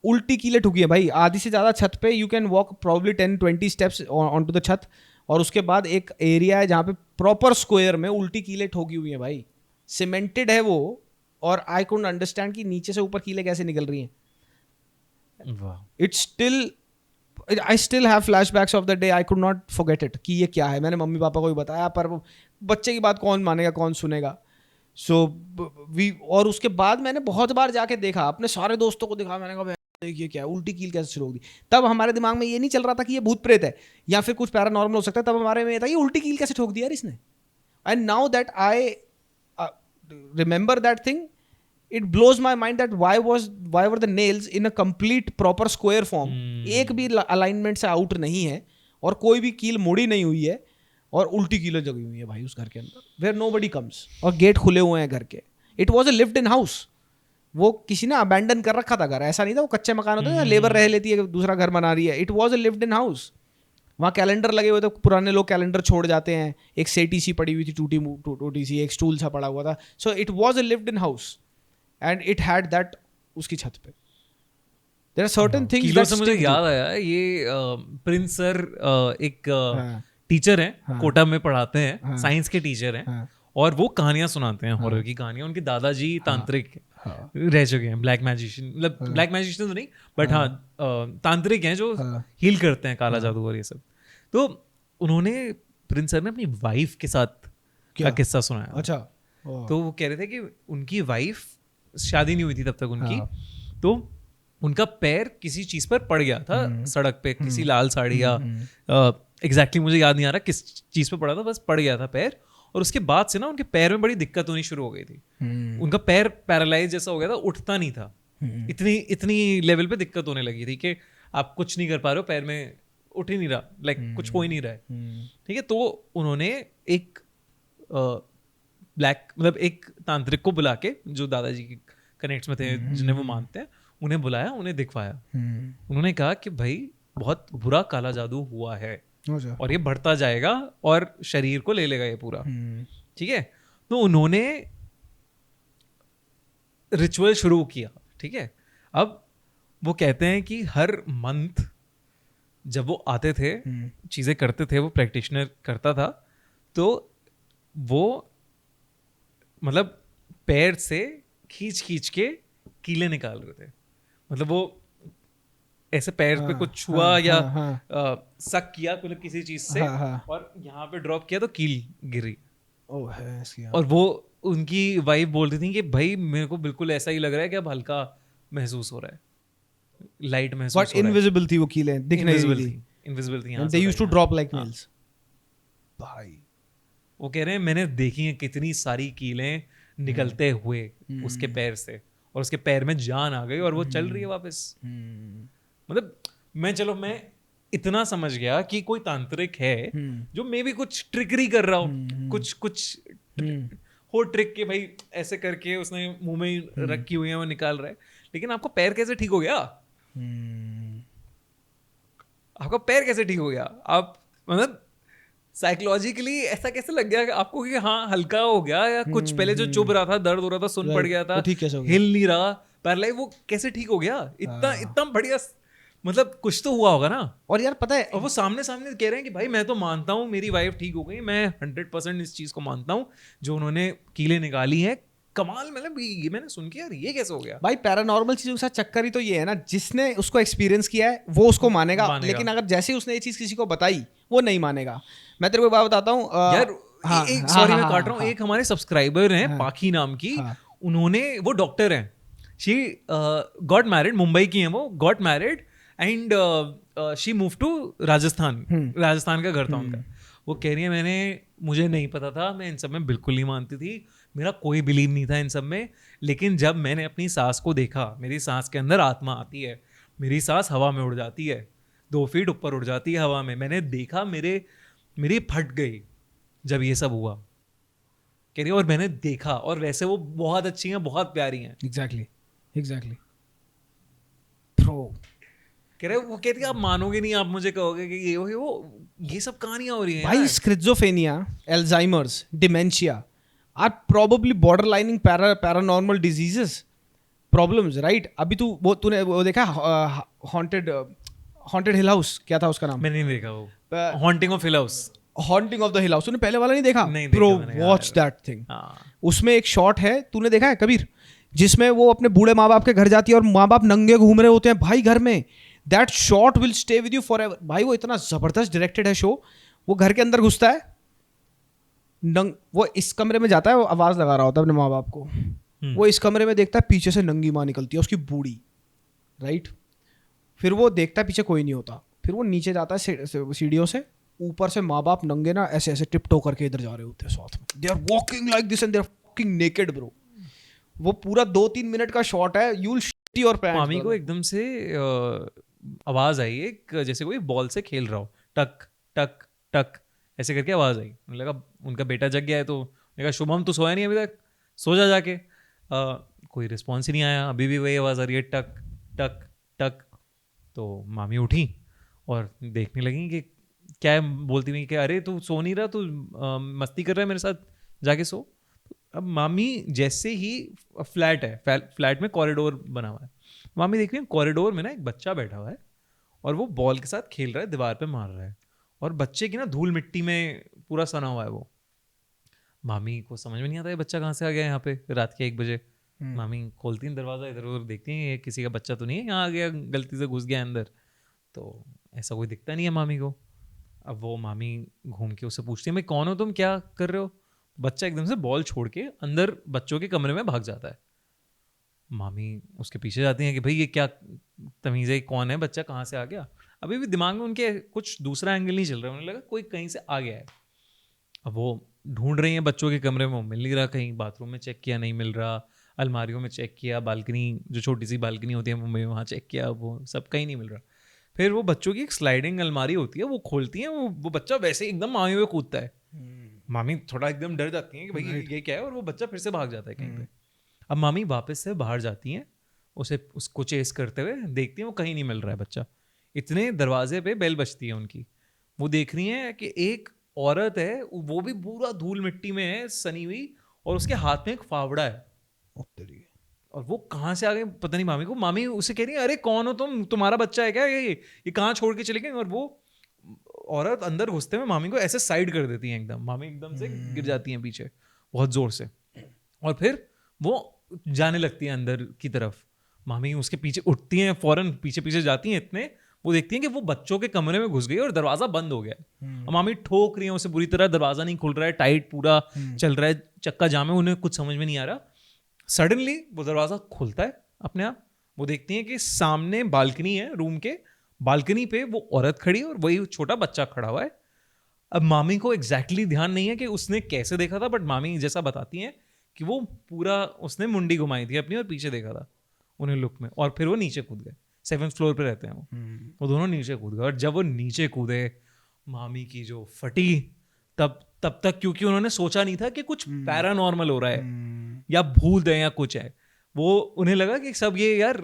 उल्टी कीलें ठुकी है भाई आधी से ज़्यादा छत पे. You can walk probably 10-20 steps on to the छत. और उसके बाद एक एरिया है जहाँ पे प्रॉपर स्क्वायर में उल्टी कीलें ठोकी हुई हैं भाई. सीमेंटेड है वो. और आई कुडंट अंडरस्टैंड कि नीचे से ऊपर कीलें कैसे निकल रही हैं. It's still, I still have flashbacks of the day. I could not forget it कि ये क्या है. मैंने मम्मी पापा को भी बताया, पर बच्चे की बात कौन मानेगा, कौन सुनेगा. सो और उसके बाद मैंने बहुत बार जाके देखा, अपने सारे दोस्तों को दिखा, मैंने कहा देखिए क्या है, उल्टी कील कैसे शुरू होगी. तब हमारे दिमाग में ये नहीं चल रहा था कि ये भूत प्रेत है या फिर कुछ पैरानॉर्मल हो सकता है. तब हमारे में ये था ये उल्टी कील कैसे ठोक दिया यार इसने. And now that I remember that thing, it blows my mind that why were the nails in a complete proper square form. एक भी अलाइनमेंट से आउट नहीं है और कोई भी कील मुड़ी नहीं हुई है और उल्टी कीलें जगी हुई है भाई उस घर के अंदर, where nobody comes. और गेट खुले हुए हैं घर के. It was a lived in house. वो किसी ने अबैंडन कर रखा था घर. ऐसा नहीं था वो कच्चे मकान होते हैं लेबर रह लेती है, दूसरा घर बना रही है. It was a lived in house. वहाँ कैलेंडर लगे हुए थे, पुराने लोग कैलेंडर छोड़ जाते हैं. एक सेटी सी पड़ी हुई थी, टूटी सी, एक स्टूल सा पड़ा हुआ था. So it was a lived in house. And it had that उसकी छत पे. There are certain things कीलों that से मुझे stick याद to. आया, ये प्रिंस सर एक टीचर हैं, कोटा में पढ़ाते हैं, साइंस के टीचर हैं. और वो कहानियां सुनाते हैं, हॉरर की कहानियां. उनके दादाजी तांत्रिक रह चुके हैं, ब्लैक मैजिशियन, मतलब ब्लैक मैजिशियन तो नहीं, बट हाँ तांत्रिक हैं जो हील करते हैं काला जादू और ये सब. तो उन्होंने, प्रिंस सर ने अपनी वाइफ के साथ का किस्सा सुनाया. अच्छा. तो वो कह रहे थे कि उनकी वाइफ, शादी नहीं हुई थी तब तक उनकी, तो उनका पैर किसी चीज पर पड़ गया था सड़क पे, किसी लाल साड़ी या एग्जैक्टली मुझे याद नहीं आ रहा किस चीज पे पड़ा था, बस पड़ गया था पैर. और उसके बाद से ना उनके पैर में बड़ी दिक्कत होनी शुरू हो गई थी. उनका पैर पैरालाइज जैसा हो गया था, उठता नहीं था. इतनी लेवल पे दिक्कत होने लगी थी कि आप कुछ नहीं कर पा रहे हो, पैर में उठ ही नहीं रहा, लाइक कुछ हो ही नहीं रहा है. ठीक है, तो उन्होंने एक ब्लैक, मतलब एक तांत्रिक को बुला के, जो दादाजी के कनेक्ट्स में थे, जिन्हें वो मानते हैं, उन्हें बुलाया, उन्हें दिखवाया. उन्होंने कहा कि भाई बहुत बुरा काला जादू हुआ है और ये बढ़ता जाएगा और शरीर को ले लेगा ये पूरा. ठीक है, तो उन्होंने रिचुअल शुरू किया. ठीक है, अब वो कहते हैं कि हर मंथ जब वो आते थे, चीज़ें करते थे, वो प्रैक्टिशनर करता था, तो वो मतलब पैर से खींच के कीले निकाल रहे थे. मतलब वो ऐसे पैर पे कुछ छुआ या सक किया मतलब किसी चीज से, और यहाँ पे ड्रॉप किया तो कील गिरी. और वो उनकी वाइफ बोल रही थी कि भाई मेरे को बिल्कुल ऐसा ही लग रहा है कि अब हल्का महसूस हो रहा है, लाइट महसूस हो रहा है. इनविजिबल थी वो कीलें, दिख नहीं रही थी. इनविजिबल थी. They used to drop like nails. भाई वो कह रहे हैं मैंने देखी हैं कितनी सारी कीलें निकलते हुए उसके पैर से, और उसके पैर में जान आ गई और वो चल रही है वापस। मतलब मैं इतना समझ गया कि कोई तांत्रिक है जो मे भी कुछ ट्रिकरी कर रहा हो, कुछ हो ट्रिक के भाई ऐसे करके उसने मुंह में रखी हुई है, वो निकाल रहा है। लेकिन आपका पैर कैसे ठीक हो गया? आपका पैर कैसे ठीक हो गया? आप मतलब साइकोलॉजिकली ऐसा कैसे लग गया आपको कि हाँ हल्का हो गया, या कुछ पहले जो चुभ रहा था, दर्द हो रहा था, सुन पड़ गया था, हिल नहीं रहा, पैरालाइज, वो कैसे ठीक हो गया? इतना बढ़िया, मतलब कुछ तो हुआ होगा ना। और यार पता है, और वो सामने कह रहे हैं कि भाई मैं तो मानता हूँ मेरी वाइफ ठीक हो गई, मैं 100% इस चीज को मानता हूँ जो उन्होंने कीलें निकाली है। कमाल, मतलब ये मैंने सुन के यार ये कैसे हो गया? भाई पैरानॉर्मल चीजों के साथ चक्कर ही तो ये है ना, जिसने उसको एक्सपीरियंस किया है वो उसको मानेगा। लेकिन अगर जैसे उसने ये चीज किसी को बताई वो नहीं मानेगा। मैं तेरे को एक बात बताता हूँ यार, सॉरी मैं काट रहा हूँ, एक हमारे सब्सक्राइबर हैं पाखी नाम की, उन्होंने, वो डॉक्टर हैं, शी गॉट मैरिड, मुंबई की हैं वो, got married and she move to Rajasthan, Rajasthan का घर था उनका। वो कह रही है मुझे नहीं पता था, मैं इन सब में बिल्कुल नहीं मानती थी, मेरा कोई बिलीव नहीं था इन सब में, लेकिन जब मैंने अपनी सांस को देखा, मेरी सांस के अंदर आत्मा आती है, मेरी सांस हवा में उड़ जाती है, 2 फीट ऊपर उड़ जाती है हवा में, मैंने देखा मेरी फट गई जब ये सब हुआ। कह रही है और मैंने देखा, और वैसे वो बहुत अच्छी हैं, बहुत प्यारी हैं। एग्जैक्टली कह रहे, वो कहती है आप मानोगे नहीं, आप मुझे कहोगे कि ये सब कहानियां हो रही हैं भाई। Schizophrenia, Alzheimer's, dementia are probably borderlining paranormal diseases problems, right? अभी तूने वो देखा हॉन्टेड हिल हाउस, क्या था उसका नाम? मैंने नहीं देखा वो, haunting of hill house, haunting of the hill house. तूने पहले वाला नहीं देखा? नहीं ब्रो, वॉच दैट थिंग। उसमें एक शॉट है, तूने देखा है कबीर, जिसमें वो अपने बूढ़े माँ बाप के घर जाती है और माँ बाप नंगे घूम रहे होते हैं भाई घर में। That shot will stay with you for ever भाई। वो इतना जबरदस्त डायरेक्टेड है शो। वो घर के अंदर घुसता है, वो इस कमरे में जाता है, वो आवाज लगा रहा होता है अपने माँ बाप को, वो इस कमरे में देखता है, पीछे से नंगी माँ निकलती है उसकी बूढ़ी, राइट? फिर वो देखता है पीछे कोई नहीं होता, फिर वो नीचे जाता है सीढ़ियों से, ऊपर से माँ बाप नंगे ना ऐसे ऐसे टिपटो करके इधर जा रहे होते हैं साथ में, they are walking like this and they are fucking naked bro. वो पूरा 2-3 मिनट का शॉट है, you will shit your pants. मामी को एकदम से आवाज आई, एक जैसे कोई बॉल से खेल रहा हो, टक टक टक ऐसे करके आवाज आई। मुझे लगा उनका बेटा जग गया है, तो मैंने कहा शुभम तू सोया नहीं अभी तक, सो जा जाके। कोई रिस्पॉन्स ही नहीं आया, अभी भी वही आवाज़ आ रही है, टक टक टक। तो मामी उठी और देखने लगी कि क्या है, बोलती नहीं कि अरे तू सो नहीं रहा, तू मस्ती कर रहा है मेरे साथ, जाके सो। अब मामी जैसे ही, फ्लैट है, फ्लैट में कॉरिडोर बना हुआ है, मामी देख रही है कॉरिडोर में ना एक बच्चा बैठा हुआ है और वो बॉल के साथ खेल रहा है, दीवार पे मार रहा है, और बच्चे की ना धूल मिट्टी में पूरा सना हुआ है वो। मामी को समझ में नहीं आता ये बच्चा कहाँ से आ गया यहाँ पे रात के 1 बजे। मामी खोलती हैं दरवाज़ा, इधर उधर देखती हैं ये किसी का बच्चा तो नहीं है यहाँ आ गया, गलती से घुस गया अंदर, तो ऐसा कोई दिखता नहीं है मामी को। अब वो मामी घूम के उससे पूछती है मैं कौन हो, तुम क्या कर रहे हो? बच्चा एकदम से बॉल छोड़ के अंदर बच्चों के कमरे में भाग जाता है। मामी उसके पीछे जाती हैं कि भाई ये क्या तमीज़ है, कौन है बच्चा, कहाँ से आ गया? अभी भी दिमाग में उनके कुछ दूसरा एंगल नहीं चल रहा, उन्हें लगा कोई कहीं से आ गया है। अब वो ढूंढ रही हैं बच्चों के कमरे में, वो मिल नहीं रहा, कहीं बाथरूम में चेक किया नहीं मिल रहा, अलमारियों में चेक किया, बालकनी जो छोटी सी बालकनी होती है मुंबई में वहाँ चेक किया, वो सब कहीं नहीं मिल रहा। फिर वो बच्चों की एक स्लाइडिंग अलमारी होती है, वो खोलती हैं, वो बच्चा वैसे ही एकदम मामी पे कूदता है। मामी थोड़ा एकदम डर जाती हैं कि भाई ये क्या है, और वो बच्चा फिर से भाग जाता है कहीं पे। अब मामी वापस से बाहर जाती हैं, उसको चेस करते हुए देखती हैं, वो कहीं नहीं मिल रहा है बच्चा। इतने दरवाजे पे बेल बजती है उनकी, वो देख रही हैं कि एक औरत है, वो भी पूरा धूल मिट्टी में है सनी हुई, और उसके हाथ में एक फावड़ा है। और वो कहाँ से आ गए पता नहीं मामी को। मामी उसे कह रही है अरे कौन हो तुम, तुम्हारा बच्चा है क्या, ये कहाँ छोड़ के चले गए? और वो औरत अंदर घुसते हुए मामी को ऐसे साइड कर देती है एकदम, मामी एकदम से गिर जाती हैं पीछे बहुत जोर से, और फिर वो जाने लगती है अंदर की तरफ। मामी उसके पीछे उठती हैं, फौरन पीछे पीछे जाती हैं, इतने वो देखती हैं कि वो बच्चों के कमरे में घुस गई और दरवाजा बंद हो गया। और मामी ठोक रही है उसे बुरी तरह, दरवाजा नहीं खुल रहा है, टाइट पूरा चल रहा है, चक्का जाम है, उन्हें कुछ समझ में नहीं आ रहा। सडनली वो दरवाजा खुलता है अपने आप, वो देखती हैं कि सामने बालकनी है रूम के, बालकनी पे वो औरत खड़ी है और वही छोटा बच्चा खड़ा हुआ है। अब मामी को एग्जैक्टली ध्यान नहीं है कि उसने कैसे देखा था, बट मामी जैसा बताती हैं कि वो पूरा उसने मुंडी घुमाई थी अपनी और पीछे देखा था उन्हें लुक में, और फिर वो नीचे कूद गए। 7th फ्लोर पे रहते हैं वो दोनों नीचे कूद गए। और जब वो नीचे कूदे, मामी की जो फटी, तब तक क्योंकि उन्होंने सोचा नहीं था कि कुछ पैरानॉर्मल हो रहा है या भूत है या कुछ है, वो उन्हें लगा कि सब ये यार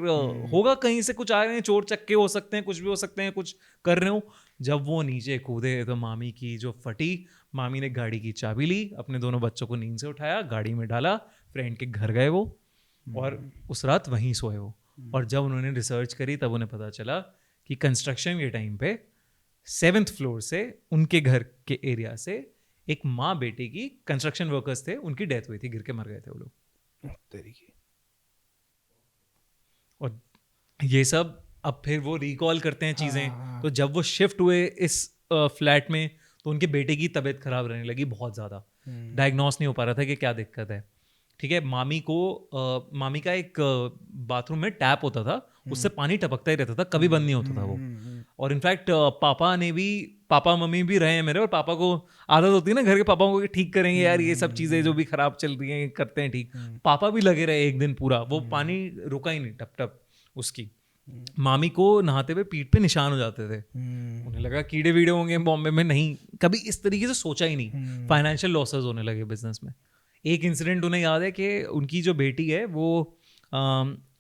होगा कहीं से कुछ आ रहे हैं, चोर चक्के हो सकते हैं, कुछ भी हो सकते हैं, कुछ कर रहे हो। जब वो नीचे कूदे तो मामी की जो फटी, मामी ने गाड़ी की चाबी ली, अपने दोनों बच्चों को नींद से उठाया, गाड़ी में डाला, फ्रेंड के घर गए वो, और उस रात वहीं सोए वो। और जब उन्होंने रिसर्च करी तब उन्हें पता चला कि कंस्ट्रक्शन के टाइम पे 7th फ्लोर से उनके घर के एरिया से एक माँ बेटे की, कंस्ट्रक्शन वर्कर्स थे, उनकी डेथ हुई थी, गिर के मर गए थे वो लोग। और ये सब अब फिर वो रिकॉल करते हैं चीजें। तो जब वो शिफ्ट हुए इस फ्लैट में तो उनके बेटे की तबीयत खराब रहने लगी बहुत ज्यादा, डायग्नोस नहीं हो पा रहा था कि क्या दिक्कत है। ठीक है, मामी का एक बाथरूम में टैप होता था, उससे पानी टपकता ही रहता था, कभी बंद नहीं होता था वो। और इनफैक्ट पापा मम्मी भी रहे हैं मेरे, और पापा को आदत होती है ना घर के पापाओं को कि ठीक करेंगे यार ये सब चीजें जो भी खराब चल रही हैं करते हैं ठीक। पापा भी लगे रहे एक दिन पूरा, वो पानी रुका ही नहीं, टप टप उसकी। मामी को नहाते हुए पीठ पे निशान हो जाते थे, उन्हें लगा कीड़े वीड़े होंगे बॉम्बे में, नहीं कभी इस तरीके से सोचा ही नहीं। फाइनेंशियल लॉसेस होने लगे बिजनेस में। एक इंसिडेंट उन्हें याद है कि उनकी जो बेटी है वो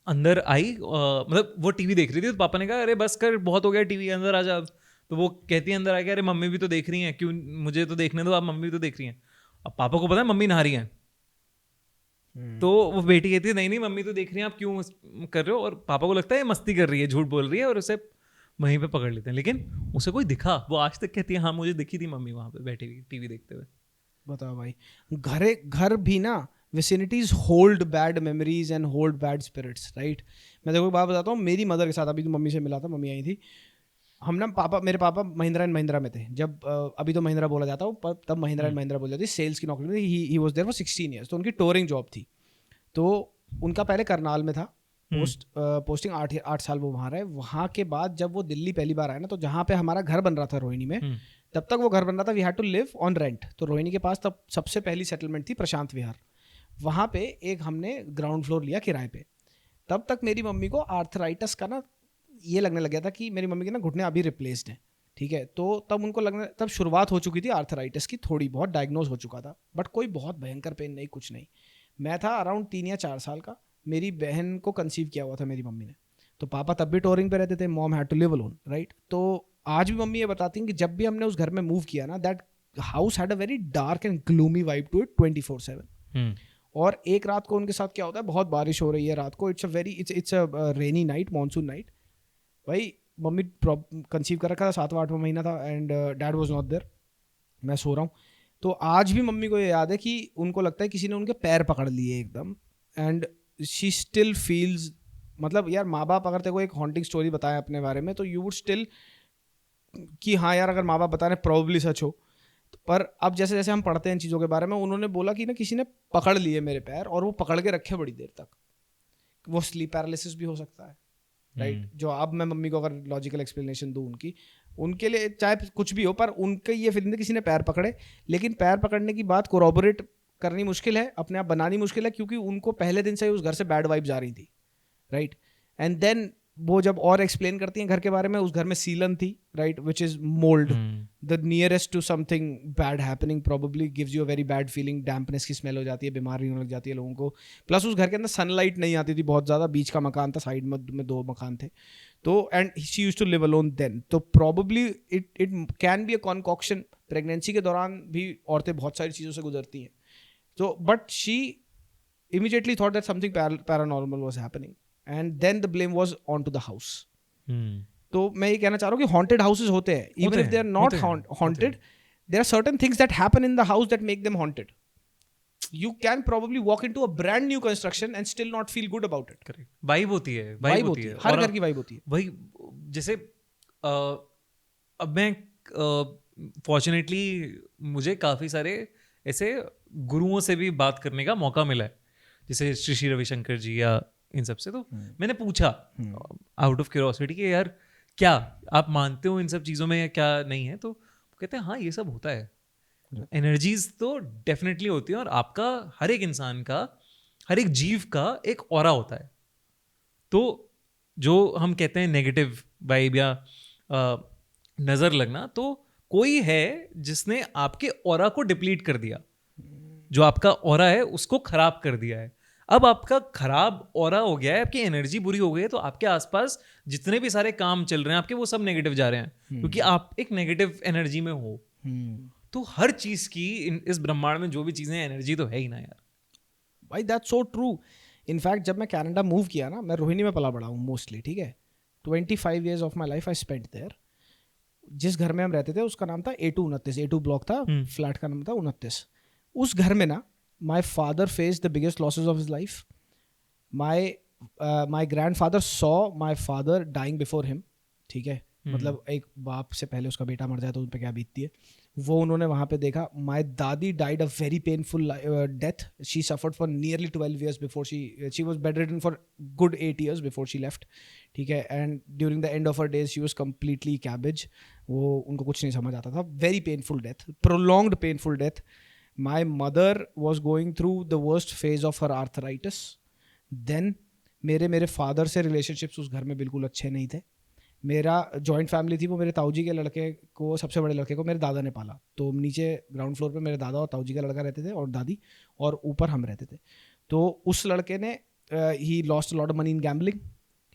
अंदर आई, मतलब वो टीवी देख रही थी, तो पापा ने कहा अरे बस कर, बहुत हो गया टीवी, अंदर आ जा। तो वो कहती है अंदर आ गया, अरे मम्मी भी तो देख रही हैं, क्यों मुझे तो देखने दो, आप मम्मी भी तो देख रही हैं। अब पापा को पता है मम्मी नहा रही हैं, तो वो बेटी कहती है नहीं मम्मी तो देख रही हैं, आप क्यों कर रहे हो। और पापा को लगता है मस्ती कर रही है, झूठ बोल रही है, और उसे वहीं पे पकड़ लेते हैं। लेकिन उसे कोई दिखा, वो आज तक कहती है हाँ मुझे दिखी थी मम्मी वहां पे बैठी हुई टीवी देखते हुए। बताओ भाई, घर भी ना vicinities hold bad memories and hold bad spirits, right. मैं देखो एक बात बताता हूँ, मेरी मदर के साथ, अभी तो मम्मी से मिला था, मम्मी आई थी, हम ना मेरे पापा महिंद्रा एंड महिंद्रा में थे जब, अभी तो महिंद्रा बोला जाता हो, तब महिंद्रा एंड महिंद्रा बोला जाती, सेल्स की नौकरी में he was there for 16 years. तो उनकी टूरिंग जॉब थी, तो उनका पहले करनाल में था पोस्टिंग, 8 साल वो वहाँ रहे। वहाँ के बाद जब वो दिल्ली पहली बार आए ना, तो जहाँ पे हमारा घर बन रहा था रोहिणी में, तब तक वो घर बन रहा था, we had to live on rent. तो रोहिणी के पास तब सबसे पहली सेटलमेंट थी प्रशांत विहार, वहाँ पे एक हमने ग्राउंड फ्लोर लिया किराए पे। तब तक मेरी मम्मी को आर्थराइटिस का ना ये लगने लग गया था कि मेरी मम्मी के ना घुटने अभी रिप्लेस्ड हैं, ठीक है। तो तब उनको लगने, तब शुरुआत हो चुकी थी आर्थराइटिस की, थोड़ी बहुत डायग्नोज हो चुका था, बट कोई बहुत भयंकर पेन नहीं, कुछ नहीं। मैं था अराउंड 3 या 4 साल का, मेरी बहन को कंसीव किया हुआ था मेरी मम्मी ने। तो पापा तब भी टूरिंग पे रहते थे, mom had to live alone, right. तो आज भी मम्मी ये बताती हैं कि जब भी हमने उस घर में मूव किया ना, that house had a very dark and gloomy vibe to it 24/7। और एक रात को उनके साथ क्या होता है, बहुत बारिश हो रही है रात को, it's a rainy night, monsoon night. भाई मम्मी कंसीव कर रखा था, 7वां 8वां महीना था, and dad was not there, मैं सो रहा हूँ। तो आज भी मम्मी को ये याद है कि उनको लगता है किसी ने उनके पैर पकड़ लिए एकदम, एंड शी स्टिल फील्स, मतलब यार माँ बाप अगर तेरे को एक हॉन्टिंग स्टोरी बताए अपने बारे में, तो यू वुड स्टिल कि हाँ यार अगर माँ बाप बता रहे प्रोबेबली सच हो। पर अब जैसे जैसे हम पढ़ते हैं इन चीज़ों के बारे में, उन्होंने बोला कि ना किसी ने पकड़ लिए मेरे पैर, और वो पकड़ के रखे बड़ी देर तक। वो स्लीप पैरालिसिस भी हो सकता है, राइट। जो अब मैं मम्मी को अगर लॉजिकल एक्सप्लेनेशन दूँ उनके लिए चाहे कुछ भी हो, पर उनके ये फीलिंग किसी ने पैर पकड़े। लेकिन पैर पकड़ने की बात कोरोबोरेट करनी मुश्किल है, अपने आप बनानी मुश्किल है, क्योंकि उनको पहले दिन से ही उस घर से बैड वाइब जा रही थी, राइट। एंड देन वो जब और एक्सप्लेन करती हैं घर के बारे में, उस घर में सीलन थी, right, which is mould, the nearest to something bad happening, probably gives you a very bad feeling, dampness की स्मेल हो जाती है, बीमारी होने लग जाती है लोगों को। प्लस उस घर के अंदर सनलाइट नहीं आती थी बहुत ज़्यादा, बीच का मकान था, साइड में 2 मकान थे, तो and she used to live alone then. तो probably it can be a concoction. Pregnancy के दौरान भी औरतें बहुत सारी चीज़ों से गुजरती हैं, तो but she immediately thought that something paranormal was happening, and then the blame was onto the house. तो मैं ये कहना चाह रहा हूँ कि haunted houses होते हैं, even if they are not haunted, there are certain things that happen in the house that make them haunted. You can probably walk into a brand new construction and still not feel good about it. Correct. Vibe होती है, vibe होती है, हर घर की vibe होती है। वही जैसे अब मैं fortunately मुझे काफ़ी सारे ऐसे गुरुओं से भी बात करने का मौका मिला है, जैसे श्री रविशंकर जी या इन सब से। तो मैंने पूछा आउट ऑफ क्यूरियोसिटी कि यार क्या आप मानते हो इन सब चीज़ों में या क्या नहीं है, तो कहते हैं हाँ ये सब होता है। एनर्जीज तो डेफिनेटली होती है, और आपका हर एक इंसान का, हर एक जीव का एक ऑरा होता है। तो जो हम कहते हैं नेगेटिव वाइब या नजर लगना, तो कोई है जिसने आपके ऑरा को डिप्लीट कर दिया, जो आपका ऑरा है उसको खराब कर दिया है। अब आपका खराब ऑरा हो गया है, आपकी एनर्जी बुरी हो गई है, तो आपके आसपास जितने भी सारे काम चल रहे हैं आपके, वो सब नेगेटिव जा रहे हैं, क्योंकि आप एक नेगेटिव एनर्जी में हो। तो हर चीज की इस ब्रह्मांड में जो भी चीजें, एनर्जी तो है ही ना यार। भाई दैट्स सो ट्रू। इनफैक्ट जब मैं कनाडा मूव किया ना, मैं रोहिणी में पला बड़ा हूँ मोस्टली, ठीक है। 25 years of my life I spent there. जिस घर में हम रहते थे उसका नाम था A2 ब्लॉक था, फ्लैट का नाम था 29। उस घर में ना, my father face the biggest losses of his life. My grandfather saw my father dying before him, ठीक है। मतलब एक बाप से पहले उसका बेटा मर जाए तो उन पर क्या बीतती है, वो उन्होंने वहाँ पे देखा। My dadi died a very painful death. She suffered for nearly 12 years before she was bedridden for good 8 years before she left, ठीक है। And during the end of her days she was completely cabbage. वो उनको कुछ नहीं समझ आता था। Very painful death, prolonged painful death. My mother was going through the worst phase of her arthritis. Then मेरे फादर से रिलेशनशिप्स उस घर में बिल्कुल अच्छे नहीं थे। मेरा जॉइंट फैमिली थी, वो मेरे ताऊजी के लड़के को, सबसे बड़े लड़के को मेरे दादा ने पाला। तो नीचे ग्राउंड फ्लोर पे मेरे दादा और ताऊजी का लड़का रहते थे और दादी, और ऊपर हम रहते थे। तो उस लड़के ने he lost a lot of money in gambling,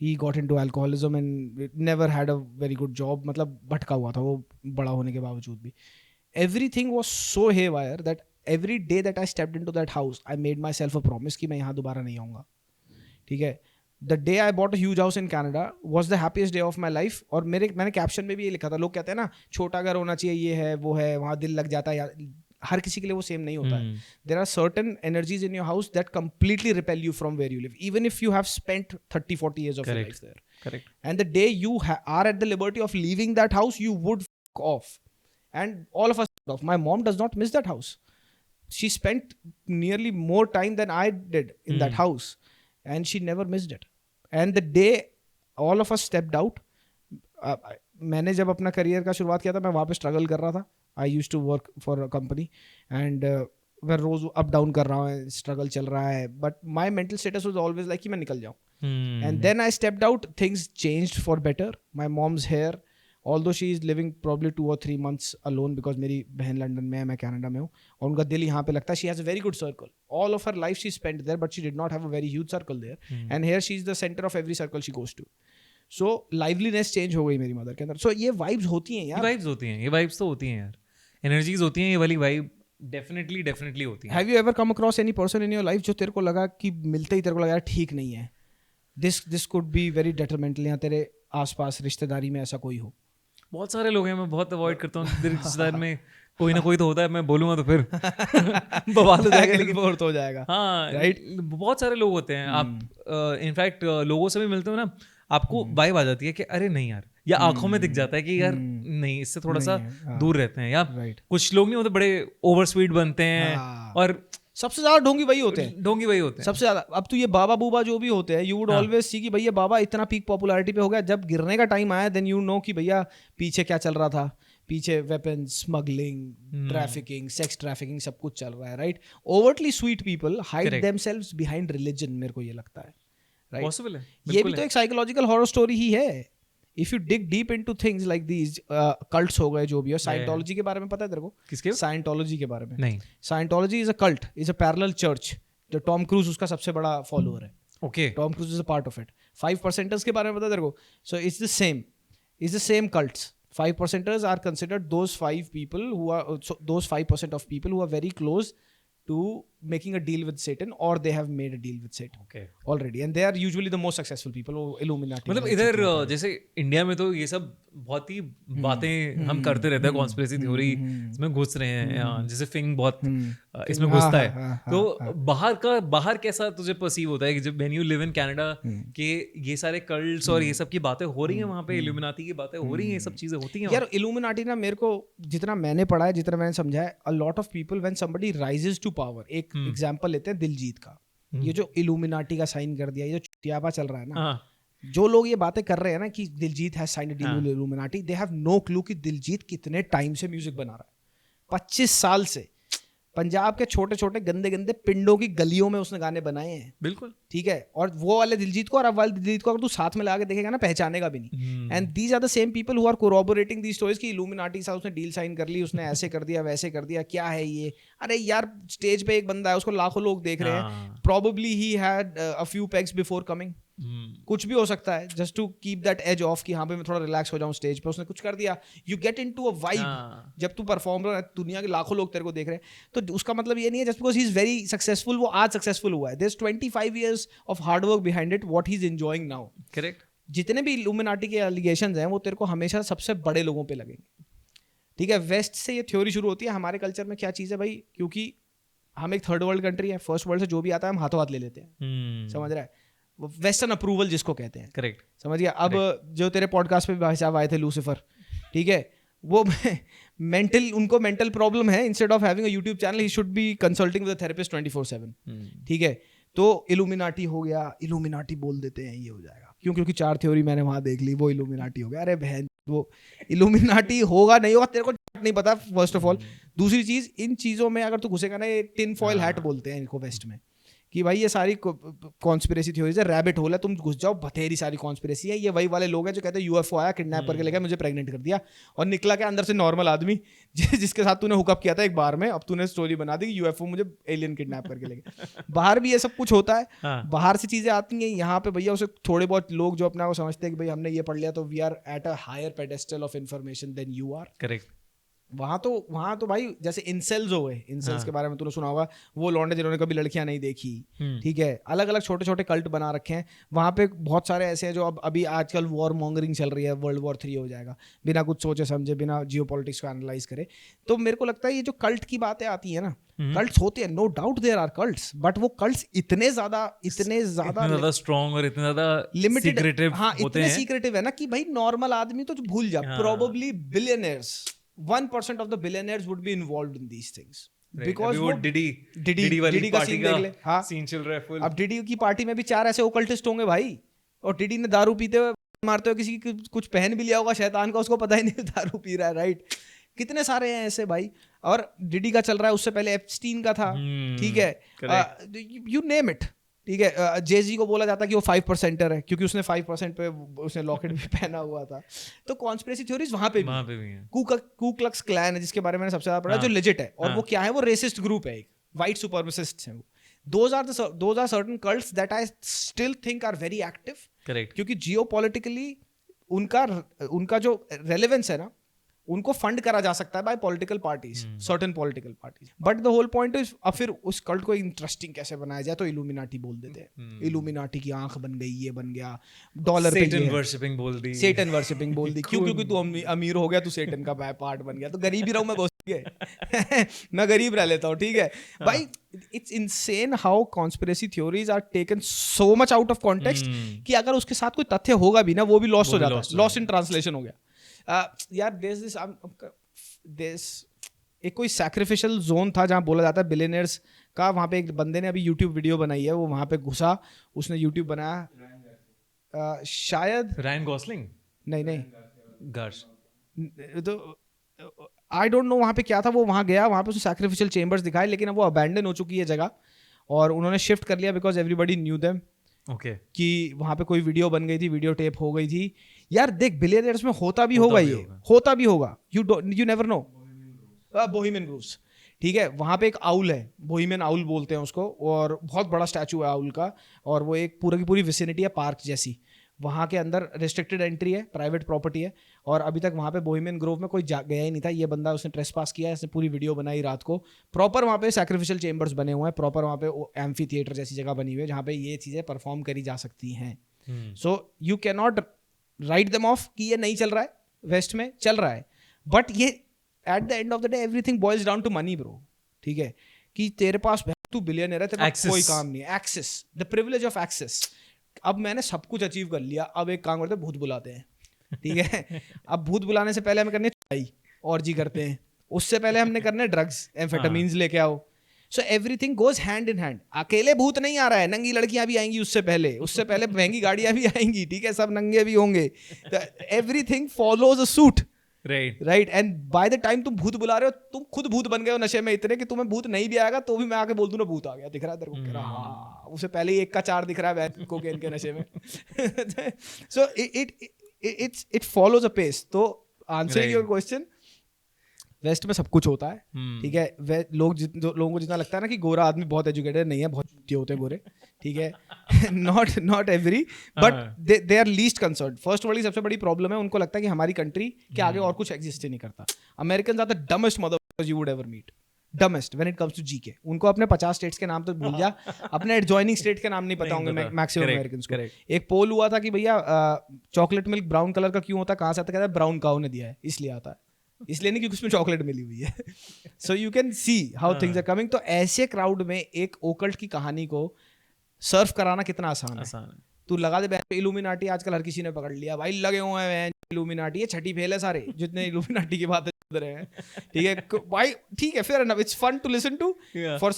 he got into alcoholism and never had a very good job. मतलब भटका हुआ था वो बड़ा होने के बावजूद भी। Everything was so haywire that every day that I stepped into that house I made my self a promise कि मैं यहाँ दोबारा नहीं आऊँगा, ठीक है। The day I bought a huge house in Canada was the happiest day of my life। और मैंने कैप्शन में भी ये लिखा था। लोग कहते हैं ना छोटा घर होना चाहिए, ये है वो है, वहाँ दिल लग जाता है यार। हर किसी के लिए वो सेम नहीं होता है। There are certain energies in your house that completely repel you from where you live, even if you have spent 30-40 years of your life there. Correct. And the day you are at the liberty of leaving that house, you would f*** off. And all of us f*** off. My mom does not miss that house. She spent nearly more time than I did in that house. And she never missed it. And the day all of us stepped out, मैंने जब अपना करियर का शुरुआत किया था, मैं वहाँ पे स्ट्रगल कर रहा था। I used to work for a company and मैं रोज अप डाउन कर रहा हूँ, स्ट्रगल चल रहा है, but my mental status was always like कि मैं निकल जाऊँ। And then I stepped out, things changed for better. My mom's hair, although she is living probably 2 or 3 months alone because मेरी बहन लंदन में है, मैं कनाडा में हूँ, और उनका दिल यहाँ पे लगता है। she has a very good circle. All of her life she spent there, but she did not have a very huge circle there. And here she is the center of every circle she goes to. So liveliness change हो गई मेरी मदर के अंदर। So ये vibes होती हैं यार। ये vibes होती हैं, ये vibes तो होती हैं यार, एनर्जीज होती हैं, ये वाली वाइब डेफिनेटली होती है। Have you ever come across any person in your life जो तेरे को लगा कि मिलते ही तेरे को लगा यार ठीक नहीं है, this could be very detrimental, या तेरे आसपास रिश्तेदारी में ऐसा कोई हो? बहुत सारे लोग हैं, मैं बहुत अवॉइड करता हूँ रिश्तेदार में। कोई ना कोई तो होता है, मैं बोलूँगा तो फिर बवाल हो जाएगा, लेकिन बहुत हो जाएगा। हाँ राइट, बहुत सारे लोग होते हैं। आप इनफैक्ट लोगों से भी मिलते हो ना, आपको वाइब आ जाती है कि अरे नहीं यार, या आंखों में दिख जाता है कि यार नहीं, इससे थोड़ा सा दूर रहते हैं। या कुछ लोग नहीं होते, बड़े ओवर स्वीट बनते हैं, और सबसे ज्यादा ढोंगी वही होते हैं। सबसे ज्यादा। अब तो ये बाबा बूबा जो भी होते हैं, यू वुड ऑलवेज सी कि भैया बाबा इतना पीक पॉपुलैरिटी पे हो गया, जब गिरने का टाइम आया देन यू नो कि भैया पीछे क्या चल रहा था। पीछे weapon smuggling, trafficking, sex trafficking, सब कुछ चल रहा है, right. Overtly sweet people hide themselves behind religion, मेरे को ये लगता है, राइट। पॉसिबल है, ये भी तो एक साइकोलॉजिकल हॉरर स्टोरी ही है। If you dig deep into things like these, cults हो गए जो भी है। साइंटोलॉजी के बारे में पता है तेरे को? किसके? साइंटोलॉजी के बारे में नहीं। Scientology is a cult, is a parallel church. जो टॉम क्रूज उसका सबसे बड़ा फॉलोअर है। Okay, Tom cruise is a part of it. 5%ers के बारे में पता है तेरे को? So it's the same cults. 5%ers are considered those 5 people who are those 5% of people who are very close to making a deal with Satan, or they have made a deal with Satan already, and they are usually the most successful people. वो Illuminati, मतलब इधर जैसे इंडिया में तो ये सब बहुत ही बातें हम करते रहते हैं, कॉन्स्पिरेसी थ्योरी इसमें घुस रहे हैं, जैसे फिंग बहुत इसमें घुसता है। तो बाहर कैसा तुझे परसीव होता है कि जब when you live in Canada कि ये सारे कल्ट्स और ये सब की बातें हो रही हैं वहाँ पे, इल्यूमिनाटी की बातें हो रही हैं, ये सब चीजें होती हैं यार। इल्यूमिनाटी ना, मेरे को जितना मैंने पढ़ा है, जितना मैंने समझा है, a lot of people when somebody rises to power, एक एग्जांपल लेते हैं दिलजीत का। ये जो इल्यूमिनाटी का साइन कर दिया, ये जो चुतियापा चल रहा है ना, जो लोग ये बातें कर रहे हैं ना कि Diljit has signed a deal with Illuminati, they have no clue कि दिलजीत कितने टाइम से म्यूजिक बना रहा है। 25 साल से पंजाब के छोटे छोटे गंदे गंदे पिंडों की गलियों में उसने गाने बनाए हैं, बिल्कुल ठीक है। और वो वाले दिलजीत को और अब वाले दिलजीत को अगर तू साथ में लगा के देखेगा ना, पहचानेगा भी नहीं। And these are the same people who are corroborating the stories की इल्यूमिनाटी सा उसने डील साइन कर ली, उसने ऐसे कर दिया वैसे कर दिया, क्या है ये। अरे यार स्टेज पे एक बंदा है, उसको लाखों लोग देख रहे हैं, probably he had a few pegs before coming, कुछ भी हो सकता है, just to keep that edge off कि हाँ पे मैं थोड़ा रिलैक्स हो जाऊं स्टेज पे, उसने कुछ कर दिया। You get into a vibe जब तू परफॉर्मर है, दुनिया के लाखों लोग तेरे को देख रहे हैं, तो उसका मतलब ये नहीं है just because he is very successful वो आज सक्सेसफुल हुआ है। There is 25 years of hard work behind it, what he is enjoying now. Correct. जितने भी इल्यूमिनाटी के एलिगेशंस हैं वो तेरे को हमेशा सबसे बड़े लोगों पे लगेंगे, ठीक है। वेस्ट से ये थ्योरी शुरू होती है। हमारे कल्चर में क्या चीज़ है भाई, क्योंकि हम एक थर्ड वर्ल्ड कंट्री है, फर्स्ट वर्ल्ड से जो भी आता है हम हाथों हाथ ले लेते हैं, समझ रहा है, वेस्टर्न अप्रूवल जिसको कहते हैं, करेक्ट, समझ गया। अब जो तेरे पॉडकास्ट पे भाई साहब आए थे लूसीफर, ठीक है, वो मेंटल उनको मेंटल प्रॉब्लम है, instead of having a YouTube channel he should be consulting with a therapist 24/7, ठीक है। तो इल्यूमिनाटी हो गया, इल्यूमिनाटी बोल देते हैं ये हो जाएगा, क्यों? क्योंकि 4 थ्योरी मैंने वहां देख ली, वो इल्यूमिनाटी हो गया। अरे बहन, वो इल्यूमिनाटी होगा नहीं होगा तेरे को नहीं पता, फर्स्ट ऑफ ऑल। दूसरी चीज, इन चीजों में अगर तू घुसेगा ना, ये टिन फॉइल हैट बोलते हैं इनको वेस्ट में, कि भाई ये सारी कॉन्स्पिरेसी थ्योरीज है, रैबिट होल है, तुम घुस जाओ, बथेरी सारी कॉन्स्पिरेसी है। ये वही वाले लोग हैं जो कहते हैं यूएफओ आया, किडनैप करके ले गया, मुझे प्रेग्नेंट कर दिया, और निकला के अंदर से नॉर्मल आदमी जिसके साथ तूने हुकअप किया था एक बार में, अब तूने स्टोरी बना दी कि यूएफओ मुझे एलियन किडनैप करके ले गया। बाहर भी ये सब कुछ होता है, बाहर से चीजें आती हैं, यहाँ पे भैया उसे थोड़े बहुत लोग जो अपना को समझते हैं कि भाई हमने ये पढ़ लिया तो we are at a higher pedestal of information than you are. Correct. वहाँ तो भाई जैसे इंसेल्स हो गए, इंसेल्स के बारे में तूने सुना होगा, वो लौंडे जिन्होंने कभी लड़कियां नहीं देखी, ठीक है, अलग अलग छोटे छोटे कल्ट बना रखे हैं। वहाँ पे बहुत सारे ऐसे हैं जो अब अभी आजकल वॉर मॉन्गरिंग चल रही है, वर्ल्ड वॉर 3 हो जाएगा, बिना कुछ सोचे समझे, बिना जियोपॉलिटिक्स को एनालाइज करे। तो मेरे को लगता है ये जो कल्ट की बातें आती है ना, कल्ट्स होते हैं, no doubt there are cults, but वो कल्ट्स इतने ज्यादा स्ट्रॉन्ग और इतने ज्यादा लिमिटेड, सीक्रेटिव हाँ होते इतने हैं, सीक्रेटिव है ना कि भाई नॉर्मल आदमी तो भूल जा। Probably billionaires 1% of the billionaires would be involved in these things, because वो डिडी वाली का सीन देख ले, हाँ सीन चल रहा है फुल। अब डिडी की पार्टी में भी 4 ऐसे ओकल्टिस्ट होंगे भाई, और डिडी ने दारू पीते हुए मारते हुए किसी की कुछ पहन भी लिया होगा शैतान का, उसको पता ही नहीं दारू पी रहा है, राइट। कितने सारे हैं ऐसे भाई, और डिडी का चल रहा है, उससे पहले एप्स्टीन का था, ठीक है, यू नेम इट, ठीक है। जेजी को बोला जाता है कि वो 5%er है, क्योंकि उसने 5% पे उसने लॉकेट भी पहना हुआ था। तो कॉन्स्पिरेसी थ्योरीज वहां पे भी हैं। कू क्लक्स क्लैन है जिसके बारे में मैंने सबसे ज्यादा पढ़ा, जो लेजिट है, और वो क्या है, वो रेसिस्ट ग्रुप है, एक वाइट सुपरमिसिस्ट्स हैं वो। those are certain cults that I still think are very active, correct, क्योंकि जियोपॉलिटिकली उनका जो रेलेवेंस है ना, उनको फंड करा जा सकता है by political parties, certain political parties, but the whole point is, अब फिर उस कल्ट को इंटरेस्टिंग कैसे बनाया जाए, तो इल्यूमिनाटी बोल देते हैं, इल्यूमिनाटी की आंख बन गई, ये बन गया, डॉलर पे सेटन वर्शिपिंग बोल दी, सेटन वर्शिपिंग बोल दी, क्यों? क्योंकि तू अमीर हो गया, तू सेटन का पार्ट बन गया, तो गरीब ही रहूं मैं, बहुत मैं गरीब रह लेता हूँ, ठीक है भाई। It's insane how conspiracy theories are taken so much out of context कि अगर उसके साथ कोई तथ्य होगा भी ना, वो भी लॉस्ट हो जाता है, लॉस्ट इन ट्रांसलेशन हो गया। यार देश एक कोई सैक्रिफिशियल जोन था जहाँ बोला जाता है बिलियनर्स का, वहाँ पे एक बंदे ने अभी यूट्यूब वीडियो बनाई है, वो वहाँ पे घुसा, उसने यूट्यूब बनाया, शायद रायन गॉसलिंग, नहीं गर्श, तो आई डोंट नो वहाँ पे क्या था। वो वहाँ गया, वहाँ पे उसने सैक्रिफिशियल चेम्बर्स दिखाए, लेकिन अब वो अबैंडन हो चुकी है जगह, और उन्होंने शिफ्ट कर लिया because everybody knew them, okay, कि वहाँ पे कोई वीडियो बन गई थी, वीडियो टेप हो गई थी। यार देख, बिलियनर्स में होता भी होगा, ये होता भी होगा, you never know. Bohemian Groves, ठीक है, वहाँ पे एक आउल है, बोहेमियन आउल बोलते हैं उसको, और बहुत बड़ा स्टैचू है आउल का, और वो एक पूरी की पूरी विसिनिटी है पार्क जैसी, वहाँ के अंदर रिस्ट्रिक्टेड एंट्री है, प्राइवेट प्रॉपर्टी है, और अभी तक वहाँ पे बोहेमियन ग्रोव में कोई गया ही नहीं था। ये बंदा, उसने ट्रेसपास किया, इसने पूरी वीडियो बनाई रात को, प्रॉपर वहाँ पे सैक्रिफिशियल चेम्बर्स बने हुए हैं, प्रॉपर वहाँ पे एम्फी थिएटर जैसी जगह बनी हुई है जहाँ पे ये चीज़ें परफॉर्म करी जा सकती हैं। सो you can not write them of कि ये नहीं चल रहा है, वेस्ट में चल रहा है, बट ये at the end of the day everything boils down to money bro, ठीक है, कि तेरे पास तू बिलियनर है, तेरे पास कोई काम नहीं है, access, the privilege of access. अब मैंने सब कुछ अचीव कर लिया, अब एक काम करते हैं, भूत बुलाते हैं, ठीक है। अब भूत बुलाने से पहले हमें करने चाहिए और जी करते हैं, उससे पहले हमने करने ड्रग्स, एम्फेटामीन्स लेके आओ। So everything goes hand in hand. अकेले भूत नहीं आ रहा है, नंगी लड़कियां भी आएंगी उससे पहले महंगी गाड़ियां भी आएंगी, ठीक है, सब नंगे भी होंगे, everything follows a suit, right and by the time तुम भूत बुला रहे हो, तुम खुद भूत बन गए हो नशे में इतने कि तुम्हें भूत नहीं भी आएगा तो भी मैं आके बोल दूं ना भूत आ गया, दिख रहा है तेरे को, कह रहा हाँ, उसे पहले ही 1 का 4 दिख रहा है कोकेन के नशे में. So it follows a pace. तो आंसरिंग योर क्वेश्चन, वेस्ट में सब कुछ होता है, ठीक है. लोगों को जितना लगता है ना कि गोरा आदमी बहुत एजुकेटेड नहीं है, बहुत चूतिए होते हैं गोरे, ठीक है. Not every, but they are least concern. First world की सबसे बड़ी प्रॉब्लम है, उनको लगता है कि हमारी कंट्री के आगे और कुछ एग्जिस्ट ही नहीं करता. Americans are the dumbest motherfuckers you would ever meet. Dumbest when it comes to GK. उनको अपने 50 स्टेट्स के नाम तो भूल जा, अपने एडजॉइनिंग स्टेट के नाम नहीं पता होंगे मैक्सिमम अमेरिकन्स को. एक पोल हुआ था कि भैया चॉकलेट मिल्क ब्राउन कलर का क्यों होता है, कहाँ से आता है, कहता है ब्राउन काऊ ने दिया है इसलिए आता है, इसलिए नहीं क्योंकि उसमें चॉकलेट मिली हुई है. So you can see how things are coming. तो ऐसे क्राउड में एक ओकल्ट की कहानी को सर्फ कराना कितना आसान है. तू लगा दे इल्यूमिनाटी, आजकल हर किसी ने पकड़ लिया भाई, लगे हुए हैं इल्यूमिनाटी, ये छठी फेल है सारे जितने इल्यूमिनाटी की बातें चल रहे हैं, ठीक है भाई. ठीक है, fair enough, it's fun to listen to for,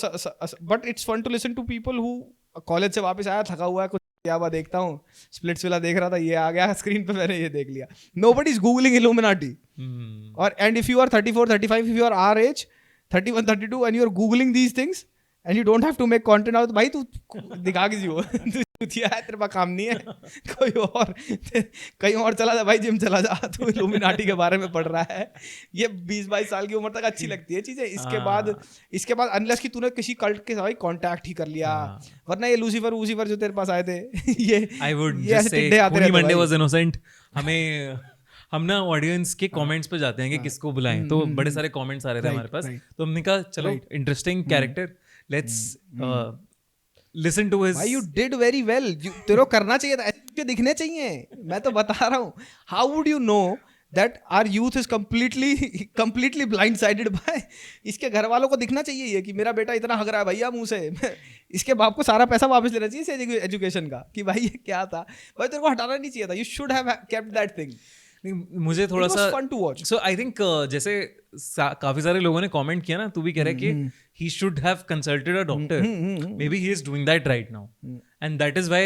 but it's fun to listen to people who college से वापस आया, थका हुआ है, कुछ क्या बात देखता हूँ, स्प्लिट्स विला देख रहा था, ये आ गया स्क्रीन पे, मैंने ये देख लिया. Nobody is googling Illuminati. और and if you are 34, 35, if you are our age 31, 32 and you are googling these things and you don't have to make content out, भाई तू दिखा किसी को, तू है, तेरे पास काम नहीं है, कोई और कहीं और चला जा भाई, जिम चला जा, तू इल्यूमिनाटी के बारे में पढ़ रहा है. ये 20-22 साल की उम्र तक अच्छी लगती है चीजें. इसके बाद अनलेस कि तूने किसी कल्ट के साथ कांटेक्ट ही कर लिया, वरना ये लूसीफर जो तेरे पास आए थे, ये I would just say Holi Monday was innocent. हम ना ऑडियंस के कमेंट्स पे जाते हैं कि किसको बुलाएं, तो बड़े सारे कमेंट्स आ रहे थे हमारे पास, तो हमने कहा चलो interesting character, let's listen to his. भाई यू डिड वेरी वेल, तेरे को करना चाहिए था, ऐसे दिखने चाहिए. मैं तो बता रहा हूँ, how would you know that our youth is completely blindsided by. इसके घर वालों को दिखना चाहिए ये कि मेरा बेटा इतना हग रहा है भैया मुंह से, इसके बाप को सारा पैसा वापस लेना चाहिए इस एजुकेशन का, कि भाई ये क्या था भाई, तेरे को हटाना नहीं चाहिए था. You should have kept that thing. मुझे थोड़ा सा fun to watch. So I think जैसे काफी सारे लोगों ने कमेंट किया ना, तू भी कह रहा है कि he should have consulted a doctor. Maybe he is doing that right now. And that is why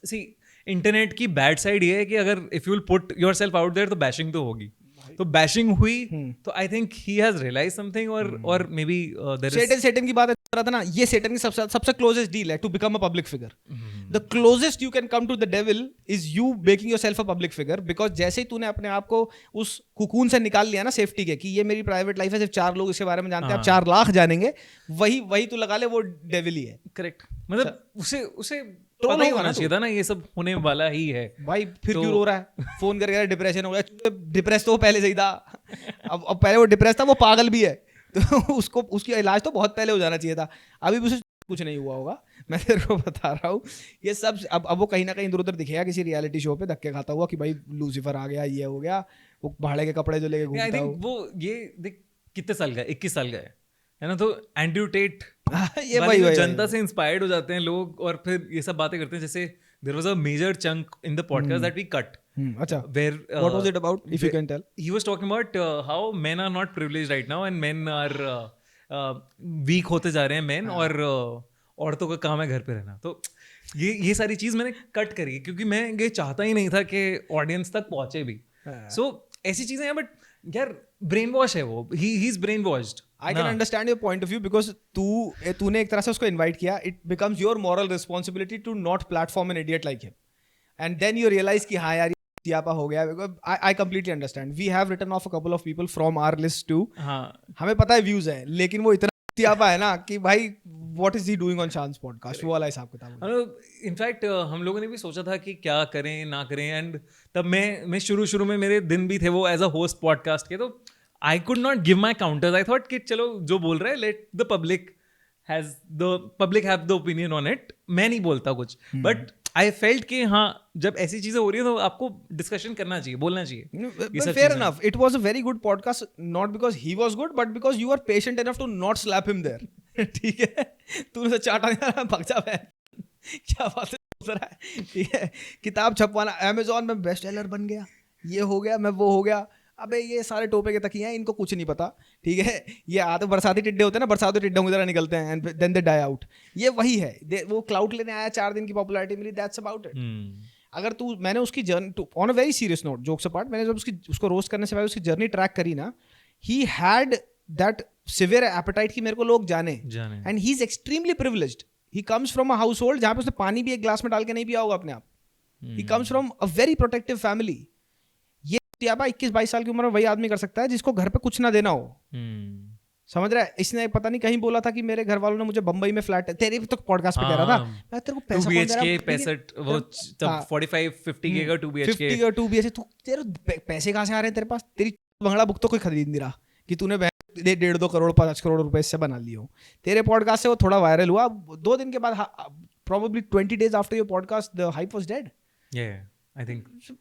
see, internet की बैड साइड ये है कि अगर if you will put yourself out there तो बैशिंग तो होगी. तो बैशिंग हुई तो I think he has realize something, और maybe there is Satan की बात कर रहा था ना, ये सेटन की सबसे क्लोजेस्ट डील है to become a public figure. The closest you can come to the devil is you making yourself a public figure. Because जैसे ही तूने अपने आप को उस कुकून से निकाल लिया ना सेफ्टी के, कि ये मेरी प्राइवेट लाइफ है, सिर्फ 4 लोग इसके बारे में जानते हैं, अब 4 लाख जानेंगे, वही तू लगा ले, वो डेविल ही है. करेक्ट. मतलब उसे पता ही होना चाहिए था ना ये सब होने वाला ही है भाई. फिर क्यों रो रहा है, फोन करके डिप्रेशन हो गया. डिप्रेस तो पहले से ही था, अब पहले वो डिप्रेस था, वो पागल भी है, तो उसकी इलाज तो बहुत पहले हो जाना चाहिए था. अभी भी उसे कुछ नहीं हुआ होगा, मैं तेरे को बता रहा हूँ. ये सब अब वो कहीं ना कहीं इधर उधर दिखेगा किसी रियलिटी शो पे धक्के खाता हुआ कि भाई लूसीफर आ गया, ये हो गया, वो भाड़े के कपड़े जो लेके घूमता है. वो ये देख कितने साल का, 21 साल का है ना. तो एंड्रयू टेट, ये भाई जनता से इंस्पायर्ड हो जाते हैं लोग, और फिर ये सब बातें करते हैं. जैसे there was a major chunk in the podcast that we cut. अच्छा, where what was it about, if you can tell? He was talking about how men are not privileged right now and men are weak होते जा रहे हैं men, और औरतों का काम है घर पे रहना. तो ये सारी चीज मैंने कट करी क्योंकि मैं ये चाहता ही नहीं था कि ऑडियंस तक पहुंचे भी. सो ऐसी चीजें हैं, बट यार ब्रेन वॉश है वो, he is brain washed. I can understand your point of view because तूने एक तरह से उसको invite किया. It becomes your moral responsibility to not platform an idiot like him. And then you realize कि हाँ यार तियापा हो गया. I completely understand. We have written off a couple of people from our list too. हमें पता है views है, लेकिन वो इतना तियापा है ना कि भाई what is he doing on Shaan's podcast, वो वाला हिसाब किताब. इनफैक्ट हम लोगों ने भी सोचा था कि क्या करें ना करें, एंड तब मैं शुरू में मेरे दिन भी थे वो एज अ होस्ट पॉडकास्ट के, तो I could not give my counters. I thought कि चलो जो बोल रहा है, let the public have the opinion on it. मैं नहीं बोलता कुछ, but I felt कि हाँ जब ऐसी चीजें हो रही है तो आपको डिस्कशन करना चाहिए, बोलना चाहिए. Fair enough. It was a very good podcast, not because he was good, but because you were patient enough to not slap him there. ठीक है, तूने से चाटा भाग जा बहन, क्या बात है. ठीक है, किताब छपवाना, Amazon में बेस्ट सेलर बन गया, ये हो गया, मैं वो हो गया. अबे ये सारे टोपे के तकिए हैं, इनको कुछ नहीं पता. ठीक है, ये आते बरसाती टिड्डे होते हैं ना, बरसाती टिड्डों की तरह निकलते हैं, and then they die out. ये वही है, वो क्लाउड लेने आया, 4 दिन की पॉपुलैरिटी मिली, दैट्स अबाउट इट. अगर तू मैंने उसकी journey on a very serious note, jokes apart, मैंने जब उसको रोस्ट करने से पहले उसकी जर्नी ट्रैक करी ना, he had that severe appetite कि मेरे को लोग जाने, and he is extremely privileged. He comes from a household जहाँ पे उसने पानी भी एक ग्लास में डाल के नहीं पिया होगा अपने आप. ही comes from a very protective family. ये 21-22 साल की उम्र में वही आदमी कर सकता है जिसको घर पे कुछ ना देना हो. समझ रहा है? इसने पता नहीं कहीं बोला था कि मेरे घर वालों ने मुझे बंबई में फ्लैट, तेरे भी तो पॉडकास्ट पे कह रहा था, मैं तेरे को पैसा कौन दे रहा है, 2BHK वो तब 45-50K का 2BHK 50 का 2BHK, तू तेरे पैसे कहाँ से आ रहे हैं तेरे पास? तेरी बंगला बुक तो कोई खरीद नहीं रहा कि तूने 1.5-2 करोड़ 5 करोड़ रुपए इससे बना लिए हो. तेरे पॉडकास्ट से वो थोड़ा वायरल हुआ, 2 दिन के बाद probably 20 days after your podcast the hype was dead. Yeah, I think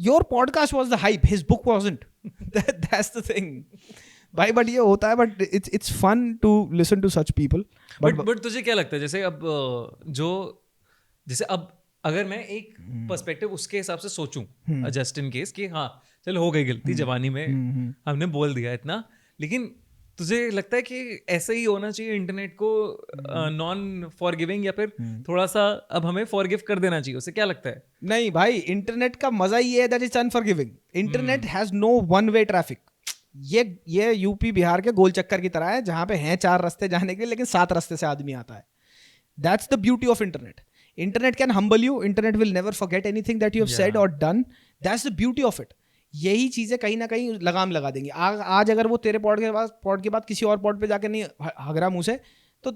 your podcast was the hype, his book wasn't. That's the thing. भाई बट ये होता है, but it's fun to listen to such people. But तुझे क्या लगता है, जैसे अब जैसे अब अगर मैं एक पर्सपेक्टिव उसके हिसाब से सोचूं, जस्ट इन केस कि हाँ चल हो गई गलती जवानी में, हमने बोल दिया इतना, लेकिन तुझे लगता है कि ऐसा ही होना चाहिए इंटरनेट को, नॉन फॉरगिविंग, या फिर थोड़ा सा अब हमें फॉरगिव कर देना चाहिए? उससे क्या लगता है? नहीं भाई, इंटरनेट का मजा ये है that is unforgiving. Internet has no one way traffic. ये यूपी बिहार के गोल चक्कर की तरह है जहां पे हैं 4 रास्ते जाने के लिए, लेकिन 7 रास्ते से आदमी आता है. That's the beauty of internet. Internet can humble you. Internet will never forget anything that you have said or done. That's the beauty of it. यही चीजें कहीं ना कहीं लगाम लगा देंगी. आज अगर वो तेरे पॉड के बाद किसी और पॉड पे जाके नहीं हगरा मुंह से, तो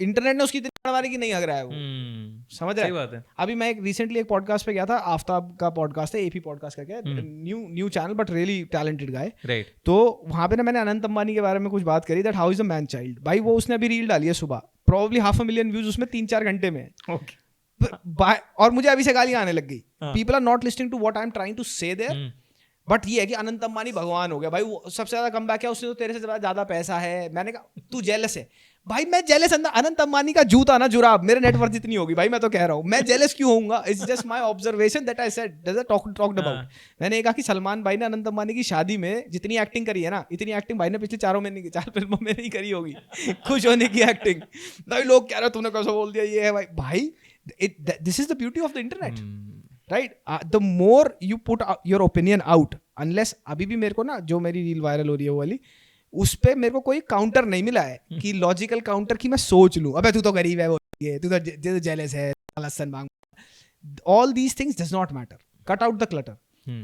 इंटरनेट ने उसकी इतनी मारी कि नहीं हग रहा है वो. समझ रहा है? बात है. अभी मैं रिसेंटली एक पॉडकास्ट पे गया था, आफ्ताब का पॉडकास्ट है, एपी पॉडकास्ट करके, new channel but really talented guy. Right. तो वहां पे ना मैंने अनंत अंबानी के बारे में कुछ बात करी, that how is a man child. भाई वो उसने अभी रील डाली है सुबह, प्रोबेबली 500,000 व्यूज उसमें 3-4 घंटे में. और मुझे अभी से गालियां आने लग गई. People are not listening to what I am trying to say there. But ये है कि अनंत अंबानी भगवान हो गया भाई. वो सबसे ज्यादा कमबैक है, उसने तो तेरे से ज्यादा पैसा है. मैंने कहा तू जेलस है. भाई मैं जेलस, अनंत अंबानी का जूता ना जुराब मेरे नेटवर्थ जितनी होगी भाई, मैं तो कह रहा हूँ. मैं जेलस क्यों होऊंगा? It's just my observation that I said, that's talked about. मैंने ये कहा कि सलमान भाई ने अनंत अंबानी की शादी में जितनी एक्टिंग करी है ना, इतनी एक्टिंग भाई ने पिछले 4 फिल्मों में नहीं करी होगी. खुश होने की एक्टिंग. भाई लोग कह रहे तूने कैसे बोल दिया ये है भाई. This is the beauty of the internet, right? The more you put your opinion out, unless अभी भी मेरे को ना जो मेरी रील वायरल हो रही है वो वाली, उस पे मेरे को कोई काउंटर नहीं मिला है कि लॉजिकल काउंटर की मैं सोच लूं. अबे तू तो गरीब है, वो तू तो जेलस है, लसन मांग. All these things does not matter. Cut out the clutter.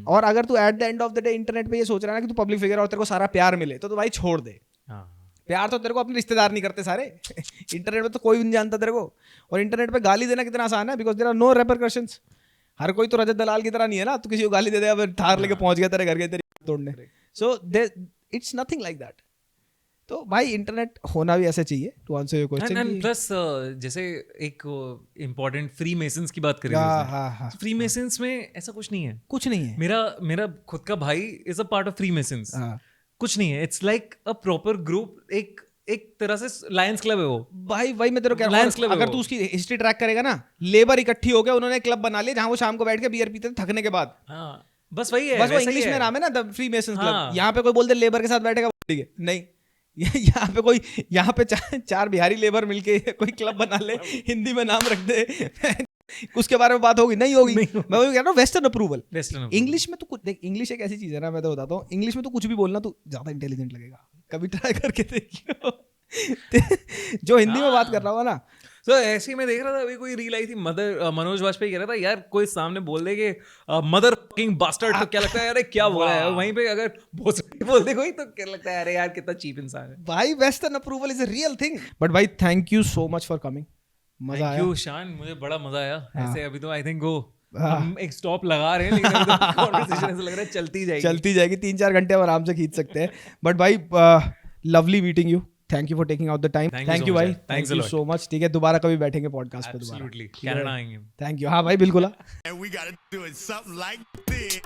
और अगर तू eight the end of the day internet पे ये सोच रहा है ना कि तू पब्लिक फिगर और तेरे को सारा प्यार मिले, तो भाई छोड़ दे. प्यार तो तेरे को अपने रिश्तेदार नहीं करते सारे. इंटरनेट पे तो कोई भी नहीं जानता तेरे को. और इंटरनेट पे गाली देना कितना आसान है, because there are no repercussions. हर कोई तो रजत दलाल की तरह नहीं है ना, तू किसी को गाली दे दे, थार लेके पहुंच गया तेरे घर के तेरी तोड़ने. So it's nothing like that. तो भाई इंटरनेट होना भी ऐसे चाहिए, to answer your question. And plus जैसे एक इम्पोर्टेंट फ्री मेसन्स की बात करें, फ्री मेसन्स में ऐसा कुछ नहीं है. कुछ नहीं है. मेरा खुद का भाई is a part of free masons. कुछ नहीं है. It's like a proper group. एक तरह से लायंस क्लब है वो. भाई मैं तेरे को कह रहा हूं, अगर तू उसकी हिस्ट्री ट्रैक करेगा ना, लेबर इकट्ठी हो गया, उन्होंने क्लब बना लिया जहां वो शाम को बैठ के बियर पीते थे थकने के बाद. बस वही है. बस वो इंग्लिश में नाम है ना, द फ्री मेसन्स क्लब. यहाँ पे कोई बोल दे लेबर के साथ बैठेगा, ठीक है? नहीं. यहाँ पे 4 बिहारी लेबर मिलके कोई क्लब बना ले, हिंदी में नाम रख दे, उसके बारे में बात होगी? नहीं होगी. मैं वही कह रहा हूँ, वेस्टर्न अप्रूवल. इंग्लिश में तो कुछ देख, इंग्लिश एक ऐसी चीज है ना, मैं तो बताता हूँ, इंग्लिश में तो कुछ भी बोलना तो ज्यादा इंटेलिजेंट लगेगा. कभी ट्राई करके देखियो. जो हिंदी में बात कर रहा हूँ ना. तो ऐसे ही मैं देख रहा था, अभी कोई रील आई थी, मनोज वाजपेयी कह रहा था यार कोई सामने बोल दे कि मदर फकिंग बास्टर्ड, तो क्या लगता है यार क्या बोला है. वहीं पे अगर बोल दे कोई तो क्या लगता है अरे यार कितना चीप इंसान है. भाई western approval is a real thing. But भाई thank you so much for coming. मजा आया. थैंक यू शान, मुझे बड़ा मजा आया. ऐसे अभी तो आई थिंक हम एक स्टॉप लगा रहे हैं, लेकिन कॉन्वर्सेशन ऐसा लग रहा है चलती जाएगी 3-4 घंटे आराम से खींच सकते हैं. बट भाई lovely meeting you. Thank you for taking out the time. Thank you भाई, थैंक यू सो मच. ठीक है, दोबारा कभी बैठेंगे पॉडकास्ट पे दोबारा. एब्सोल्युटली, कनाडा आएंगे. Thank you. हाँ भाई बिल्कुल. And we gotta do it something like this.